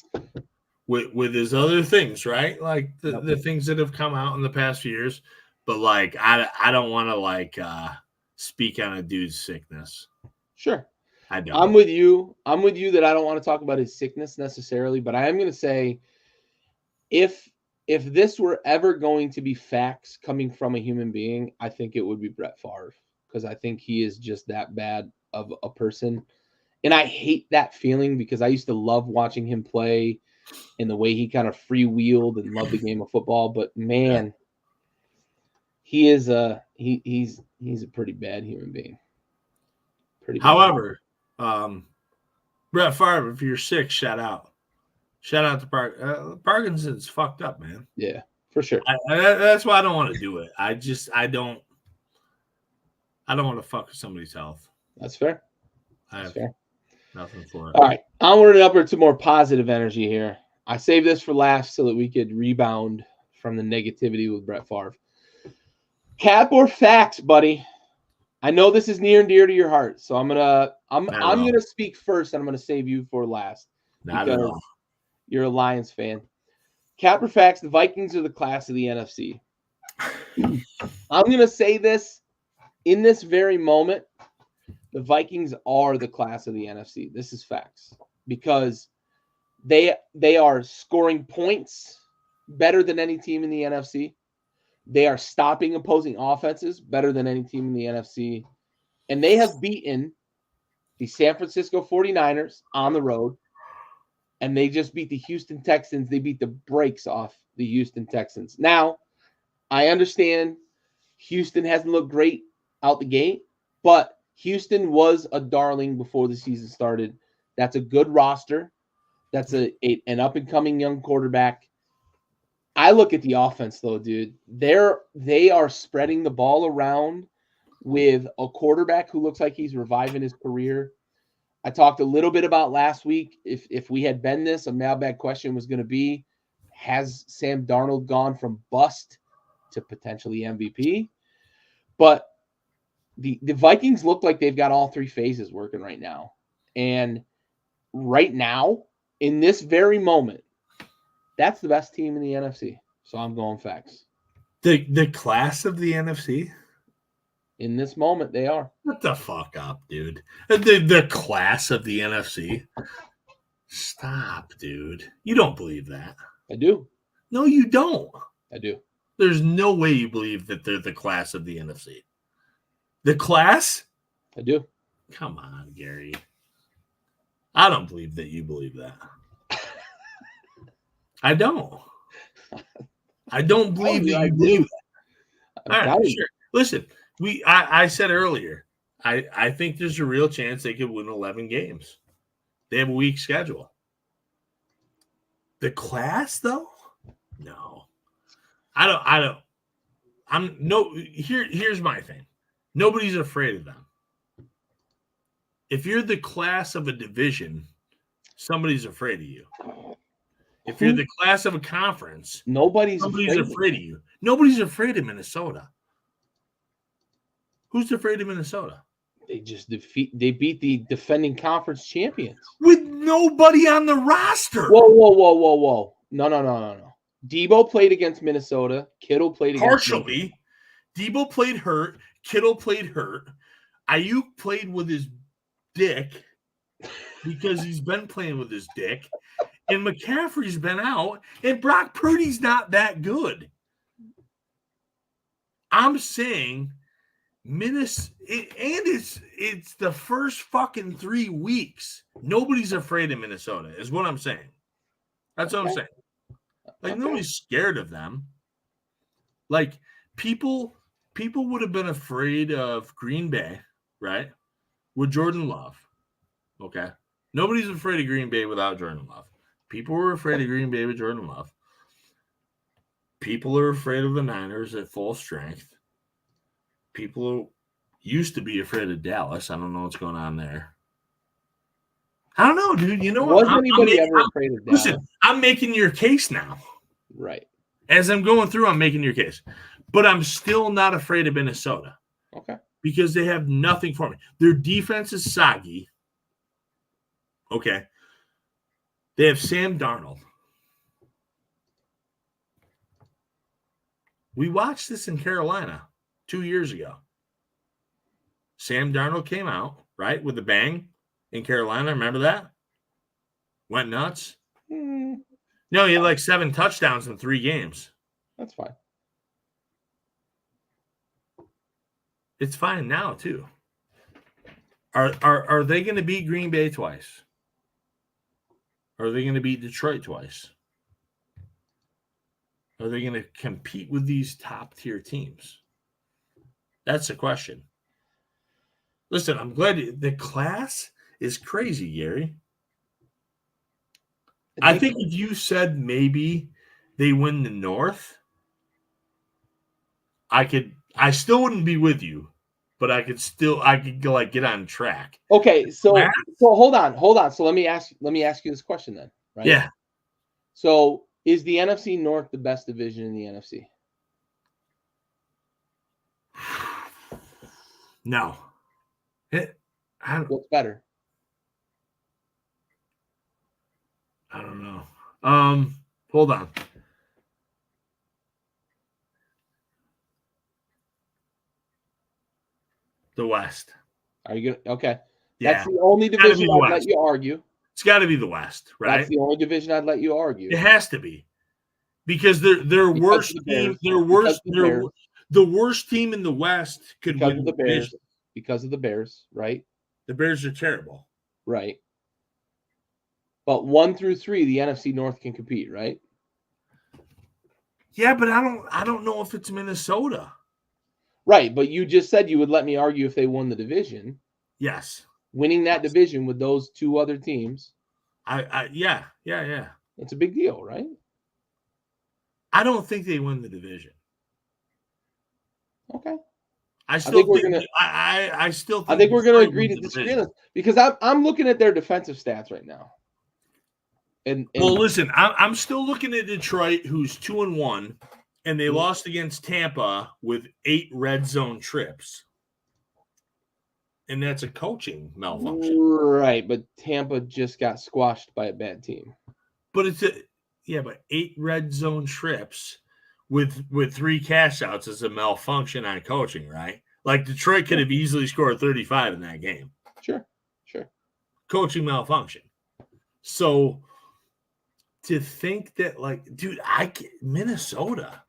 with his other things, right? Like the things that have come out in the past few years. But like I don't want to like speak on a dude's sickness. Sure. I don't. I'm with you that I don't want to talk about his sickness necessarily, but I am going to say if this were ever going to be facts coming from a human being, I think it would be Brett Favre, because I think he is just that bad of a person. And I hate that feeling because I used to love watching him play and the way he kind of freewheeled and loved the game of football. But man, he is he's a pretty bad human being. However, Brett Favre, if you're sick, shout out to Parkinson's fucked up, man. Yeah, for sure. That's why I don't want to do it. I don't want to fuck with somebody's health. That's fair. That's fair. Nothing for it. All right, onward and upward to more positive energy here. I saved this for last so that we could rebound from the negativity with Brett Favre. Cap or facts, buddy? I know this is near and dear to your heart, so I'm gonna speak first, and I'm gonna save you for last because you're a Lions fan. Cap or facts? The Vikings are the class of the NFC. I'm gonna say this in this very moment. The Vikings are the class of the NFC. This is facts because they are scoring points better than any team in the NFC. They are stopping opposing offenses better than any team in the NFC. And they have beaten the San Francisco 49ers on the road. And they just beat the Houston Texans. They beat the brakes off the Houston Texans. Now, I understand Houston hasn't looked great out the gate, but Houston was a darling before the season started. That's a good roster. That's an up-and-coming young quarterback. I look at the offense though, dude. They are spreading the ball around with a quarterback who looks like he's reviving his career. I talked a little bit about last week. If we had been this, a mailbag question was going to be, has Sam Darnold gone from bust to potentially MVP? But the Vikings look like they've got all three phases working right now. And right now, in this very moment, that's the best team in the NFC. So I'm going facts. The class of the NFC? In this moment, they are. What the fuck up, dude? The class of the NFC? Stop, dude. You don't believe that. I do. No, you don't. I do. There's no way you believe that they're the class of the NFC. The class? I do. Come on, Gary. I don't believe that you believe that. I don't. I don't believe that you believe that. All right, sure. Listen, I said earlier, I think there's a real chance they could win 11 games. They have a weak schedule. The class, though? No. Here's my thing. Nobody's afraid of them. If you're the class of a division, somebody's afraid of you. If you're the class of a conference, somebody's afraid of you. Nobody's afraid of Minnesota. Who's afraid of Minnesota? They just beat the defending conference champions. With nobody on the roster. Whoa. No. Debo played against Minnesota. Kittle played against partially. Debo played hurt. Kittle played hurt. Ayuk played with his dick because he's been playing with his dick. And McCaffrey's been out. And Brock Purdy's not that good. I'm saying Minnesota, and it's the first fucking 3 weeks. Nobody's afraid of Minnesota, is what I'm saying. That's what I'm saying. Like, nobody's scared of them. Like, people would have been afraid of Green Bay, right? With Jordan Love. Okay. Nobody's afraid of Green Bay without Jordan Love. People were afraid of Green Bay with Jordan Love. People are afraid of the Niners at full strength. People used to be afraid of Dallas. I don't know what's going on there. I don't know, dude. You know what? Was anybody ever afraid of Dallas? Listen, I'm making your case now. Right. As I'm going through, I'm making your case. But I'm still not afraid of Minnesota. Okay. Because they have nothing for me. Their defense is soggy. Okay. They have Sam Darnold. We watched this in Carolina 2 years ago. Sam Darnold came out, right, with a bang in Carolina. Remember that? Went nuts. No, he had like 7 touchdowns in 3 games. That's fine. It's fine now, too. Are they going to beat Green Bay twice? Are they going to beat Detroit twice? Are they going to compete with these top-tier teams? That's the question. Listen, I'm glad the class is crazy, Gary. I think if you said maybe they win the North, I still wouldn't be with you, but I could go like get on track. Okay, so hold on. So let me ask you this question then, right? Yeah. So is the NFC North the best division in the NFC? No. What's better? I don't know. Hold on. The West. Are you good? Okay. Yeah. That's the only division I'd let you argue. It's got to be the West, right? That's the only division I'd let you argue. It has to be. Because their worst team, the worst team in the West could win the Bears. Because of the Bears, right? The Bears are terrible. Right. But 1 through 3, the NFC North can compete, right? Yeah, but I don't know if it's Minnesota. Right, but you just said you would let me argue if they won the division. Yes. Winning that division with those 2 other teams. Yeah. It's a big deal, right? I don't think they win the division. Okay. I still think we're gonna Detroit agree wins to the disagree on division. this because I'm looking at their defensive stats right now. And Well, listen, I'm still looking at Detroit, who's 2-1, and they lost against Tampa with 8 red zone trips. And that's a coaching malfunction. Right, but Tampa just got squashed by a bad team. But but 8 red zone trips with 3 cash outs is a malfunction on coaching, right? Like Detroit could have easily scored 35 in that game. Sure. Coaching malfunction. So to think that, like, dude, Minnesota.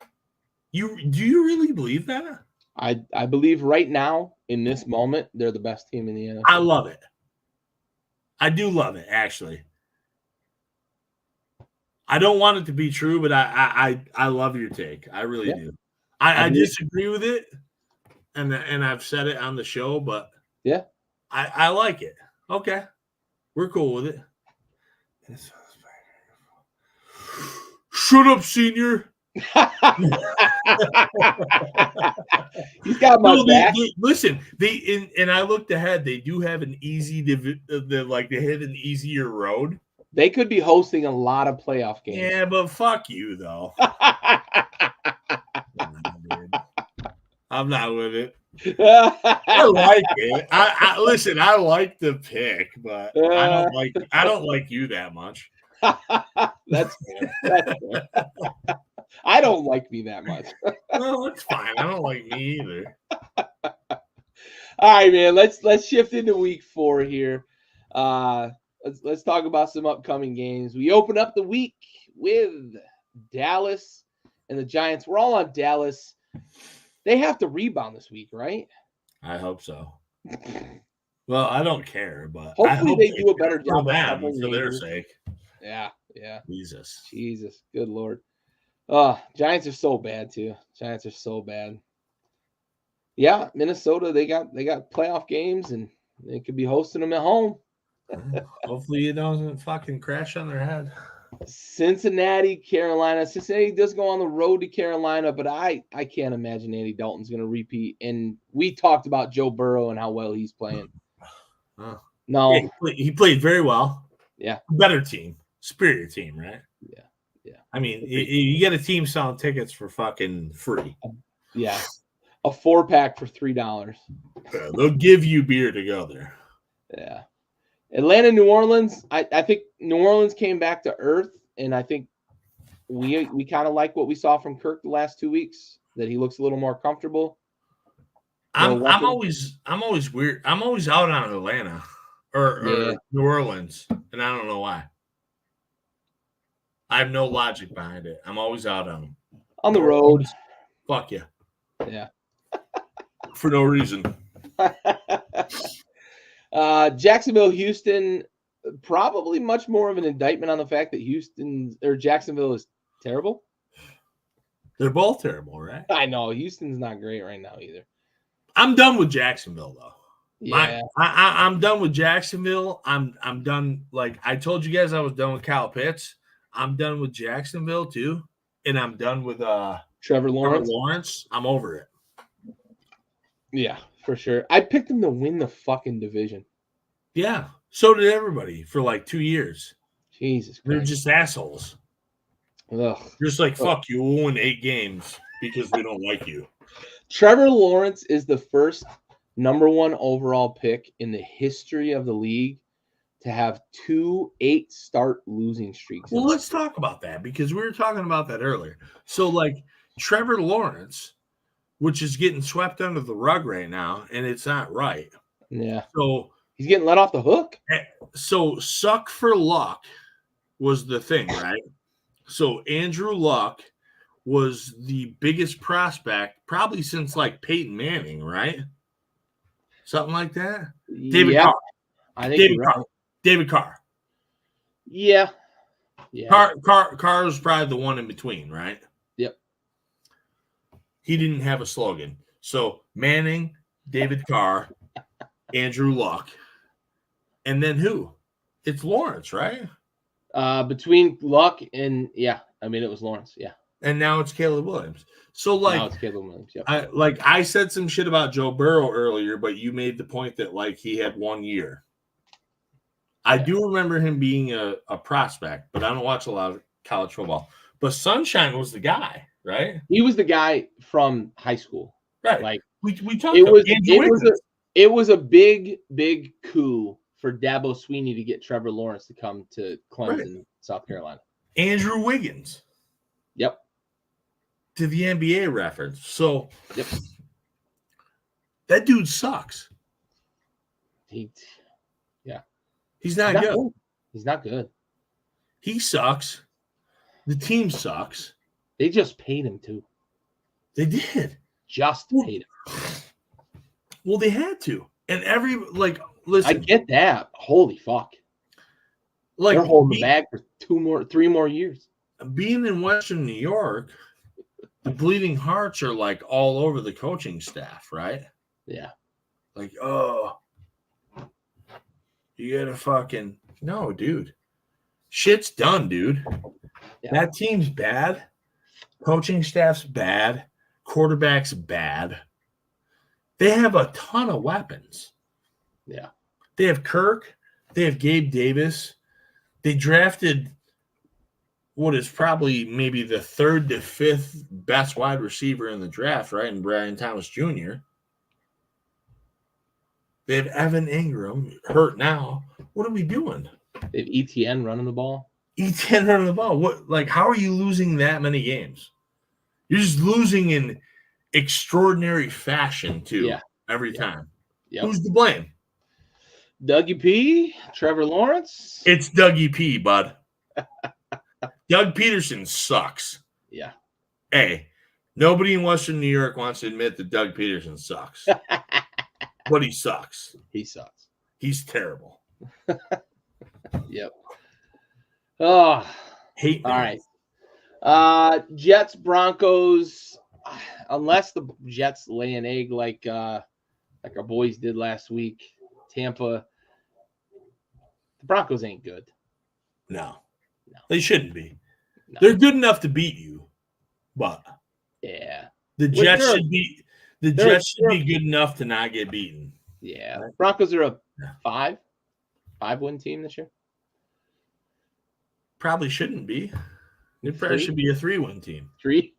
Do you really believe that? I believe right now in this moment they're the best team in the NFL. I love it. I do love it, actually. I don't want it to be true, but I love your take. I really do. I disagree with it, and I've said it on the show, but yeah, I like it. Okay, we're cool with it. Shut up, senior. He's got my back. Listen, and I looked ahead. They do have an easy they had an easier road. They could be hosting a lot of playoff games. Yeah, but fuck you though. I'm not with it. I like it. I listen. I like the pick, but I don't like you that much. That's fair. I don't like me that much. Well, that's fine. I don't like me either. All right, man. Let's shift into week 4 here. Let's talk about some upcoming games. We open up the week with Dallas and the Giants. We're all on Dallas. They have to rebound this week, right? I hope so. Well, I don't care, but hopefully they do a better job for their sake. Yeah. Jesus, good Lord. Giants are so bad too. Giants are so bad. Yeah, Minnesota, they got playoff games and they could be hosting them at home. Hopefully it doesn't fucking crash on their head. Cincinnati, Carolina. Cincinnati does go on the road to Carolina, but I can't imagine Andy Dalton's going to repeat. And we talked about Joe Burrow and how well he's playing. No. Yeah, he played very well. Yeah. Better team. Superior team, right? Yeah. I mean, you get a team selling tickets for fucking free. Yeah. A 4-pack for $3. They'll give you beer to go there. Yeah. Atlanta, New Orleans. I think New Orleans came back to earth, and I think we kind of like what we saw from Kirk the last 2 weeks. That he looks a little more comfortable. I'm always weird. I'm always out on Atlanta or New Orleans, and I don't know why. I have no logic behind it. I'm always out on them. On the road. Fuck you. Yeah. For no reason. Jacksonville, Houston, probably much more of an indictment on the fact that Jacksonville is terrible. They're both terrible, right? I know. Houston's not great right now either. I'm done with Jacksonville, though. Yeah. I'm done with Jacksonville. I'm done. Like I told you guys, I was done with Kyle Pitts. I'm done with Jacksonville too, and I'm done with Trevor Lawrence. I'm over it. Yeah, for sure. I picked them to win the fucking division. Yeah, so did everybody for like 2 years. Jesus Christ. They're just assholes. Ugh. Just like, fuck you, we'll win 8 games because we don't like you. Trevor Lawrence is the first number 1 overall pick in the history of the league to have 2 8-start losing streaks. Well, let's talk about that because we were talking about that earlier. So, like, Trevor Lawrence, which is getting swept under the rug right now, and it's not right. Yeah. So he's getting let off the hook. So suck for luck was the thing, right? So Andrew Luck was the biggest prospect probably since like Peyton Manning, right? Something like that. David Carr. I think David Carr. Yeah. Carr was probably the one in between, right? Yep. He didn't have a slogan. So Manning, David Carr, Andrew Luck, and then who? It's Lawrence, right? Between Luck and it was Lawrence. Yeah. and now it's Caleb Williams. So Now it's Caleb Williams. Yep. I said some shit about Joe Burrow earlier, but you made the point that like he had 1 year. I do remember him being a prospect, but I don't watch a lot of college football. But Sunshine was the guy, right? He was the guy from high school. Right. Like we talked it about it was a big coup for Dabo Sweeney to get Trevor Lawrence to come to Clemson, South Carolina. Andrew Wiggins. Yep. To the NBA reference. So yep. That dude sucks. He's not good. He's not good. He sucks. The team sucks. They just paid him too. They did. Just paid him. Well, they had to. And listen. I get that. Holy fuck. They're holding the bag for 3 more years. Being in Western New York, the Bleeding Hearts are like all over the coaching staff, right? Yeah. Like, oh, you gotta fucking no, dude. Shit's done, dude. Yeah. That team's bad. Coaching staff's bad. Quarterback's bad. They have a ton of weapons. Yeah. They have Kirk. They have Gabe Davis. They drafted what is probably maybe the 3rd to 5th best wide receiver in the draft, right? And Brian Thomas Jr. They have Evan Ingram hurt now. What are we doing? They have ETN running the ball. ETN running the ball. What? Like, how are you losing that many games? You're just losing in extraordinary fashion, too, every time. Yep. Who's to blame? Dougie P, Trevor Lawrence. It's Dougie P, bud. Doug Peterson sucks. Yeah. Hey, nobody in Western New York wants to admit that Doug Peterson sucks. But he sucks. He sucks. He's terrible. Yep. Oh. Hate me. All right. Jets, Broncos. Unless the Jets lay an egg like our boys did last week, Tampa, the Broncos ain't good. No. They shouldn't be. No. They're good enough to beat you, but the Jets should be good enough to not get beaten. Yeah. Broncos are a 5-win team this year. Probably shouldn't be. It probably should be a 3-win team. 3.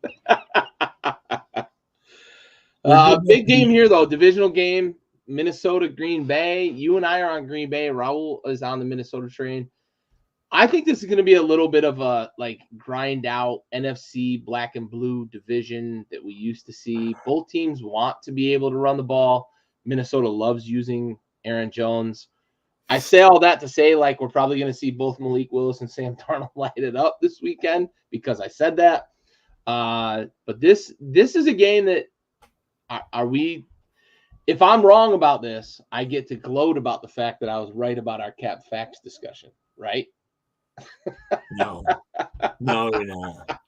Big game here though. Divisional game. Minnesota, Green Bay. You and I are on Green Bay. Raul is on the Minnesota train. I think this is going to be a little bit of a grind out NFC black and blue division that we used to see. Both teams want to be able to run the ball. Minnesota loves using Aaron Jones. I say all that to say we're probably going to see both Malik Willis and Sam Darnold light it up this weekend because I said that. But this is a game that are we? If I'm wrong about this, I get to gloat about the fact that I was right about our cap facts discussion, right? No, you're not.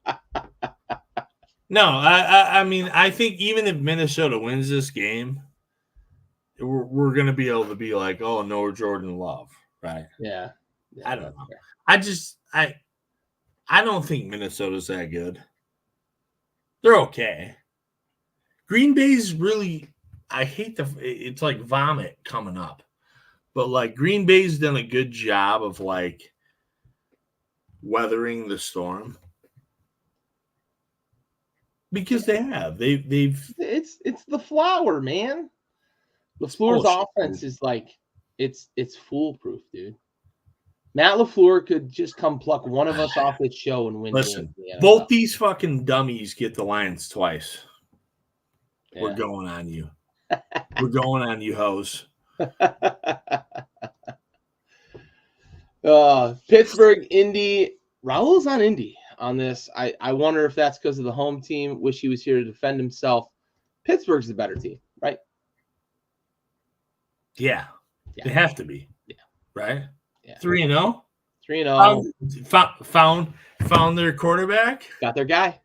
No, I mean, I think even if Minnesota wins this game, we're going to be able to be like, oh, no, Jordan Love, right? Yeah. I don't know. I don't think Minnesota's that good. They're okay. Green Bay's really, it's like vomit coming up. But Green Bay's done a good job of weathering the storm. Because they have. They've it's the flower, man. LaFleur's offense is it's foolproof, dude. Matt LaFleur could just come pluck one of us off this show and win. Listen, both these fucking dummies get the Lions twice. Yeah. We're going on you. We're going on you, hoes. Pittsburgh, Indy. Raul's on Indy on this. I wonder if that's because of the home team. Wish he was here to defend himself. Pittsburgh's the better team, right? Yeah. They have to be. Yeah. Right? Yeah. 3-0? 3-0. Found their quarterback? Got their guy.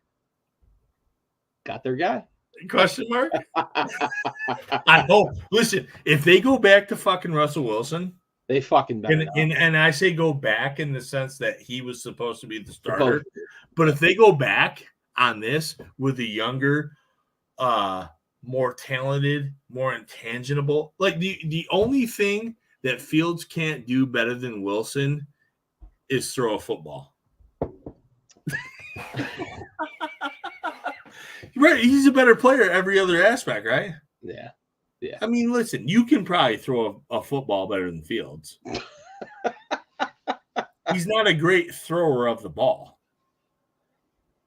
Question mark? I hope. Listen, if they go back to fucking Russell Wilson, they fucking better. And I say go back in the sense that he was supposed to be the starter. But if they go back, on this with a younger, more talented, more intangible. Like the only thing that Fields can't do better than Wilson is throw a football. Right, he's a better player every other aspect, right? Yeah. Yeah. I mean, listen, you can probably throw a football better than Fields. He's not a great thrower of the ball.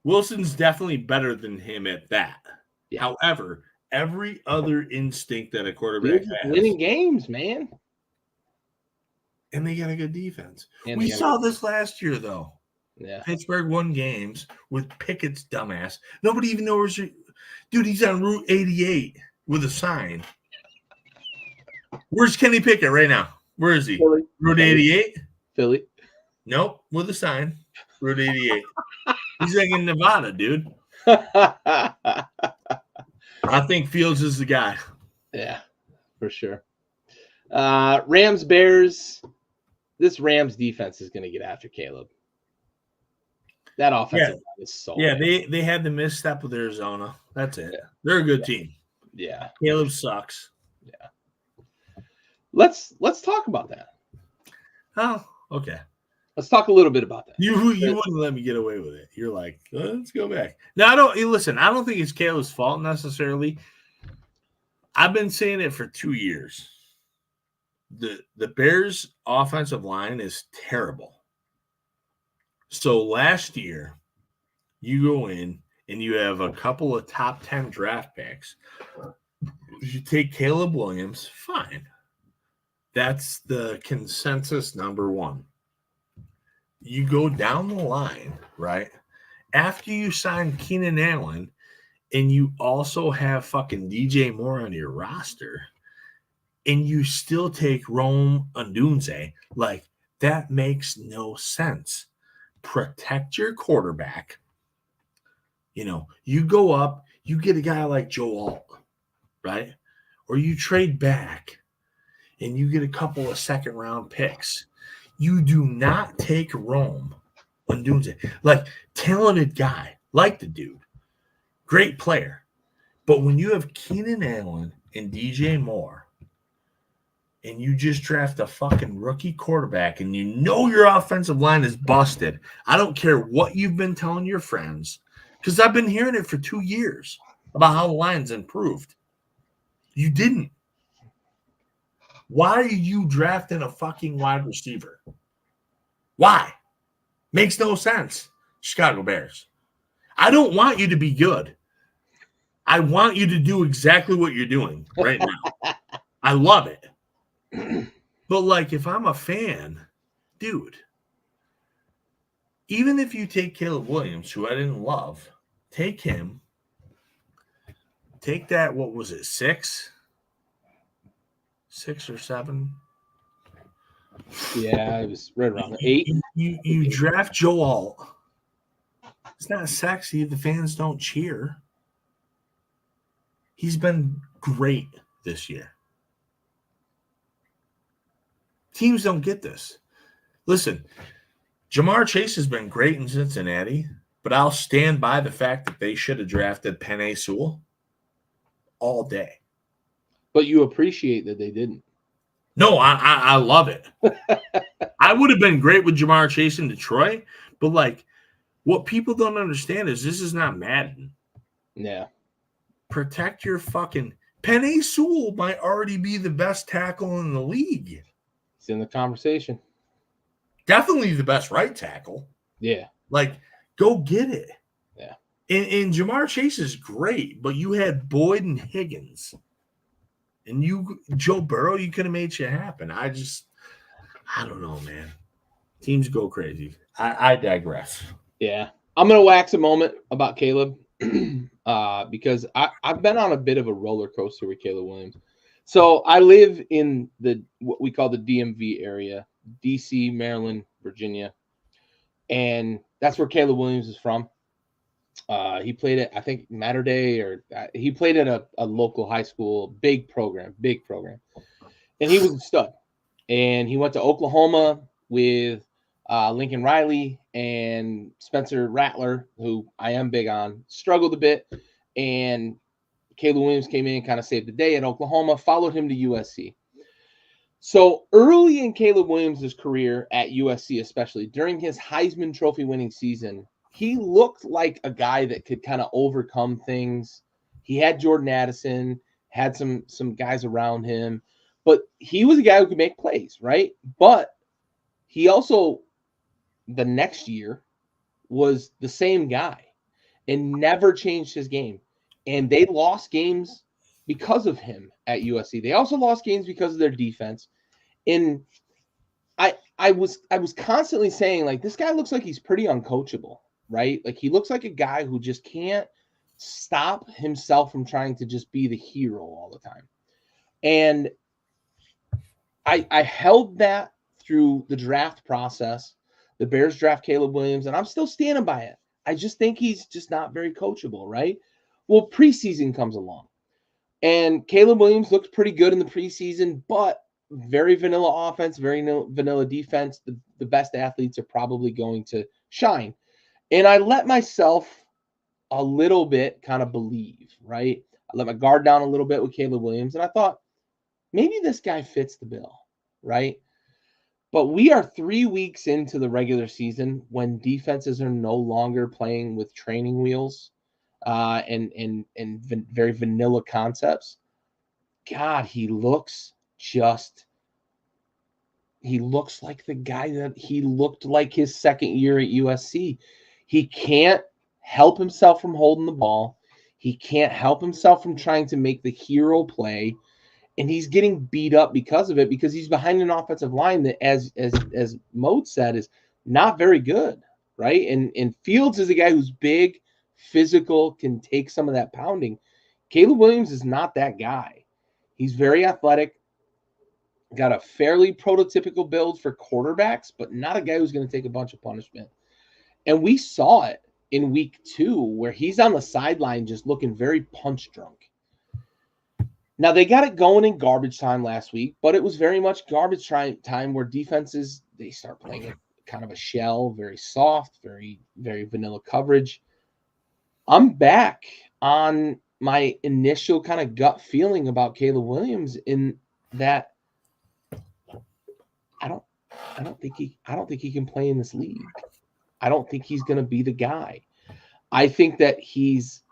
Wilson's definitely better than him at that. Yeah. However, every other instinct that a quarterback has. Winning games, man. And they got a good defense. We saw this last year, though. Yeah. Pittsburgh won games with Pickett's dumbass. Nobody even knows. Dude, he's on Route 88 with a sign. Where's Kenny Pickett right now? Where is he? Philly. Route 88? Philly. Nope, with a sign. Route 88. He's like in Nevada, dude. I think Fields is the guy. Yeah, for sure. Rams, Bears. This Rams defense is going to get after Caleb. That offensive line is so bad. they had the misstep with Arizona. That's it. Yeah. They're a good team. Yeah. Caleb sucks. Yeah. Let's talk about that. Oh, okay. Let's talk a little bit about that. You wouldn't let me get away with it. You're like, let's go back. No, I don't. Listen, I don't think it's Caleb's fault necessarily. I've been saying it for 2 years. The Bears' offensive line is terrible. So last year, you go in and you have a couple of top 10 draft picks. You take Caleb Williams, fine. That's the consensus number one. You go down the line, right? After you sign Keenan Allen and you also have fucking DJ Moore on your roster and you still take Rome Odunze, like that makes no sense. Protect your quarterback. You know, you go up, you get a guy like Joe Alt, right? Or you trade back and you get a couple of second-round picks. You do not take Rome Odunze. Like, talented guy, like the dude. Great player. But when you have Keenan Allen and DJ Moore, and you just draft a fucking rookie quarterback and you know your offensive line is busted. I don't care what you've been telling your friends, because I've been hearing it for 2 years about how the line's improved. You didn't. Why are you drafting a fucking wide receiver? Why? Makes no sense. Chicago Bears. I don't want you to be good. I want you to do exactly what you're doing right now. I love it. But, like, if I'm a fan, dude, even if you take Caleb Williams, who I didn't love, take him. Take that, what was it, 6 or 7? Yeah, it was right around 8. You draft Joe Alt. It's not sexy. The fans don't cheer. He's been great this year. Teams don't get this. Listen, Jamar Chase has been great in Cincinnati, but I'll stand by the fact that they should have drafted Penei Sewell all day. But you appreciate that they didn't. No, I love it. I would have been great with Jamar Chase in Detroit, but, like, what people don't understand is this is not Madden. Yeah. Protect your fucking – Penei Sewell might already be the best tackle in the league. It's in the conversation. Definitely the best right tackle. Yeah. Like, go get it. Yeah. And Jamar Chase is great, but you had Boyd and Higgins. And Joe Burrow, you could have made shit happen. I don't know, man. Teams go crazy. I digress. Yeah. I'm going to wax a moment about Caleb because I've been on a bit of a roller coaster with Caleb Williams. So I live in what we call the DMV area, DC, Maryland, Virginia. And that's where Caleb Williams is from. He played at, I think, Mater Day, or he played at a local high school, big program. And he was a stud. And he went to Oklahoma with Lincoln Riley and Spencer Rattler, who I am big on, struggled a bit. And Caleb Williams came in and kind of saved the day at Oklahoma, followed him to USC. So early in Caleb Williams' career at USC, especially during his Heisman Trophy winning season, he looked like a guy that could kind of overcome things. He had Jordan Addison, had some guys around him, but he was a guy who could make plays, right? But he also, the next year, was the same guy and never changed his game. And they lost games because of him at USC. They also lost games because of their defense. And I was constantly saying, like, this guy looks like he's pretty uncoachable, right? Like, he looks like a guy who just can't stop himself from trying to just be the hero all the time. And I held that through the draft process. The Bears draft Caleb Williams, and I'm still standing by it. I just think he's just not very coachable, right? Well, preseason comes along, and Caleb Williams looked pretty good in the preseason, but very vanilla offense, very vanilla defense. The best athletes are probably going to shine. And I let myself a little bit kind of believe, right? I let my guard down a little bit with Caleb Williams, and I thought, maybe this guy fits the bill, right? But we are 3 weeks into the regular season when defenses are no longer playing with training wheels and very vanilla concepts. God, he looks like the guy that he looked like his second year at USC. He can't help himself from holding the ball. He can't help himself from trying to make the hero play. And he's getting beat up because of it, because he's behind an offensive line that, as Mode said, is not very good, right? And Fields is a guy who's big, physical, can take some of that pounding. Caleb Williams is not that guy. He's very athletic, got a fairly prototypical build for quarterbacks, but not a guy who's going to take a bunch of punishment. And we saw it in week 2 where he's on the sideline just looking very punch drunk. Now, they got it going in garbage time last week, but it was very much garbage time where defenses, they start playing kind of a shell, very soft, very, very vanilla coverage. I'm back on my initial kind of gut feeling about Caleb Williams in that I don't think he can play in this league. I don't think he's going to be the guy. I think that he's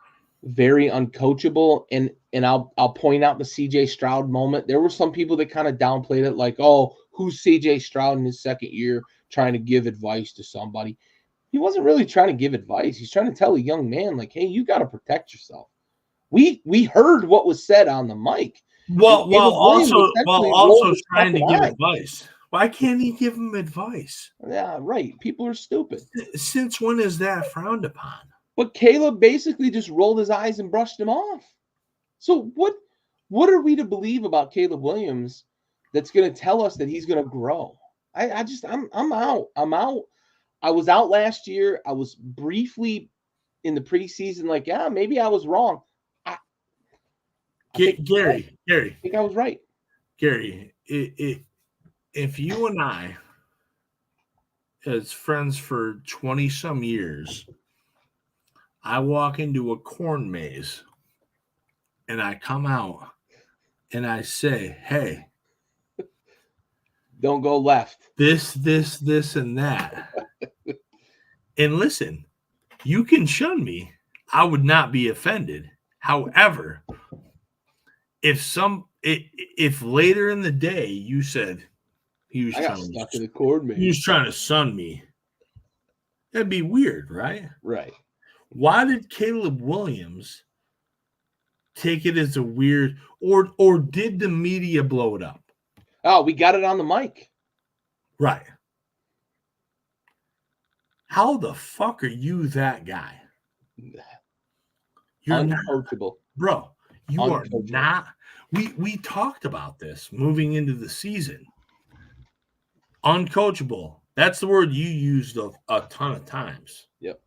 very uncoachable, and I'll point out the CJ Stroud moment. There were some people that kind of downplayed it, like, oh, who's CJ Stroud in his second year trying to give advice to somebody? He wasn't really trying to give advice. He's trying to tell a young man, like, hey, you got to protect yourself. We heard what was said on the mic. While also trying to give advice. Why can't he give him advice? Yeah, right. People are stupid. Since when is that frowned upon? But Caleb basically just rolled his eyes and brushed him off. So what are we to believe about Caleb Williams that's going to tell us that he's going to grow? I'm out. I'm out. I was out last year. I was briefly in the preseason, like, yeah, maybe I was wrong. I think I was right. Gary, if you and I, as friends for 20-some years, I walk into a corn maze and I come out and I say, hey, don't go left. This, and that. And listen, you can shun me. I would not be offended. However, if later in the day you said he was trying to sun me, that'd be weird, right? Right. Why did Caleb Williams take it as a weird, or did the media blow it up? Oh, we got it on the mic. Right. How the fuck are you that guy? You're uncoachable. Bro, you are not. We talked about this moving into the season. Uncoachable. That's the word you used a ton of times. Yep.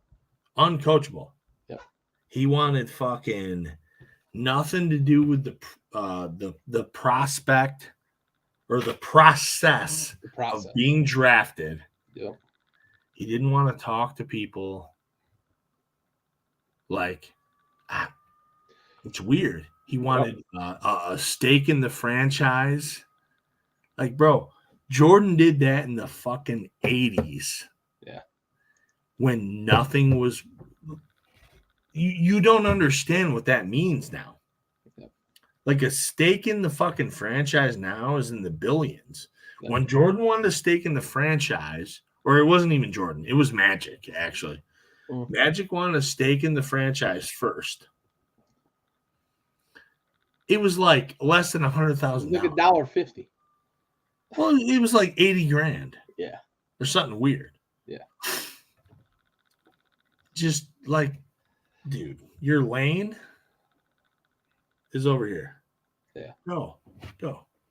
Uncoachable. Yep. He wanted fucking nothing to do with the prospect or the process of being drafted. Yep. He didn't want to talk to people. Like, it's weird. He wanted a stake in the franchise. Like, bro, Jordan did that in the fucking 80s. Yeah. When nothing was... You don't understand what that means now. Yep. Like, a stake in the fucking franchise now is in the billions. Yep. When Jordan wanted a stake in the franchise, or it wasn't even Jordan, it was Magic, actually. Magic wanted a stake in the franchise first. It was like less than $100,000. Like $1.50. Well, it was like $80,000. Yeah. Or something weird. Yeah. Just like, dude, your lane is over here. Yeah. Go.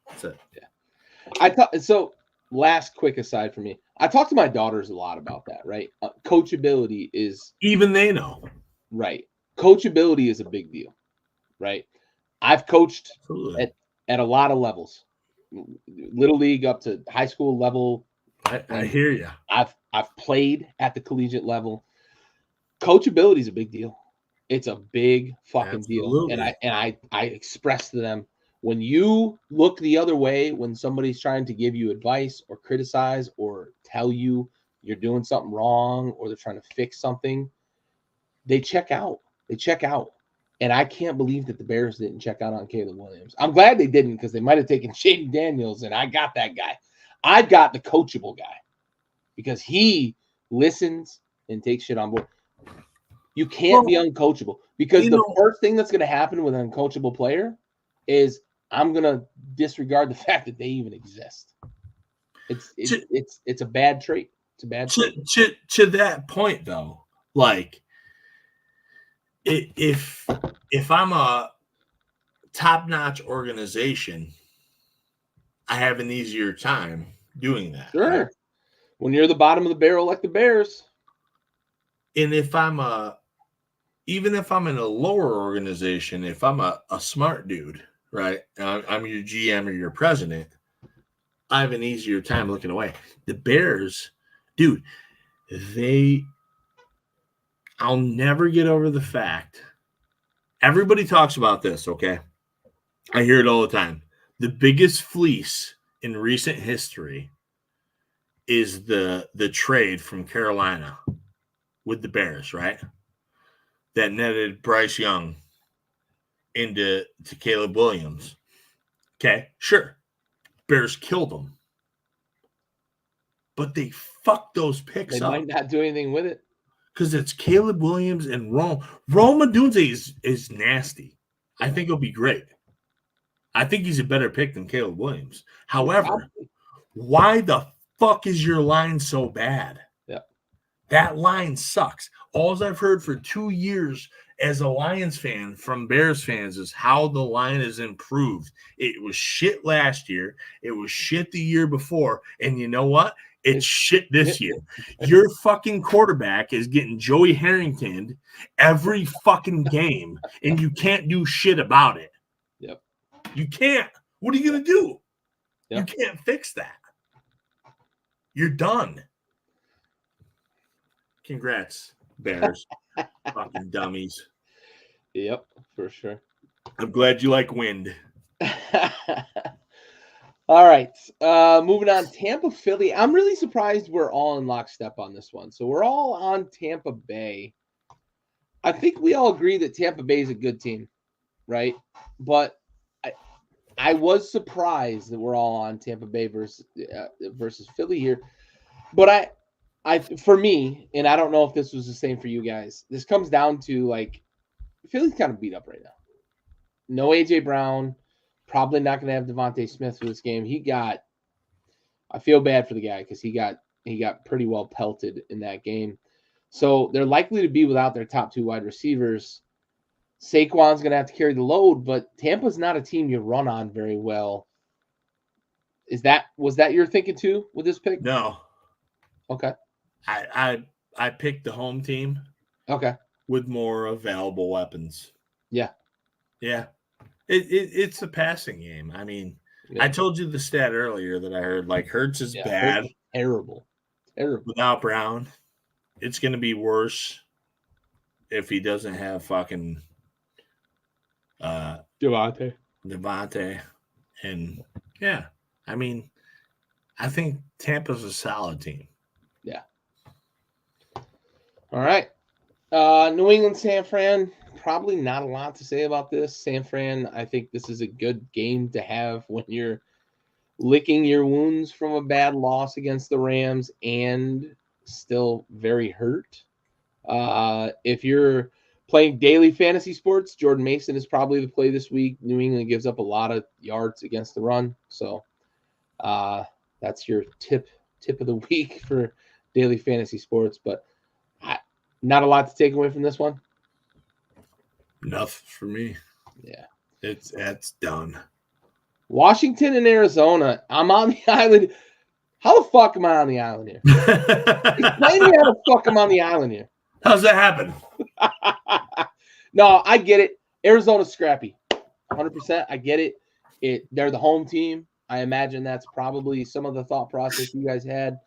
That's it. Yeah. So last quick aside for me. I talk to my daughters a lot about that, right? Coachability is... Even they know. Right. Coachability is a big deal, right? I've coached at a lot of levels. Little league up to high school level. I hear you. I've played at the collegiate level. Coachability is a big deal. It's a big fucking deal. And I express to them, when you look the other way, when somebody's trying to give you advice or criticize or tell you you're doing something wrong or they're trying to fix something, they check out. And I can't believe that the Bears didn't check out on Caleb Williams. I'm glad they didn't, because they might have taken Shaden Daniels, and I got that guy. I've got the coachable guy because he listens and takes shit on board. You can't be uncoachable, because the first thing that's going to happen with an uncoachable player is I'm going to disregard the fact that they even exist. It's a bad trait. It's a bad trait. To that point, though, like, if I'm a top-notch organization, I have an easier time doing that. Sure. Right? When you're the bottom of the barrel like the Bears. And even if I'm in a lower organization, if I'm a smart dude, right, I'm your GM or your president, I have an easier time looking away. The Bears, dude, I'll never get over the fact. Everybody talks about this, okay? I hear it all the time. The biggest fleece in recent history is the trade from Carolina with the Bears, right? That netted Bryce Young to Caleb Williams. Okay, sure. Bears killed them. But they fucked those picks up. They might not do anything with it. Because it's Caleb Williams and Rome Odunze is nasty. I think he'll be great. I think he's a better pick than Caleb Williams. However, why the fuck is your line so bad? Yeah. That line sucks. All I've heard for 2 years as a Lions fan from Bears fans is how the line has improved. It was shit last year. It was shit the year before. And you know what? It's shit this year. Your fucking quarterback is getting Joey Harrington every fucking game, and you can't do shit about it. Yep. You can't. What are you going to do? Yep. You can't fix that. You're done. Congrats, Bears. Fucking dummies. Yep, for sure. I'm glad you like wind. All right, moving on. Tampa, Philly. I'm really surprised we're all in lockstep on this one. So we're all on Tampa Bay. I think we all agree that Tampa Bay is a good team, right? But I was surprised that we're all on Tampa Bay versus Philly here. But I for me, and I don't know if this was the same for you guys, this comes down to, like, Philly's kind of beat up right now. No A.J. Brown. Probably not going to have Devontae Smith for this game. I feel bad for the guy because he got pretty well pelted in that game. So they're likely to be without their top 2 wide receivers. Saquon's going to have to carry the load, but Tampa's not a team you run on very well. Was that your thinking too with this pick? No. Okay. I picked the home team. Okay. With more available weapons. Yeah. Yeah. It's the passing game. I mean, yeah. I told you the stat earlier that I heard, like, Hurts is bad. Hurts terrible. Without Brown. it's going to be worse if he doesn't have fucking Devontae. And yeah, I mean, I think Tampa's a solid team. Yeah. All right. New England, San Fran. Probably not a lot to say about this. San Fran, I think this is a good game to have when you're licking your wounds from a bad loss against the Rams and still very hurt. If you're playing daily fantasy sports, Jordan Mason is probably the play this week. New England gives up a lot of yards against the run. So that's your tip of the week for daily fantasy sports. But not a lot to take away from this one. Nothing for me. Yeah. That's done. Washington and Arizona. I'm on the island. How the fuck am I on the island here? Explain to me how the fuck I'm on the island here. How's that happen? No, I get it. Arizona's scrappy. 100%. I get it. They're the home team. I imagine that's probably some of the thought process you guys had.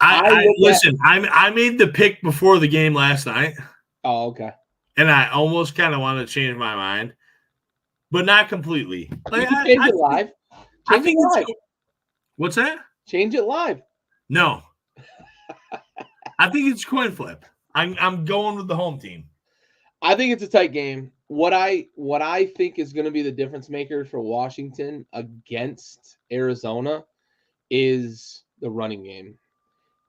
I made the pick before the game last night. Oh, okay. And I almost kind of want to change my mind, but not completely. Like, you can change it live. I think it's live. What's that? Change it live. No. I think it's coin flip. I'm going with the home team. I think it's a tight game. What I think is going to be the difference maker for Washington against Arizona is the running game.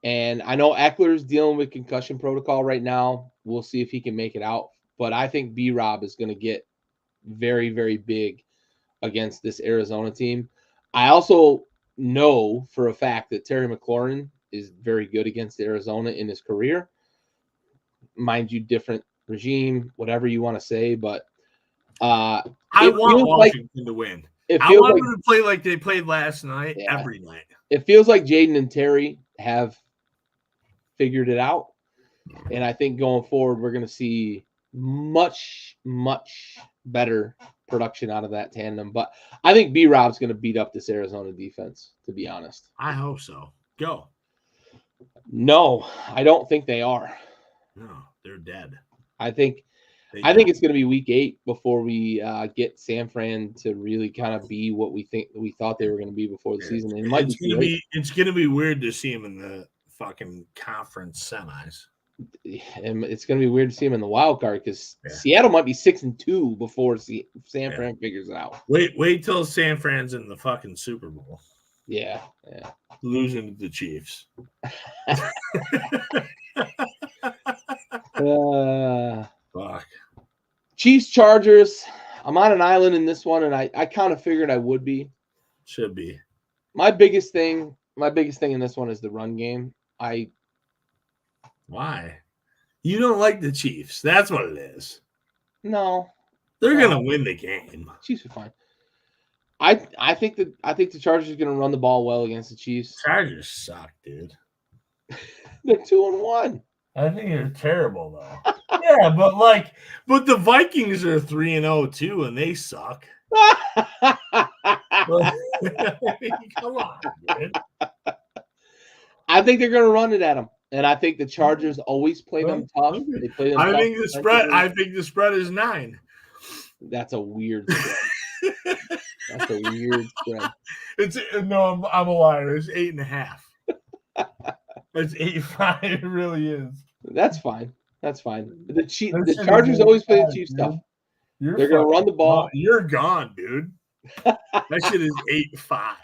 And I know Eckler's dealing with concussion protocol right now. We'll see if he can make it out. But I think B-Rob is going to get very, very big against this Arizona team. I also know for a fact that Terry McLaurin is very good against Arizona in his career. Mind you, different regime, whatever you want to say. But I want Washington to win. I want them to play like they played last night, every night. It feels like Jaden and Terry have figured it out. And I think going forward, we're going to see much, much better production out of that tandem. But I think B-Rob's going to beat up this Arizona defense, to be honest. I hope so. Go. No, I don't think they are. No, they're dead. I think it's going to be week 8 before we get San Fran to really kind of be what we thought they were going to be before the season. It's going to be weird to see them in the fucking conference semis. And it's going to be weird to see them in the wild card because Seattle might be 6-2 before San Fran figures it out. Wait till San Fran's in the fucking Super Bowl. Yeah. Losing to the Chiefs. Fuck. Chiefs, Chargers. I'm on an island in this one, and I kind of figured I would be. Should be. My biggest thing in this one is the run game. Why? You don't like the Chiefs. That's what it is. No. They're going to win the game. Chiefs are fine. I think the Chargers are going to run the ball well against the Chiefs. Chargers suck, dude. They're 2-1. I think they're terrible though. Yeah, but the Vikings are 3-0 too, and they suck. Come on, dude. I think they're going to run it at them, and I think the Chargers always play them tough. They play them tough. I think the spread is 9. That's a weird spread. That's a weird spread. I'm a liar. It's 8.5. It's 8-5. It really is. That's fine. The Chargers always play the Chiefs tough. They're going to run the ball. You're gone, dude. That shit is 8-5.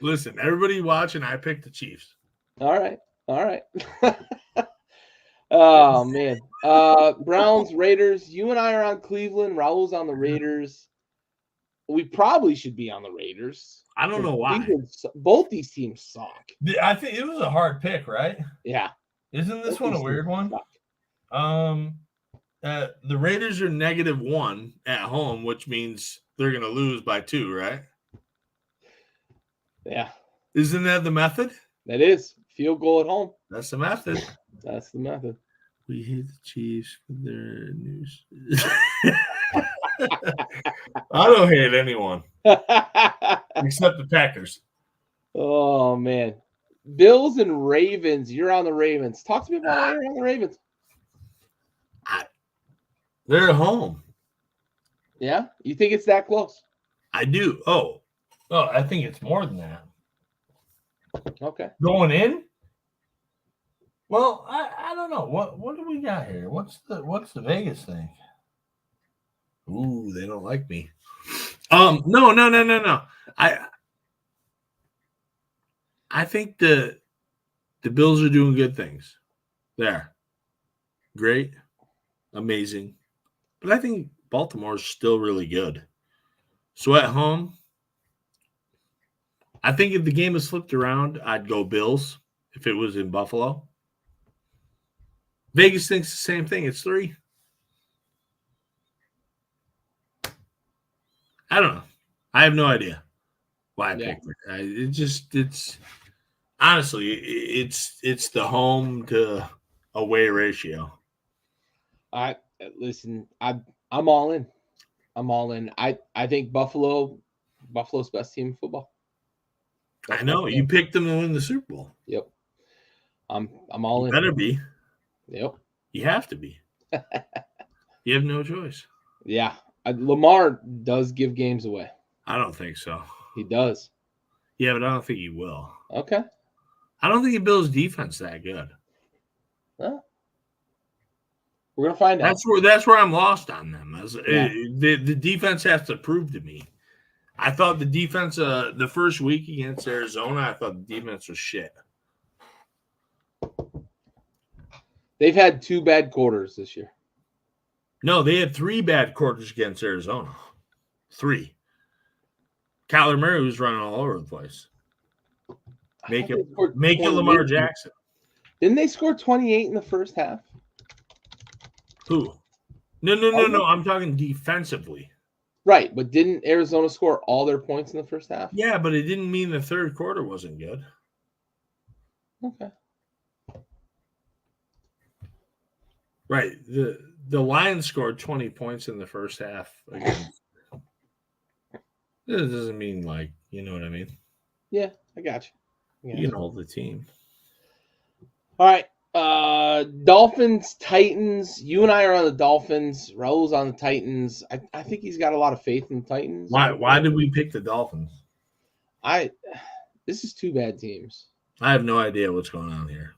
Listen, everybody watching, I picked the Chiefs. All right. Oh, man. Browns, Raiders. You and I are on Cleveland. Raul's on the Raiders. We probably should be on the Raiders. I don't know why. Both these teams suck. I think it was a hard pick, right? Yeah. Isn't this one a weird one? The Raiders are -1 at home, which means they're going to lose by 2, right? Yeah. Isn't that the method? That is. Field goal at home. That's the method. That's the method. We hate the Chiefs for their news. I don't hate anyone except the Packers. Oh, man. Bills and Ravens. You're on the Ravens. Talk to me about why you're on the Ravens. They're at home. Yeah? You think it's that close? I do. Oh, I think it's more than that. Okay. Going in? Well, I don't know. What do we got here? What's the Vegas thing? Ooh, they don't like me. No. I think the Bills are doing good things. There. Great. Amazing. But I think Baltimore's still really good. So at home, I think if the game was flipped around, I'd go Bills if it was in Buffalo. Vegas thinks the same thing. It's 3. I don't know. I have no idea why I picked it. It's honestly, it's the home to away ratio. Listen, I'm all in. I'm all in. I think Buffalo's best team in football. I know. You picked them to win the Super Bowl. Yep. I'm all in. Better be. Yep. You have to be. You have no choice. Yeah. Lamar does give games away. I don't think so. He does. Yeah, but I don't think he will. Okay. I don't think he builds defense that good. Well, we're gonna find out. That's where I'm lost on them. The defense has to prove to me. I thought the defense the first week against Arizona, I thought the defense was shit. They've had 2 bad quarters this year. No, they had 3 bad quarters against Arizona. 3. Kyler Murray was running all over the place. Make it Lamar Jackson. Didn't they score 28 in the first half? Who? No. I'm talking defensively. Right, but didn't Arizona score all their points in the first half? Yeah, but it didn't mean the third quarter wasn't good. Okay. Right. The Lions scored 20 points in the first half against. This doesn't mean you know what I mean? Yeah, I got you. You can hold the team. All right. Dolphins, Titans. You and I are on the Dolphins. Raul's on the Titans. I think he's got a lot of faith in the Titans. Why did we pick the Dolphins? This is 2 bad teams. I have no idea what's going on here.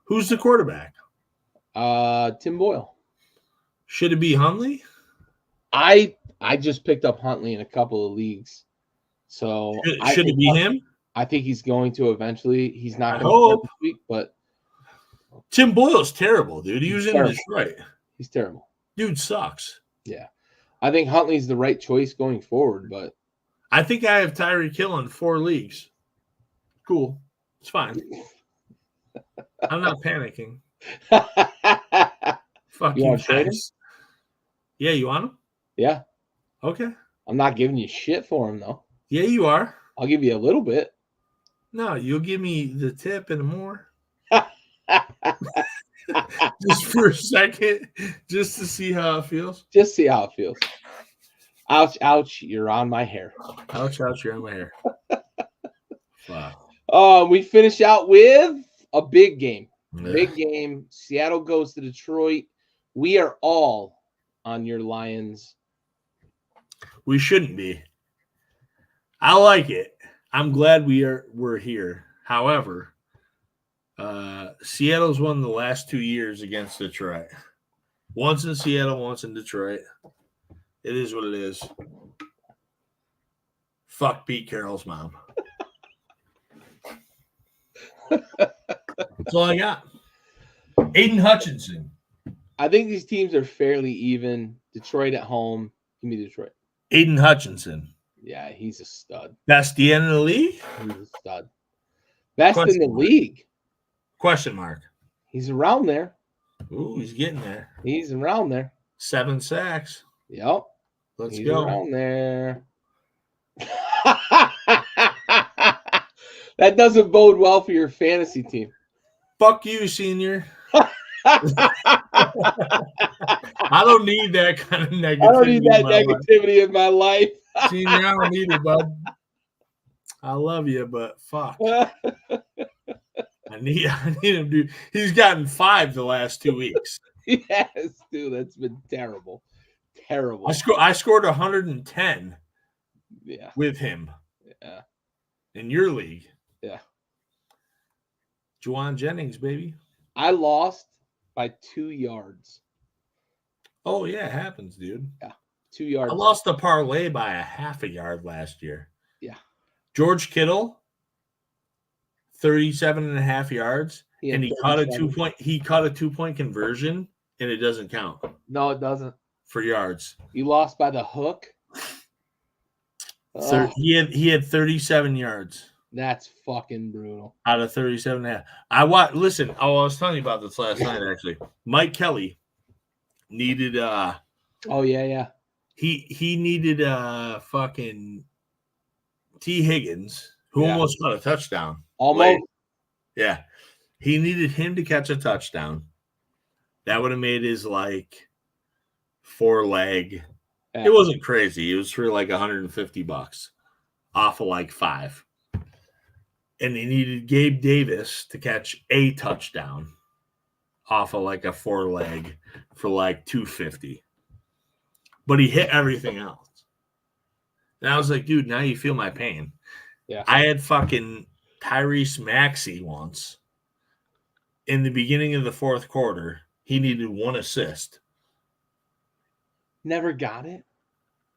Who's the quarterback? Tim Boyle. Should it be Huntley? I just picked up Huntley in a couple of leagues. So should it be him? I think he's going to eventually. He's not going to this week, but Tim Boyle's terrible, dude. He was in Detroit. He's terrible. Dude sucks. Yeah. I think Huntley's the right choice going forward, but I think I have Tyreek Hill in 4 leagues. Cool. It's fine. I'm not panicking. Fuck you guys. Yeah, you want him? Yeah. Okay. I'm not giving you shit for him, though. Yeah, you are. I'll give you a little bit. No, you'll give me the tip and more. Just for a second, just to see how it feels. Just see how it feels. Ouch, ouch, you're on my hair. Ouch, ouch, you're on my hair. Wow. We finish out with a big game. Yeah. Big game. Seattle goes to Detroit. We are all on your Lions. We shouldn't be. I like it. I'm glad we're here. However, Seattle's won the last 2 years against Detroit. Once in Seattle, once in Detroit. It is what it is. Fuck Pete Carroll's mom. That's all I got. Aiden Hutchinson. I think these teams are fairly even. Detroit at home. Give me Detroit. Aiden Hutchinson. Yeah, he's a stud. Best DN in the league? He's a stud. Best in the league. Question mark. He's around there. Ooh, he's getting there. He's around there. 7 sacks. Yep. Let's He's go. around there. That doesn't bode well for your fantasy team. Fuck you, senior. I don't need that kind of negativity. I don't need that negativity in my life. Senior, I don't need it, bud. I love you, but fuck. I need him to. He's gotten 5 the last 2 weeks. Yes, dude, that's been terrible. Terrible. I scored 110 Yeah. with him Yeah. in your league. Yeah. Juwan Jennings, baby. I lost by 2 yards. Oh, yeah, it happens, dude. Yeah. 2 yards. I lost the parlay by a half a yard last year. Yeah. George Kittle, 37.5 yards, and he caught a 2-point. He caught a 2-point conversion, and it doesn't count. No, it doesn't. For yards. You lost by the hook. He had 37 yards. That's fucking brutal. Out of 37.5. Listen, I was telling you about this last night, actually. Mike Kelly needed oh yeah. He needed fucking T. Higgins, who almost got a touchdown. Almost. Late. Yeah. He needed him to catch a touchdown. That would have made his 4-leg. Yeah. It wasn't crazy. It was for $150 off of 5. And they needed Gabe Davis to catch a touchdown off of a 4-leg for $250. But he hit everything else. And I was like, dude, now you feel my pain. Yeah. I had fucking Tyrese Maxey once. In the beginning of the 4th quarter, he needed 1 assist. Never got it?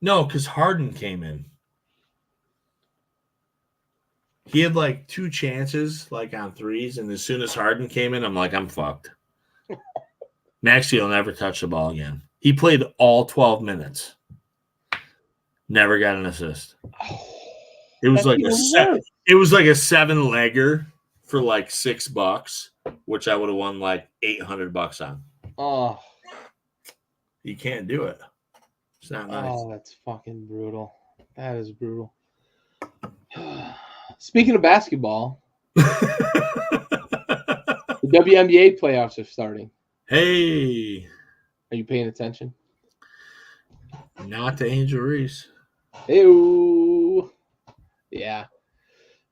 No, because Harden came in. He had 2 chances, on threes, and as soon as Harden came in, I'm like, I'm fucked. Maxey will never touch the ball again. He played all 12 minutes. Never got an assist. It was like a 7-legger for $6, which I would have won $800 on. Oh. You can't do it. It's not nice. Oh, that's fucking brutal. That is brutal. Speaking of basketball, the WNBA playoffs are starting. Hey. Are you paying attention? Not to Angel Reese. Ew. Yeah.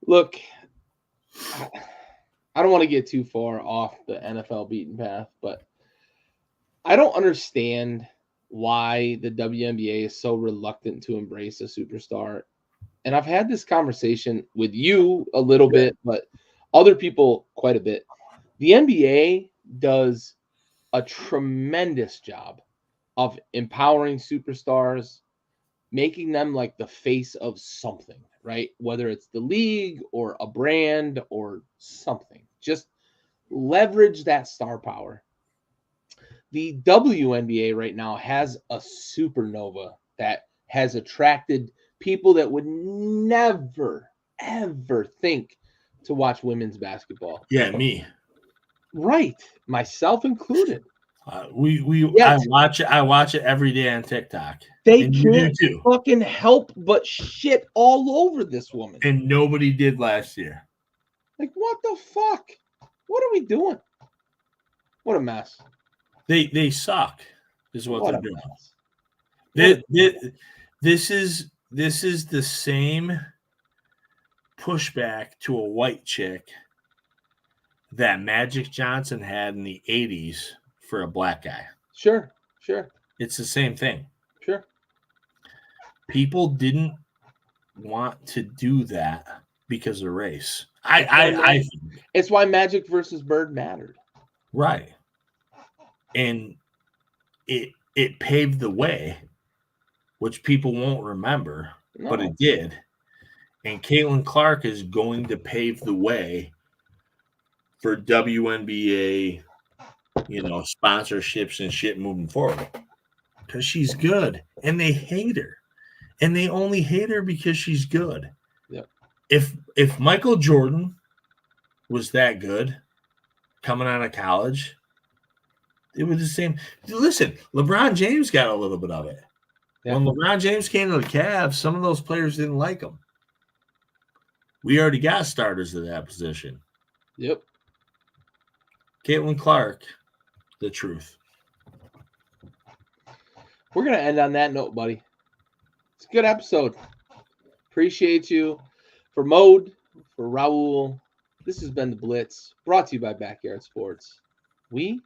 Look, I don't want to get too far off the NFL beaten path, but I don't understand why the WNBA is so reluctant to embrace a superstar. And I've had this conversation with you a little bit, but other people quite a bit. The NBA does a tremendous job of empowering superstars, making them the face of something, right? Whether it's the league or a brand or something. Just leverage that star power. The WNBA right now has a supernova that has attracted people that would never, ever think to watch women's basketball. Yeah, me. Right. Myself included. I watch it every day on TikTok. They can't fucking help but shit all over this woman. And nobody did last year. What the fuck? What are we doing? What a mess. They suck, is what they're doing. This is the same pushback to a white chick that Magic Johnson had in the 80s for a black guy. Sure. It's the same thing. Sure. People didn't want to do that because of race. It's why Magic versus Bird mattered. Right. And it paved the way, which people won't remember, but it did. And Caitlin Clark is going to pave the way for WNBA, sponsorships and shit moving forward. Because she's good. And they hate her. And they only hate her because she's good. Yep. If Michael Jordan was that good coming out of college, it was the same. Listen, LeBron James got a little bit of it. Yeah. When LeBron James came to the Cavs, some of those players didn't like him. We already got starters at that position. Yep. Caitlin Clark, the truth. We're going to end on that note, buddy. It's a good episode. Appreciate you For Mode, for Raul, this has been the Blitz, brought to you by Backyard Sports. We